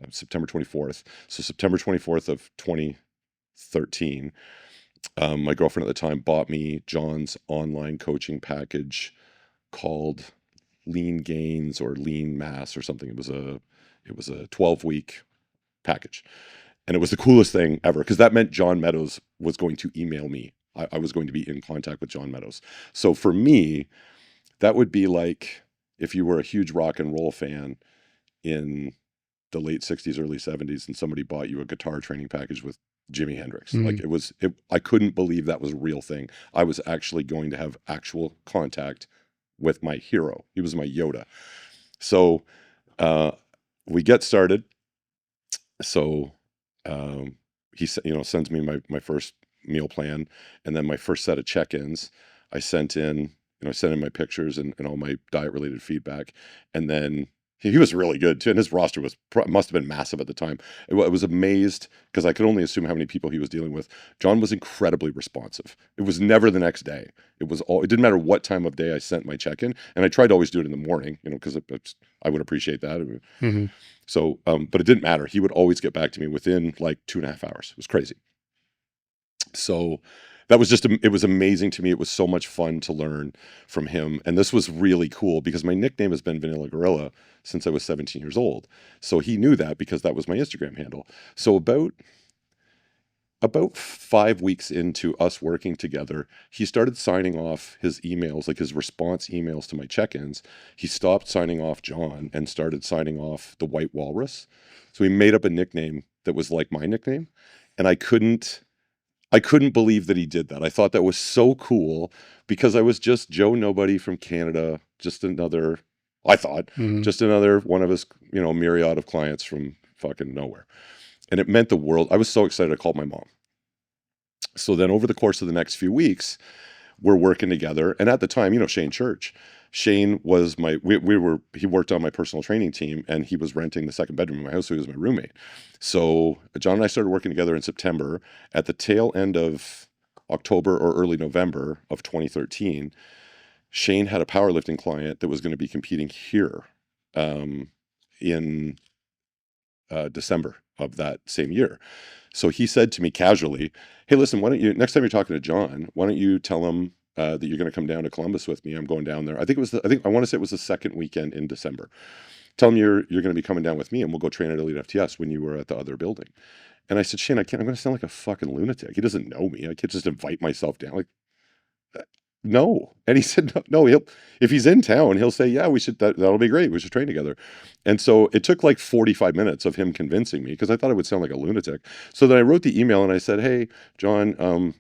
September 24th, so September 24th of 2013, my girlfriend at the time bought me John's online coaching package called Lean Gains or Lean Mass or something. It was a 12-week package. And it was the coolest thing ever, because that meant John Meadows was going to email me. I was going to be in contact with John Meadows. So for me, that would be like if you were a huge rock and roll fan in the late 60s, early 70s, and somebody bought you a guitar training package with Jimi Hendrix. Like, I couldn't believe that was a real thing. I was actually going to have actual contact with my hero. He was my Yoda. So we get started. So he sends me my first meal plan, and then my first set of check-ins. I sent in my pictures and all my diet related feedback, and then he was really good too, and his roster must have been massive at the time. I was amazed because I could only assume how many people he was dealing with. John was incredibly responsive. It was never the next day. It didn't matter what time of day I sent my check-in, and I tried to always do it in the morning, because I would appreciate that. Mm-hmm. So, but it didn't matter. He would always get back to me within like 2.5 hours. It was crazy. So that was just, it was amazing to me. It was so much fun to learn from him. And this was really cool because my nickname has been Vanilla Gorilla since I was 17 years old. So he knew that because that was my Instagram handle. So about 5 weeks into us working together, he started signing off his emails, like his response emails to my check-ins. He stopped signing off John and started signing off the White Walrus. So he made up a nickname that was like my nickname. And I couldn't believe that he did that. I thought that was so cool because I was just Joe Nobody from Canada, just another one of his, myriad of clients from fucking nowhere. And it meant the world. I was so excited I called my mom. So then over the course of the next few weeks, we're working together. And at the time, Shane Church. Shane was he worked on my personal training team, and he was renting the second bedroom in my house, so he was my roommate. So John and I started working together in September. At the tail end of October or early November of 2013, Shane had a powerlifting client that was going to be competing here in December of that same year. So he said to me casually, "Hey, listen, why don't you, next time you're talking to John, why don't you tell him that you're going to come down to Columbus with me? I'm going down there." I want to say it was the second weekend in December. "Tell him you're going to be coming down with me, and we'll go train at Elite FTS when you were at the other building." And I said, "Shane, I'm going to sound like a fucking lunatic. He doesn't know me. I can't just invite myself down. Like, no." And he said, no, if he's in town, he'll say, "Yeah, we should, that'll be great. We should train together." And so it took like 45 minutes of him convincing me because I thought I would sound like a lunatic. So then I wrote the email and I said, "Hey, John,"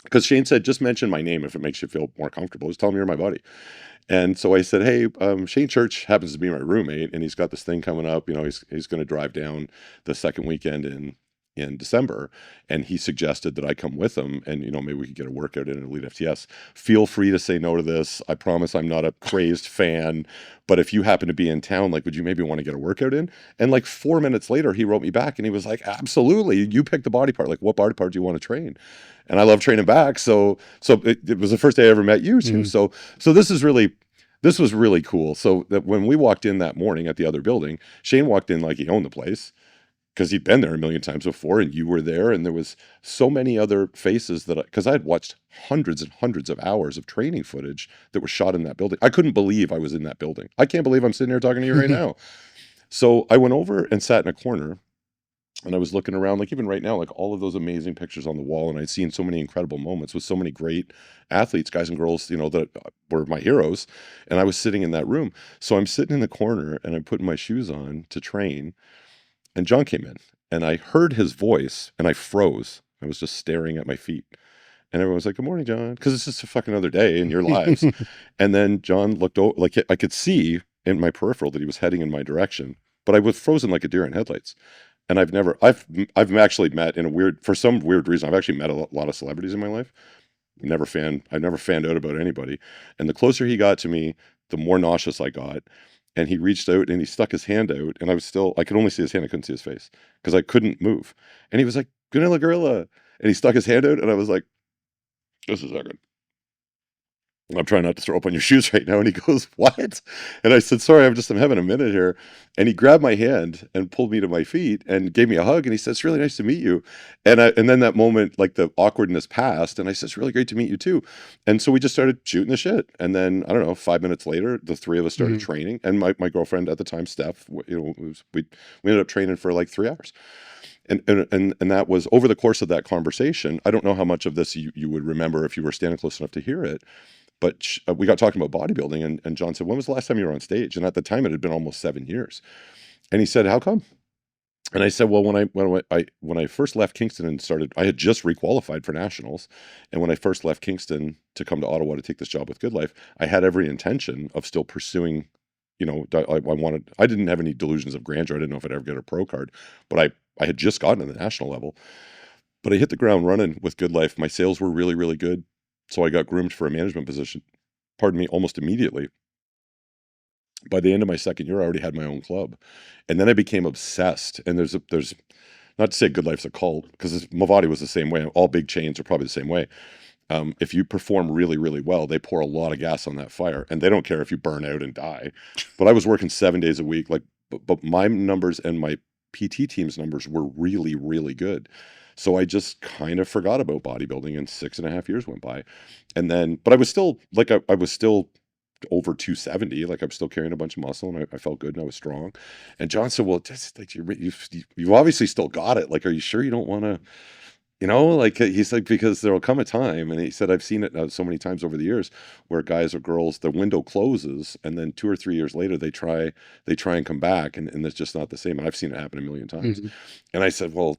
because Shane said, "Just mention my name if it makes you feel more comfortable. Just tell him you're my buddy." And so I said, "Hey, Shane Church happens to be my roommate, and he's got this thing coming up. He's going to drive down the second weekend in December, and he suggested that I come with him, and maybe we could get a workout in Elite FTS. Feel free to say no to this. I promise I'm not a crazed fan, but if you happen to be in town, like, would you maybe want to get a workout in?" And like 4 minutes later, he wrote me back, and he was like, "Absolutely. You pick the body part. Like, what body part do you want to train?" And I love training back. So it was the first day I ever met you too. So this was really cool. So that when we walked in that morning at the other building, Shane walked in like he owned the place, because he'd been there a million times before, and you were there, and there was so many other faces because I had watched hundreds and hundreds of hours of training footage that was shot in that building. I couldn't believe I was in that building. I can't believe I'm sitting here talking to you right now. So I went over and sat in a corner, and I was looking around, like even right now, like all of those amazing pictures on the wall, and I'd seen so many incredible moments with so many great athletes, guys and girls, that were my heroes, and I was sitting in that room. So I'm sitting in the corner, and I'm putting my shoes on to train, and John came in, and I heard his voice, and I froze. I was just staring at my feet. And everyone was like, "Good morning, John," because it's just a fucking other day in your lives. And then John looked over, like I could see in my peripheral that he was heading in my direction, but I was frozen like a deer in headlights. And I've actually met for some weird reason, I've actually met a lot of celebrities in my life. I've never fanned out about anybody. And the closer he got to me, the more nauseous I got. And he reached out and he stuck his hand out, and I could only see his hand. I couldn't see his face because I couldn't move. And he was like, "Vanilla Gorilla." And he stuck his hand out, and I was like, "Just a second. I'm trying not to throw up on your shoes right now." And he goes, "What?" And I said, "Sorry, I'm having a minute here." And he grabbed my hand and pulled me to my feet and gave me a hug. And he said, "It's really nice to meet you." And then that moment, like the awkwardness passed, and I said, "It's really great to meet you too." And so we just started shooting the shit. And then, I don't know, 5 minutes later, the three of us started training. And my girlfriend at the time, Steph, we ended up training for like 3 hours. And that was over the course of that conversation. I don't know how much of this you would remember if you were standing close enough to hear it. But we got talking about bodybuilding, and John said, "When was the last time you were on stage?" And at the time, it had been almost 7 years. And he said, "How come?" And I said, "Well, when I first left Kingston and started, I had just requalified for nationals, and when I first left Kingston to come to Ottawa to take this job with Good Life, I had every intention of still pursuing. I didn't have any delusions of grandeur. I didn't know if I'd ever get a pro card, but I had just gotten to the national level. But I hit the ground running with Good Life. My sales were really, really good. So I got groomed for a management position, almost immediately. By the end of my second year, I already had my own club. And then I became obsessed. And there's not to say Good Life's a cult, because Movati was the same way. All big chains are probably the same way. If you perform really, really well, they pour a lot of gas on that fire, and they don't care if you burn out and die. But I was working 7 days a week, but my numbers and my PT team's numbers were really, really good. So I just kind of forgot about bodybuilding, and 6.5 years went by. And then, but I was still like, I was still over 270. Like I was still carrying a bunch of muscle, and I felt good and I was strong. And John said, well, just like you obviously still got it. Like, are you sure you don't want to, like he's like, because there will come a time, and he said, I've seen it so many times over the years where guys or girls, the window closes, and then 2 or 3 years later they try and come back, and it's just not the same. And I've seen it happen a million times. And I said, well,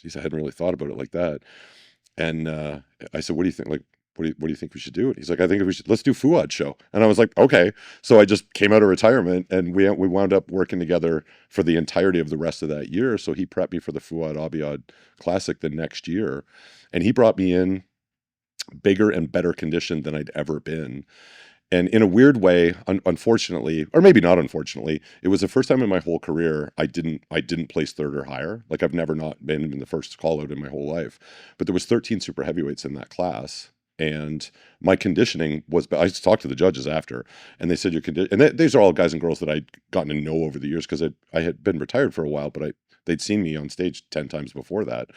geez, I hadn't really thought about it like that. And I said, what do you think? Like, what do you think we should do? And he's like, I think let's do Fuad show. And I was like, okay. So I just came out of retirement, and we wound up working together for the entirety of the rest of that year. So he prepped me for the Fuad Abiad Classic the next year, and he brought me in bigger and better conditioned than I'd ever been. And in a weird way, unfortunately, or maybe not unfortunately, it was the first time in my whole career I didn't place third or higher. Like I've never not been in the first call out in my whole life. But there was 13 super heavyweights in that class. And my conditioning was, I talked to the judges after, and they said, and these are all guys and girls that I'd gotten to know over the years, because I had been retired for a while, but they'd seen me on stage 10 times before that.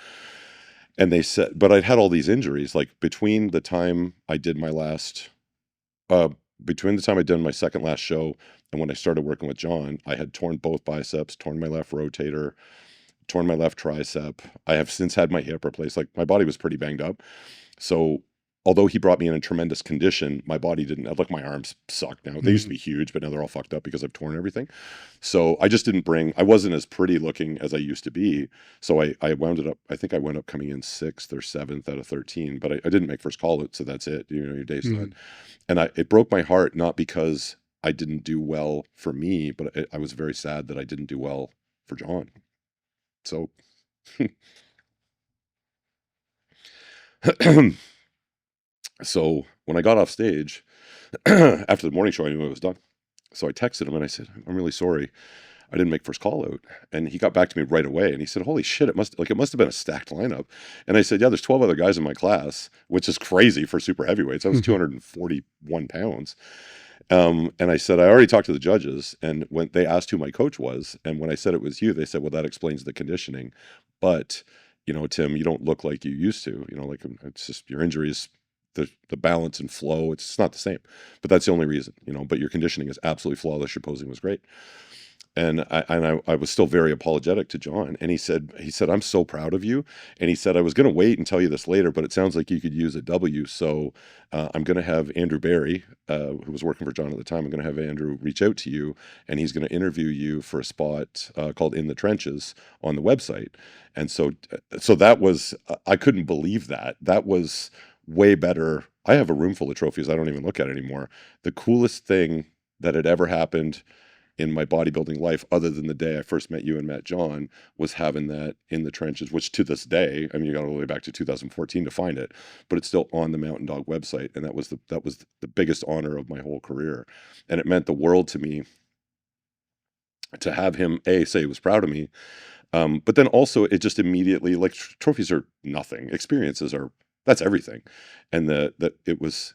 And they said, but I'd had all these injuries, like between the time I did my second last show and when I started working with John, I had torn both biceps, torn my left rotator, torn my left tricep. I have since had my hip replaced. Like my body was pretty banged up. So although he brought me in tremendous condition, my body didn't. Like my arms suck now. They used to be huge, but now they're all fucked up because I've torn everything. So I just didn't I wasn't as pretty looking as I used to be. So I wound up coming in 6th or 7th out of 13, but I didn't make first call out. So that's it. Your day's done. And it broke my heart, not because I didn't do well for me, but I was very sad that I didn't do well for John. So so when I got off stage after the morning show, I knew I was done. So I texted him and I said, I'm really sorry I didn't make first call out. And he got back to me right away, and he said, holy shit, it must have been a stacked lineup. And I said, yeah, there's 12 other guys in my class, which is crazy for super heavyweights. I was 241 pounds. And I said, I already talked to the judges, and when they asked who my coach was, and when I said it was you, they said, well, that explains the conditioning. But, Tim, you don't look like you used to, like it's just your injuries, the balance and flow, it's not the same. But that's the only reason, but your conditioning is absolutely flawless. Your posing was great. And I was still very apologetic to John. And he said, I'm so proud of you. And he said, I was going to wait and tell you this later, but it sounds like you could use a W. So I'm going to have Andrew Barry, who was working for John at the time, I'm going to have Andrew reach out to you, and he's going to interview you for a spot called In the Trenches on the website. And so that was, I couldn't believe that. That was way better. I have a room full of trophies I don't even look at anymore. The coolest thing that had ever happened in my bodybuilding life, other than the day I first met you and met John, was having that In the Trenches, which to this day, I mean, you got all the way back to 2014 to find it, but it's still on the Mountain Dog website. And that was the biggest honor of my whole career. And it meant the world to me to have him, say he was proud of me. But then also it just immediately, like, trophies are nothing. Experiences that's everything. And it was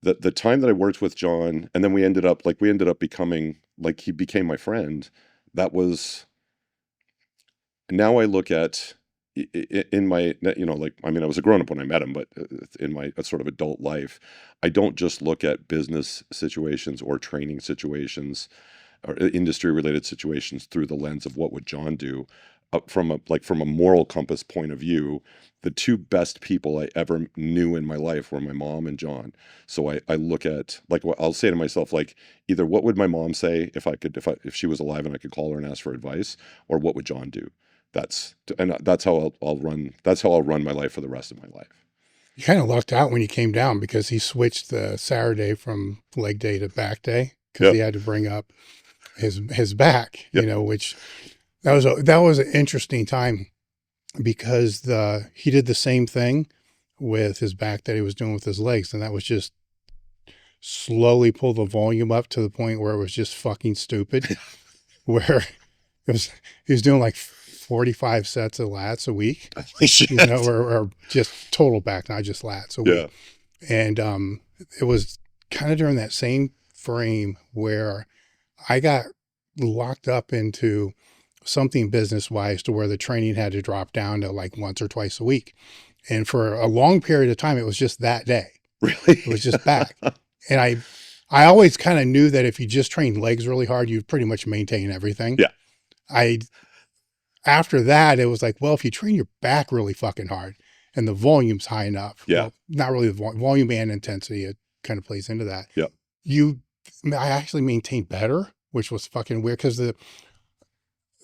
the time that I worked with John, and then we ended up becoming, like, he became my friend. That was, now I look at in my, like, I mean, I was a grown-up when I met him, but in my sort of adult life, I don't just look at business situations or training situations or industry-related situations through the lens of what would John do. From a moral compass point of view, the two best people I ever knew in my life were my mom and John. So I look at, like, I'll say to myself, like, either what would my mom say if she was alive and I could call her and ask for advice, or what would John do? That's how I'll run my life for the rest of my life. You kind of lucked out when you came down, because he switched the Saturday from leg day to back day, because he had to bring up his back, which that was an interesting time, because he did the same thing with his back that he was doing with his legs, and that was just slowly pull the volume up to the point where it was just fucking stupid, where he was doing like 45 sets of lats a week, or just total back, not just lats a week. And it was kind of during that same frame where I got locked up into something business wise to where the training had to drop down to like once or twice a week. And for a long period of time, it was just that day. Really? It was just back. And I always kind of knew that if you just trained legs really hard, you'd pretty much maintain everything. Yeah. After that, it was like, well, if you train your back really fucking hard and the volume's high enough, yeah, well, not really the volume and intensity, it kind of plays into that. Yeah. I actually maintained better, which was fucking weird because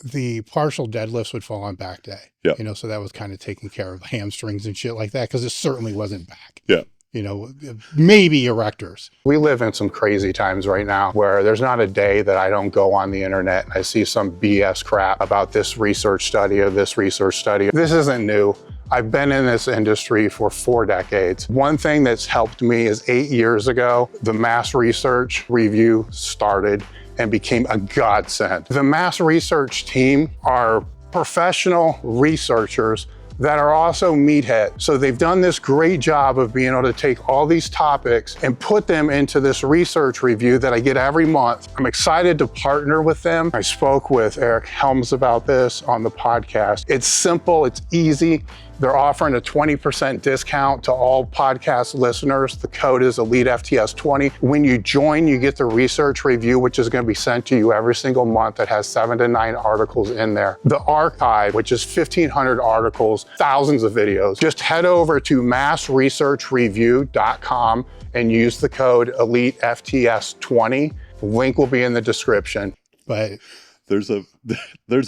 the partial deadlifts would fall on back day. Yeah. You know, so that was kind of taking care of hamstrings and shit like that because it certainly wasn't back. Yeah. You know, maybe erectors. We live in some crazy times right now where there's not a day that I don't go on the internet and I see some BS crap about this research study or this research study. This isn't new. I've been in this industry for 4 decades. One thing that's helped me is 8 years ago, the Mass Research Review started and became a godsend. The Mass Research team are professional researchers that are also meatheads. So they've done this great job of being able to take all these topics and put them into this research review that I get every month. I'm excited to partner with them. I spoke with Eric Helms about this on the podcast. It's simple, it's easy. They're offering a 20% discount to all podcast listeners. The code is elitefts20. When you join, you get the research review, which is going to be sent to you every single month that has 7 to 9 articles in there. The archive, which is 1,500 articles, thousands of videos. Just head over to massresearchreview.com and use the code elitefts20. The link will be in the description. But there's a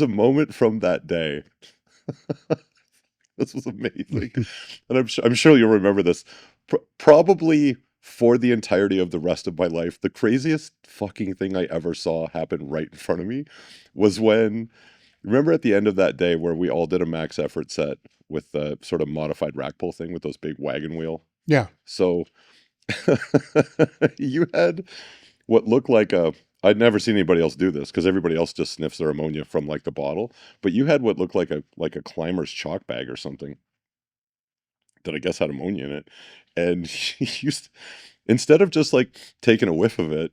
moment from that day. This was amazing. And I'm sure you'll remember this. Probably for the entirety of the rest of my life, the craziest fucking thing I ever saw happen right in front of me was when, remember at the end of that day where we all did a max effort set with the sort of modified rack pull thing with those big wagon wheel? Yeah. So you had what looked like I'd never seen anybody else do this because everybody else just sniffs their ammonia from like the bottle. But you had what looked like a climber's chalk bag or something that I guess had ammonia in it. And instead of just like taking a whiff of it,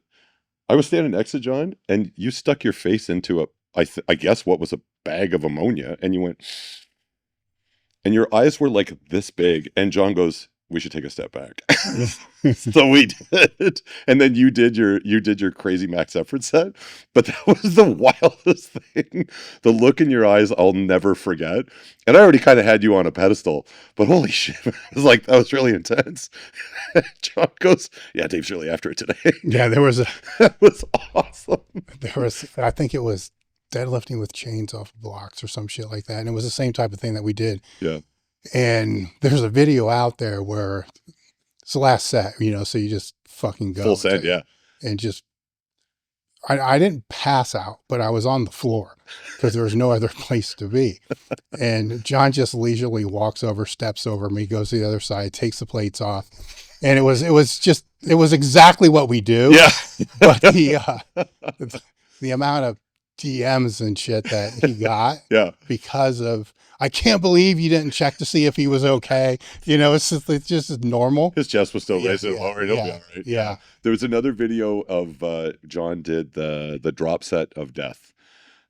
I was standing next to John and you stuck your face into I guess what was a bag of ammonia, and you went, and your eyes were like this big. And John goes, "We should take a step back." So we did. And then you did your crazy max effort set. But that was the wildest thing. The look in your eyes, I'll never forget. And I already kind of had you on a pedestal, but holy shit, it was like, that was really intense. John goes, "Yeah, Dave's really after it today." Yeah, That was awesome. I think it was deadlifting with chains off blocks or some shit like that. And it was the same type of thing that we did. Yeah. And there's a video out there where it's the last set, you know, so you just fucking go. Full set, yeah. And just, I didn't pass out, but I was on the floor because there was no other place to be. And John just leisurely walks over, steps over me, goes to the other side, takes the plates off. And it was exactly what we do. Yeah. But the amount of DMs and shit that he got Yeah. because of, "I can't believe you didn't check to see if he was okay." You know, it's just normal. His chest was still raised. He'll be all right. Yeah. There was another video of John did the drop set of death.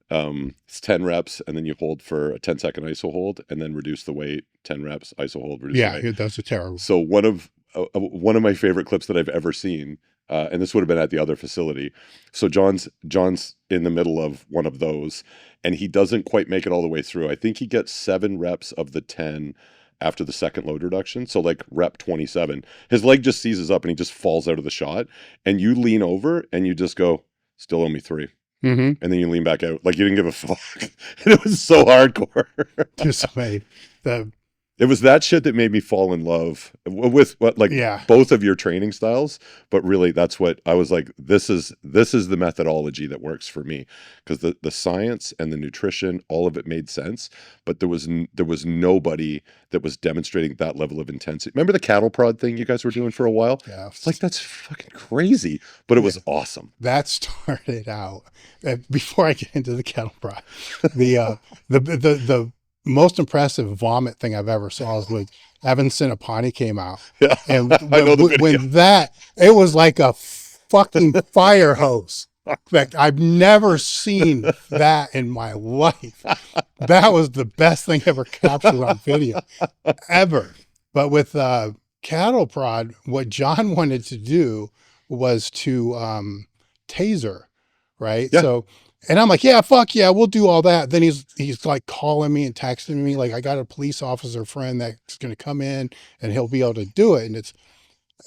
It's 10 reps, and then you hold for a 10-second iso hold, and then reduce the weight. 10 reps, iso hold, reduce the weight. Yeah, those are terrible. So one of my favorite clips that I've ever seen, and this would have been at the other facility. So John's in the middle of one of those, and he doesn't quite make it all the way through. I think he gets 7 reps of the 10 after the second load reduction. So like rep 27, his leg just seizes up and he just falls out of the shot. And you lean over and you just go, "Still owe me 3." Mm-hmm. And then you lean back out like you didn't give a fuck. And it was so hardcore. Just made It was that shit that made me fall in love with both of your training styles. But really, that's what I was like, this is the methodology that works for me, because the science and the nutrition, all of it made sense. But there was nobody that was demonstrating that level of intensity. Remember the cattle prod thing you guys were doing for a while? Yeah. It's like, that's fucking crazy, but it was awesome. That started out before I get into the cattle prod. The most impressive vomit thing I've ever saw was when Evan Sinapani came out. Yeah. And when that, it was like a fucking fire hose. In fact, I've never seen that in my life. That was the best thing ever captured on video, ever. But with cattle prod, what John wanted to do was to taser, right? Yeah. So, and I'm like, yeah, fuck yeah, we'll do all that. Then he's like calling me and texting me, like, I got a police officer friend that's going to come in and he'll be able to do it.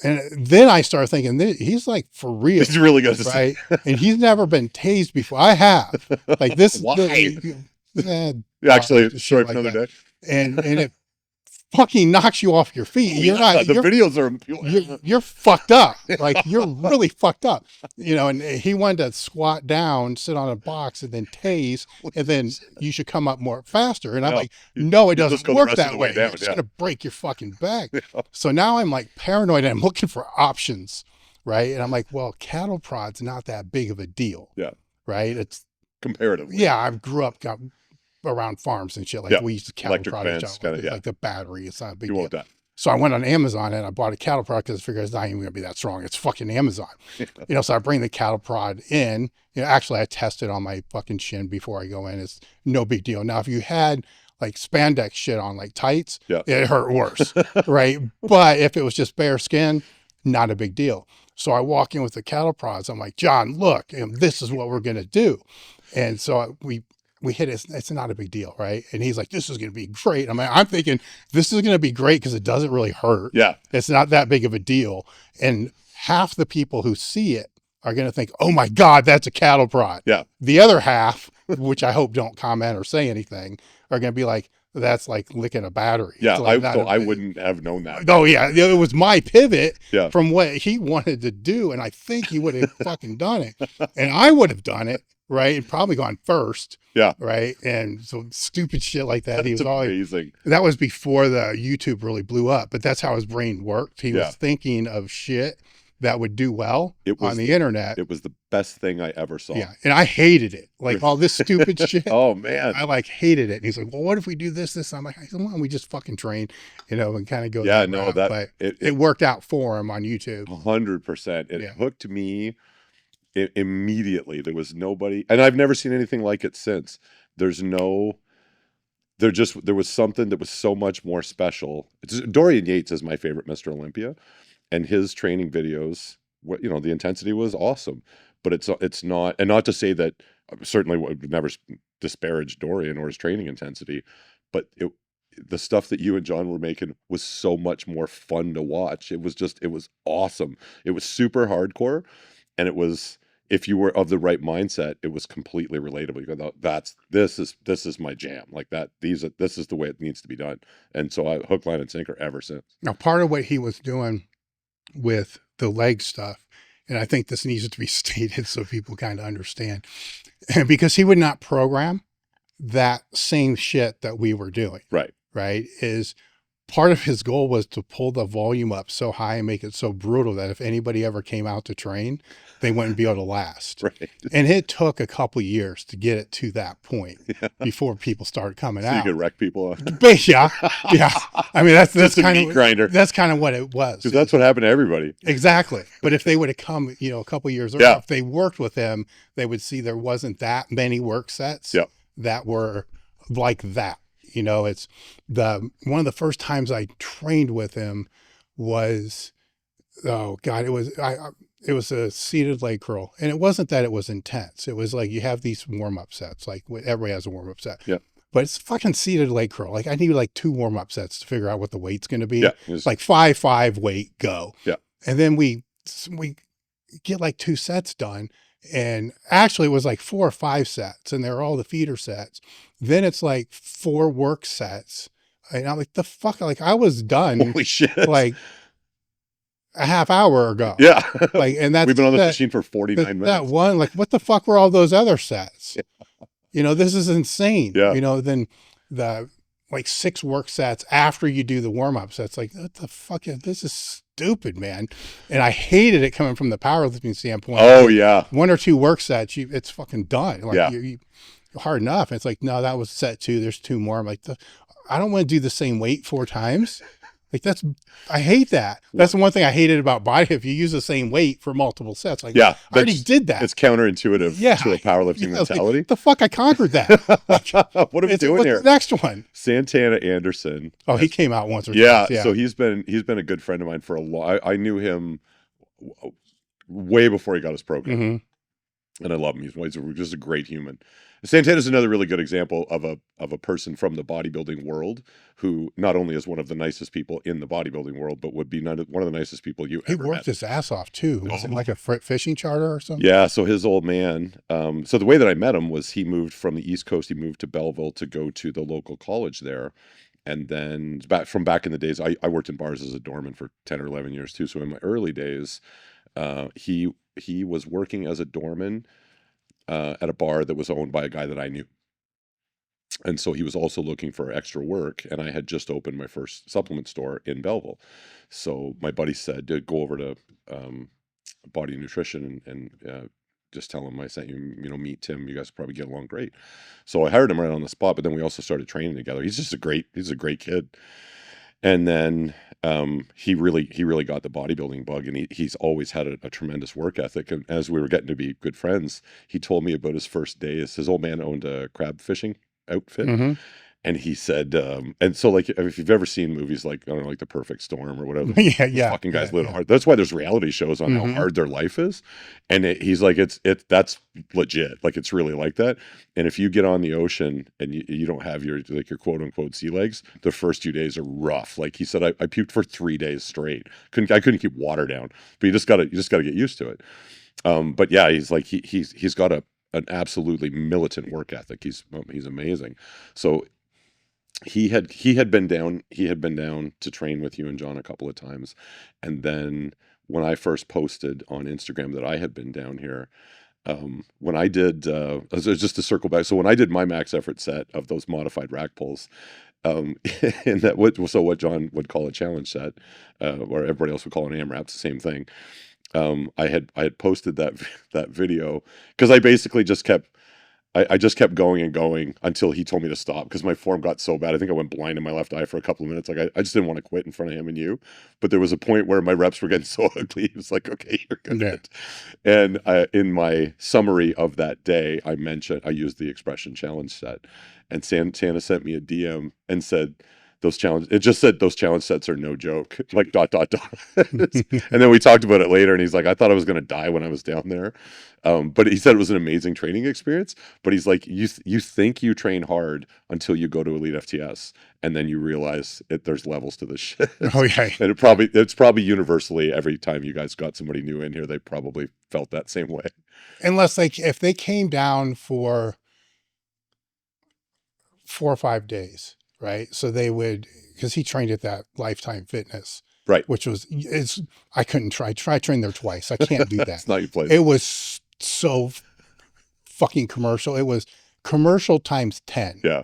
And then I started thinking, he's like for real. He's really good, right? And he's never been tased before. I have. Like this. Why? Yeah, actually, story for another day. And it fucking knocks you off your feet. You're videos are you're fucked up. Like you're really fucked up. And he wanted to squat down, sit on a box, and then tase, and then you should come up more faster. And I'm like, no, it doesn't work that way. It's gonna break your fucking back. So now I'm like paranoid and I'm looking for options, right? And I'm like, well, cattle prod's not that big of a deal. Yeah. Right? It's comparatively. Yeah, I grew up around farms and shit. Like we used to cattle prod like the battery. It's not a big deal. So I went on Amazon and I bought a cattle prod because I figured it's not even gonna be that strong. It's fucking Amazon. So I bring the cattle prod in. Actually I tested on my fucking shin before I go in. It's no big deal. Now if you had like spandex shit on, like tights, it hurt worse. Right? But if it was just bare skin, not a big deal. So I walk in with the cattle prods. I'm like, John, look, this is what we're gonna do. And so we hit it. It's not a big deal, right? And he's like, this is going to be great. I'm thinking this is going to be great because it doesn't really hurt. Yeah. It's not that big of a deal. And half the people who see it are going to think, oh my God, that's a cattle prod. Yeah. The other half, which I hope don't comment or say anything, are going to be like, that's like licking a battery. Yeah. Like I wouldn't have known that. Oh yeah. It was my pivot Yeah. from what he wanted to do. And I think he would have fucking done it. And I would have done it. Right. And probably gone first. Yeah. Right. And so stupid shit like that. That's He was amazing. That was before the YouTube really blew up, but that's how his brain worked. He was thinking of shit that would do well on the internet. It was the best thing I ever saw. Yeah. And I hated it. Like all this stupid shit. Oh man. I like hated it. And he's like, well, what if we do this? I'm like, why don't we just fucking train, and kind of go. Yeah, but it worked out for him on YouTube. 100%. It hooked me immediately. There was nobody, and I've never seen anything like it since. There was something that was so much more special. Dorian Yates is my favorite Mr. Olympia, and his training videos, the intensity was awesome, but it's not, and not to say that certainly would never disparage Dorian or his training intensity, but the stuff that you and John were making was so much more fun to watch. It was awesome. It was super hardcore. And it was, if you were of the right mindset, it was completely relatable. You go, this is my jam. Like that, this is the way it needs to be done. And so I hook, line, and sinker ever since. Now, part of what he was doing with the leg stuff, and I think this needs to be stated so people kind of understand, because he would not program that same shit that we were doing. Right. Is part of his goal was to pull the volume up so high and make it so brutal that if anybody ever came out to train, they wouldn't be able to last. Right. And it took a couple of years to get it to that point before people started coming out. So you could wreck people. Yeah. I mean, that's kind of grinder. That's kind of what it was. Because that's what happened to everybody. Exactly. But if they would have come, a couple of years earlier, if they worked with him, they would see there wasn't that many work sets that were like that. It's one of the first times I trained with him was, oh God, it was a seated leg curl. And it wasn't that it was intense. It was like, you have these warm-up sets, like everybody has a warm-up set. Yeah. But it's fucking seated leg curl. Like I need like 2 warm-up sets to figure out what the weight's going to be. Yeah. It's like 5-5 weight, go. Yeah. And then we get like 2 sets done. And actually it was like 4 or 5 sets, and they're all the feeder sets. Then it's like 4 work sets. And I'm like, the fuck, like I was done. Holy shit. Like a half hour ago. Yeah. Like, and that's, we've been on this machine for 49 minutes. That one, like, what the fuck were all those other sets? This is insane. Yeah. Then the like 6 work sets after you do the warm up sets, like, what the fuck this is stupid, man. And I hated it coming from the powerlifting standpoint. Oh yeah. 1 or 2 work sets, it's fucking done. Like yeah. you hard enough. And it's like, no, that was set 2. There's 2 more. I'm like, I don't want to do the same weight 4 times. Like I hate that. That's the one thing I hated about body. If you use the same weight for multiple sets, like Yeah, I already did that. It's counterintuitive Yeah. to the powerlifting mentality. Like, the fuck, I conquered that. What are we doing what's here? The next one. Santana Anderson. Oh, he came out once or Yeah, twice. Yeah. so he's been a good friend of mine for a long. I knew him way before he got his program, and I love him. He's just a great human. Santana's another really good example of a person from the bodybuilding world who not only is one of the nicest people in the bodybuilding world, but would be one of the nicest people you ever met. He worked his ass off too. Was it like a fishing charter or something? Yeah, so his old man. So the way that I met him was he moved from the East Coast. He moved to Belleville to go to the local college there. And then back in the days, I worked in bars as a doorman for 10 or 11 years too. So in my early days, he was working as a doorman at a bar that was owned by a guy that I knew. And so he was also looking for extra work, and I had just opened my first supplement store in Belleville. So my buddy said, go over to Body Nutrition and just tell him I sent you, meet Tim. You guys probably get along great. So I hired him right on the spot, but then we also started training together. He's a great kid. And then he really got the bodybuilding bug, and he's always had a tremendous work ethic. And as we were getting to be good friends, he told me about his first days. His old man owned a crab fishing outfit. And he said, and so like if you've ever seen movies like, I don't know, like The Perfect Storm or whatever, fucking guys live hard. That's why there's reality shows on how hard their life is. And he's like, that's legit. Like it's really like that. And if you get on the ocean and you don't have your quote unquote sea legs, the first few days are rough. Like he said, I puked for 3 days straight. I couldn't keep water down, but you just gotta get used to it. But yeah, he's like, he's got an absolutely militant work ethic. He's amazing. So he had been down to train with you and John a couple of times, and then when I first posted on Instagram that I had been down here, when I did just to circle back, so when I did my max effort set of those modified rack pulls, and what John would call a challenge set, or everybody else would call an AMRAP, it's the same thing. I had posted that video because I basically just kept going and going until he told me to stop, because my form got so bad. I think I went blind in my left eye for a couple of minutes. Like I just didn't want to quit in front of him and you. But there was a point where my reps were getting so ugly. He was like, okay, you're good. Yeah. And in my summary of that day, I used the expression challenge set. And Santa sent me a DM and said, it just said those challenge sets are no joke, like ... And then we talked about it later, and he's like, I thought I was going to die when I was down there. But he said it was an amazing training experience. But he's like, you think you train hard until you go to Elite FTS, and then you realize there's levels to this shit. Oh yeah. And it's probably universally, every time you guys got somebody new in here, they probably felt that same way. Unless if they came down for 4 or 5 days. Right. So they would, because he trained at that Lifetime Fitness, right? Which I couldn't try train there twice. I can't do that. It's not your place. It was so fucking commercial. It was commercial times 10. Yeah.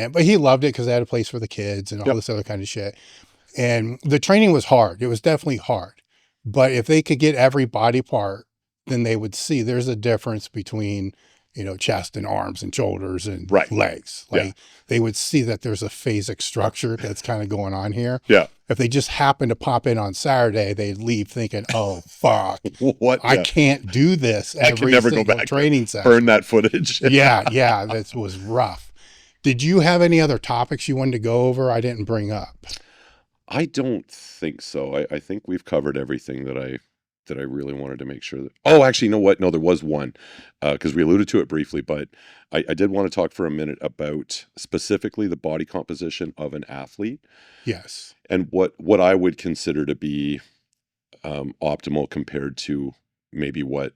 But he loved it because they had a place for the kids and all this other kind of shit. And the training was hard. It was definitely hard. But if they could get every body part, then they would see there's a difference between, chest and arms and shoulders and legs. They would see that there's a phasic structure that's kind of going on here. Yeah. If they just happen to pop in on Saturday, they'd leave thinking, oh, fuck, I can't do this every single training session. Burn that footage. Yeah. That was rough. Did you have any other topics you wanted to go over I didn't bring up? I don't think so. I think we've covered everything that I really wanted to make sure that. Oh, actually, you know what? No, there was one, because we alluded to it briefly, but I did want to talk for a minute about specifically the body composition of an athlete. Yes. And what I would consider to be optimal compared to maybe what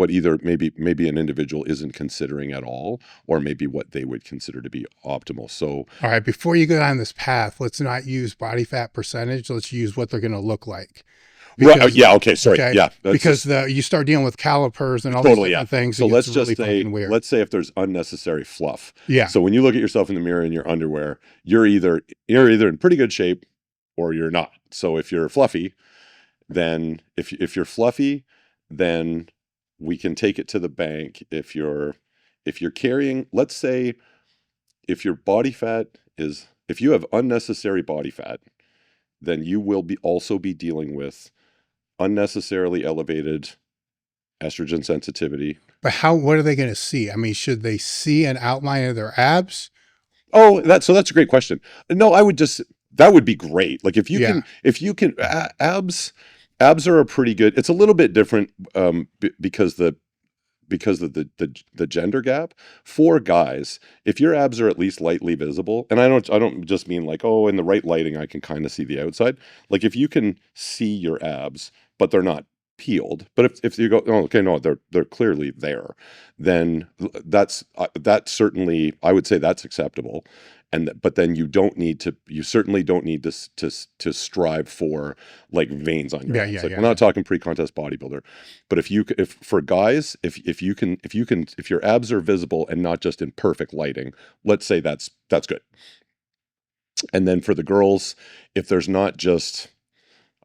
either maybe an individual isn't considering at all, or maybe what they would consider to be optimal. So, all right, before you go down this path, let's not use body fat percentage. Let's use what they're going to look like. Because, right. Yeah. Okay. Sorry. Okay, yeah. Because you start dealing with calipers and all these different things. So let's just say, let's say if there's unnecessary fluff. Yeah. So when you look at yourself in the mirror in your underwear, you're either in pretty good shape or you're not. So if you're fluffy, then if you're fluffy, then we can take it to the bank. If you're carrying, let's say, if your body fat is if you have unnecessary body fat, then you will also be dealing with unnecessarily elevated estrogen sensitivity. But what are they going to see? I mean, should they see an outline of their abs? Oh, that's a great question. No, that would be great. Like if you Yeah. can, abs are a pretty good. It's a little bit different because of the gender gap. For guys, if your abs are at least lightly visible, and I don't just mean like, oh, in the right lighting I can kind of see the outside. Like if you can see your abs, but they're not peeled, but if you go, oh, okay, no, they're clearly there, then that's certainly, I would say that's acceptable. But then you certainly don't need to strive for like veins on your abs. Like we're not talking pre-contest bodybuilder, but if for guys, if your abs are visible and not just in perfect lighting, let's say that's good. And then for the girls, if there's not just,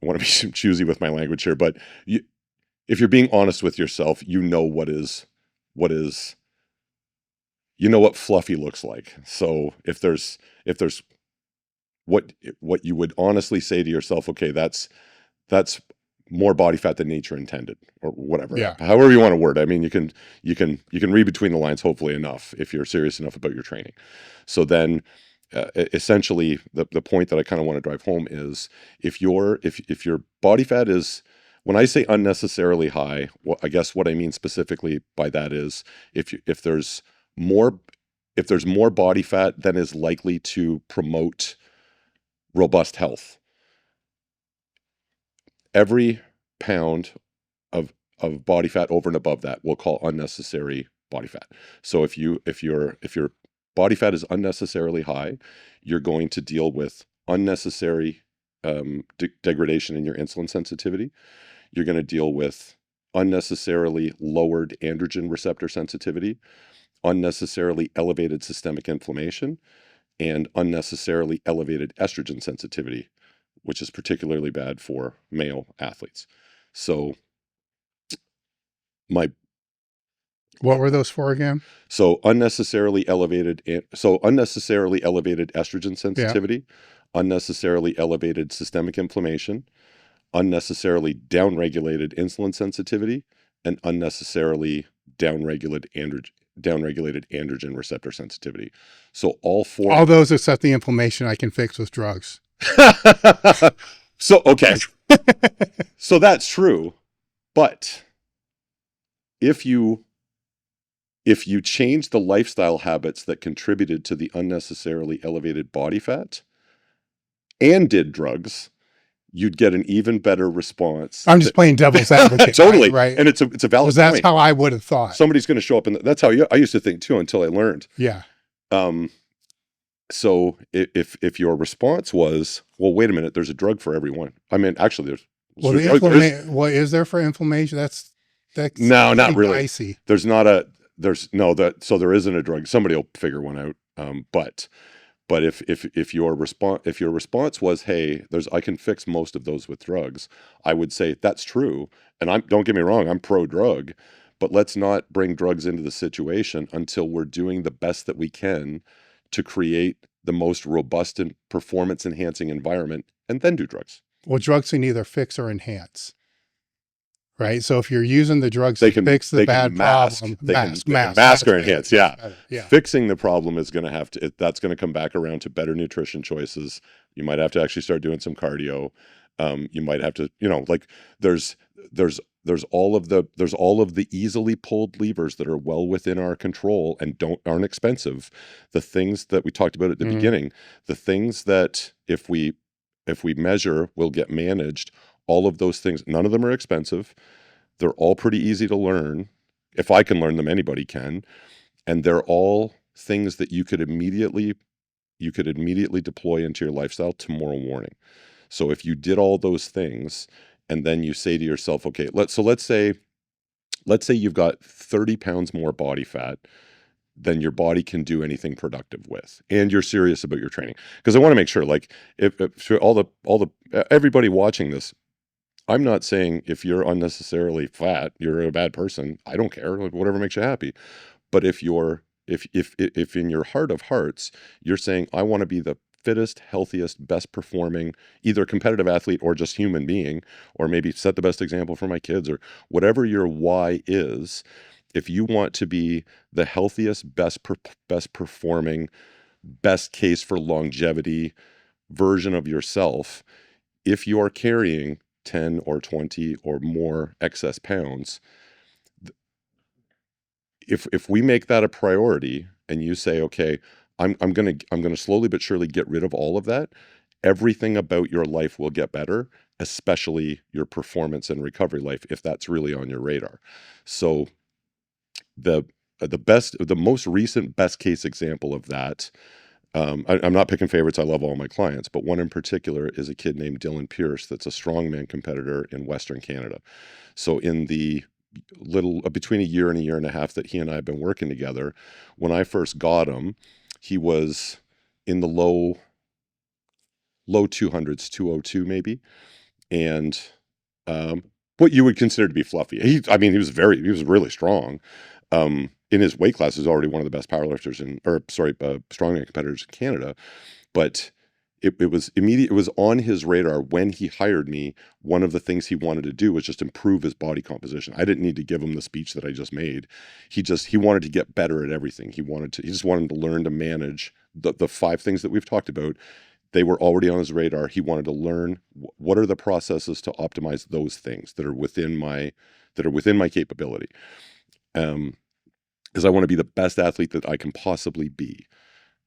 I want to be choosy with my language here, but if you're being honest with yourself, you know what fluffy looks like. So if there's what you would honestly say to yourself, okay, that's more body fat than nature intended, or whatever. Yeah. However you want to word it. I mean, you can read between the lines, hopefully enough, if you're serious enough about your training. So then, essentially, the point that I kind of want to drive home is if your body fat is, when I say unnecessarily high, I guess what I mean specifically by that is if there's more body fat than is likely to promote robust health. Every pound of body fat over and above that we'll call unnecessary body fat. So if your body fat is unnecessarily high, you're going to deal with unnecessary degradation in your insulin sensitivity. You're going to deal with unnecessarily lowered androgen receptor sensitivity, unnecessarily elevated systemic inflammation, and unnecessarily elevated estrogen sensitivity, which is particularly bad for male athletes. So what were those for again? So unnecessarily elevated estrogen sensitivity, unnecessarily elevated systemic inflammation, unnecessarily downregulated insulin sensitivity, and unnecessarily downregulated androgen receptor sensitivity. So all those except the inflammation I can fix with drugs. So, okay. So that's true. But if you change the lifestyle habits that contributed to the unnecessarily elevated body fat and did drugs, you'd get an even better response. I'm just playing devil's advocate. Totally. Right. And it's a valid point. That's how I would have thought. Somebody's going to show up, and that's how I used to think too, until I learned. Yeah. So if your response was, well, wait a minute, there's a drug for everyone. I mean, actually, what is there for inflammation? That's no, not really. Dicey. So there isn't a drug. Somebody will figure one out. But if your response was, hey, I can fix most of those with drugs, I would say that's true. And don't get me wrong, I'm pro drug, but let's not bring drugs into the situation until we're doing the best that we can to create the most robust and performance enhancing environment, and then do drugs. Well, drugs can either fix or enhance. Right. So if you're using the drugs to fix the bad problem, mask or enhance. Yeah. Yeah. Fixing the problem is going to that's going to come back around to better nutrition choices. You might have to actually start doing some cardio. You might have to, like there's all of the easily pulled levers that are well within our control and aren't expensive. The things that we talked about at the beginning, the things that if we measure will get managed. All of those things, none of them are expensive. They're all pretty easy to learn. If I can learn them, anybody can. And they're all things that you could immediately deploy into your lifestyle tomorrow morning. So if you did all those things and then you say to yourself, okay, let's say you've got 30 pounds more body fat than your body can do anything productive with, and you're serious about your training. Because I want to make sure, like, if everybody watching this, I'm not saying if you're unnecessarily fat, you're a bad person. I don't care, like whatever makes you happy. But if in your heart of hearts, you're saying, I want to be the fittest, healthiest, best performing, either competitive athlete or just human being, or maybe set the best example for my kids, or whatever your why is. If you want to be the healthiest, best performing, best case for longevity version of yourself, if you are carrying 10 or 20 or more excess pounds, if we make that a priority and you say, okay, I'm gonna slowly but surely get rid of all of that, everything about your life will get better, especially your performance and recovery life, if that's really on your radar. So the most recent best case example of that, I'm not picking favorites. I love all my clients, but one in particular is a kid named Dylan Pierce that's a strongman competitor in Western Canada. So in the between a year and a half that he and I have been working together, when I first got him, he was in the low 200s, 202 maybe, and what you would consider to be fluffy. He was really strong. In his weight class, is already one of the best powerlifters strongman competitors in Canada. But it was immediate. It was on his radar when he hired me. One of the things he wanted to do was just improve his body composition. I didn't need to give him the speech that I just made. He wanted to get better at everything. He just wanted to learn to manage the 5 things that we've talked about. They were already on his radar. He wanted to learn what are the processes to optimize those things that are within my capability. Because I want to be the best athlete that I can possibly be.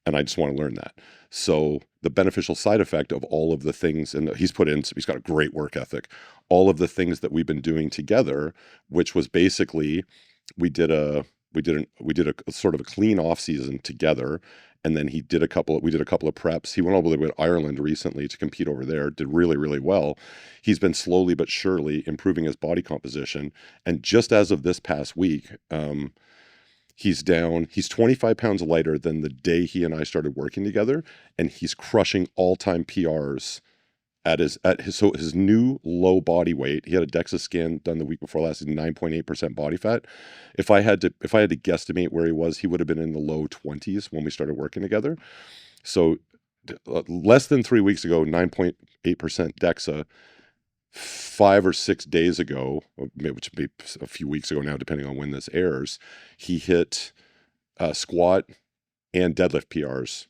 And I just want to learn that. So the beneficial side effect of all of the things, and he's got a great work ethic, all of the things that we've been doing together, which was basically, we did a sort of a clean off season together. And then we did a couple of preps. He went all the way to Ireland recently to compete over there, did really, really well. He's been slowly but surely improving his body composition. And just as of this past week, he's 25 pounds lighter than the day he and I started working together, and he's crushing all-time PRs at his new low body weight. He had a DEXA scan done the week before last, 9.8% body fat. If I had to guesstimate where he was, he would have been in the low 20s when we started working together. So less than 3 weeks ago, 9.8% DEXA. 5 or 6 days ago, which would be a few weeks ago now, depending on when this airs, he hit squat and deadlift PRs,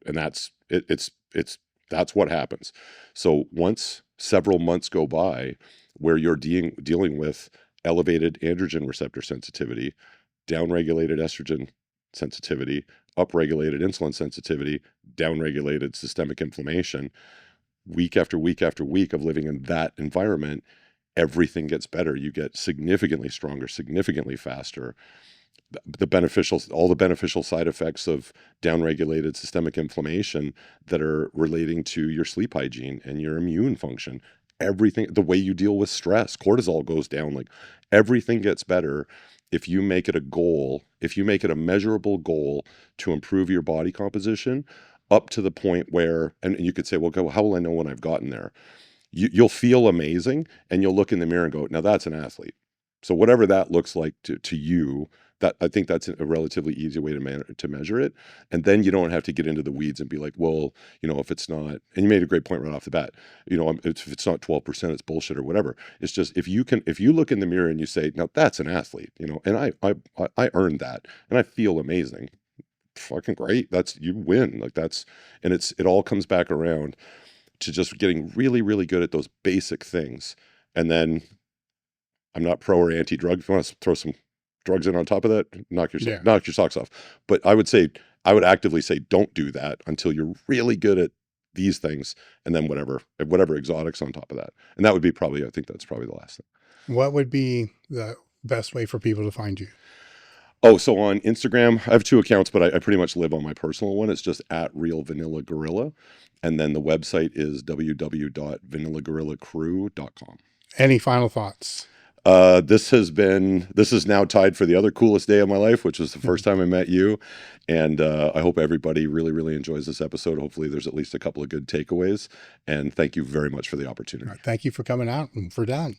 and that's what happens. So once several months go by, where you're dealing with elevated androgen receptor sensitivity, downregulated estrogen sensitivity, upregulated insulin sensitivity, downregulated systemic inflammation, week after week after week of living in that environment, everything gets better. You get significantly stronger, significantly faster. All the beneficial side effects of downregulated systemic inflammation that are relating to your sleep hygiene and your immune function, everything, the way you deal with stress, cortisol goes down, like everything gets better. If you make it a measurable goal to improve your body composition, up to the point where, and you could say, well, how will I know when I've gotten there? You'll feel amazing, and you'll look in the mirror and go, now that's an athlete. So whatever that looks like to you, that I think that's a relatively easy way to measure it. And then you don't have to get into the weeds and be like, well, if it's not, and you made a great point right off the bat, if it's not 12%, it's bullshit or whatever. It's just, if you look in the mirror and you say, now that's an athlete, and I earned that, and I feel amazing. Fucking great. You win. And it all comes back around to just getting really, really good at those basic things. And then I'm not pro or anti-drug. If you want to throw some drugs in on top of that, knock your socks off. But I would actively say, don't do that until you're really good at these things. And then whatever exotics on top of that. And that would be I think that's probably the last thing. What would be the best way for people to find you? Oh, so on Instagram, I have 2 accounts, but I pretty much live on my personal one. It's just @RealVanillaGorilla. And then the website is www.vanillagorillacrew.com. Any final thoughts? This is now tied for the other coolest day of my life, which was the first time I met you. And I hope everybody really, really enjoys this episode. Hopefully there's at least a couple of good takeaways. And thank you very much for the opportunity. Thank you for coming out and for done.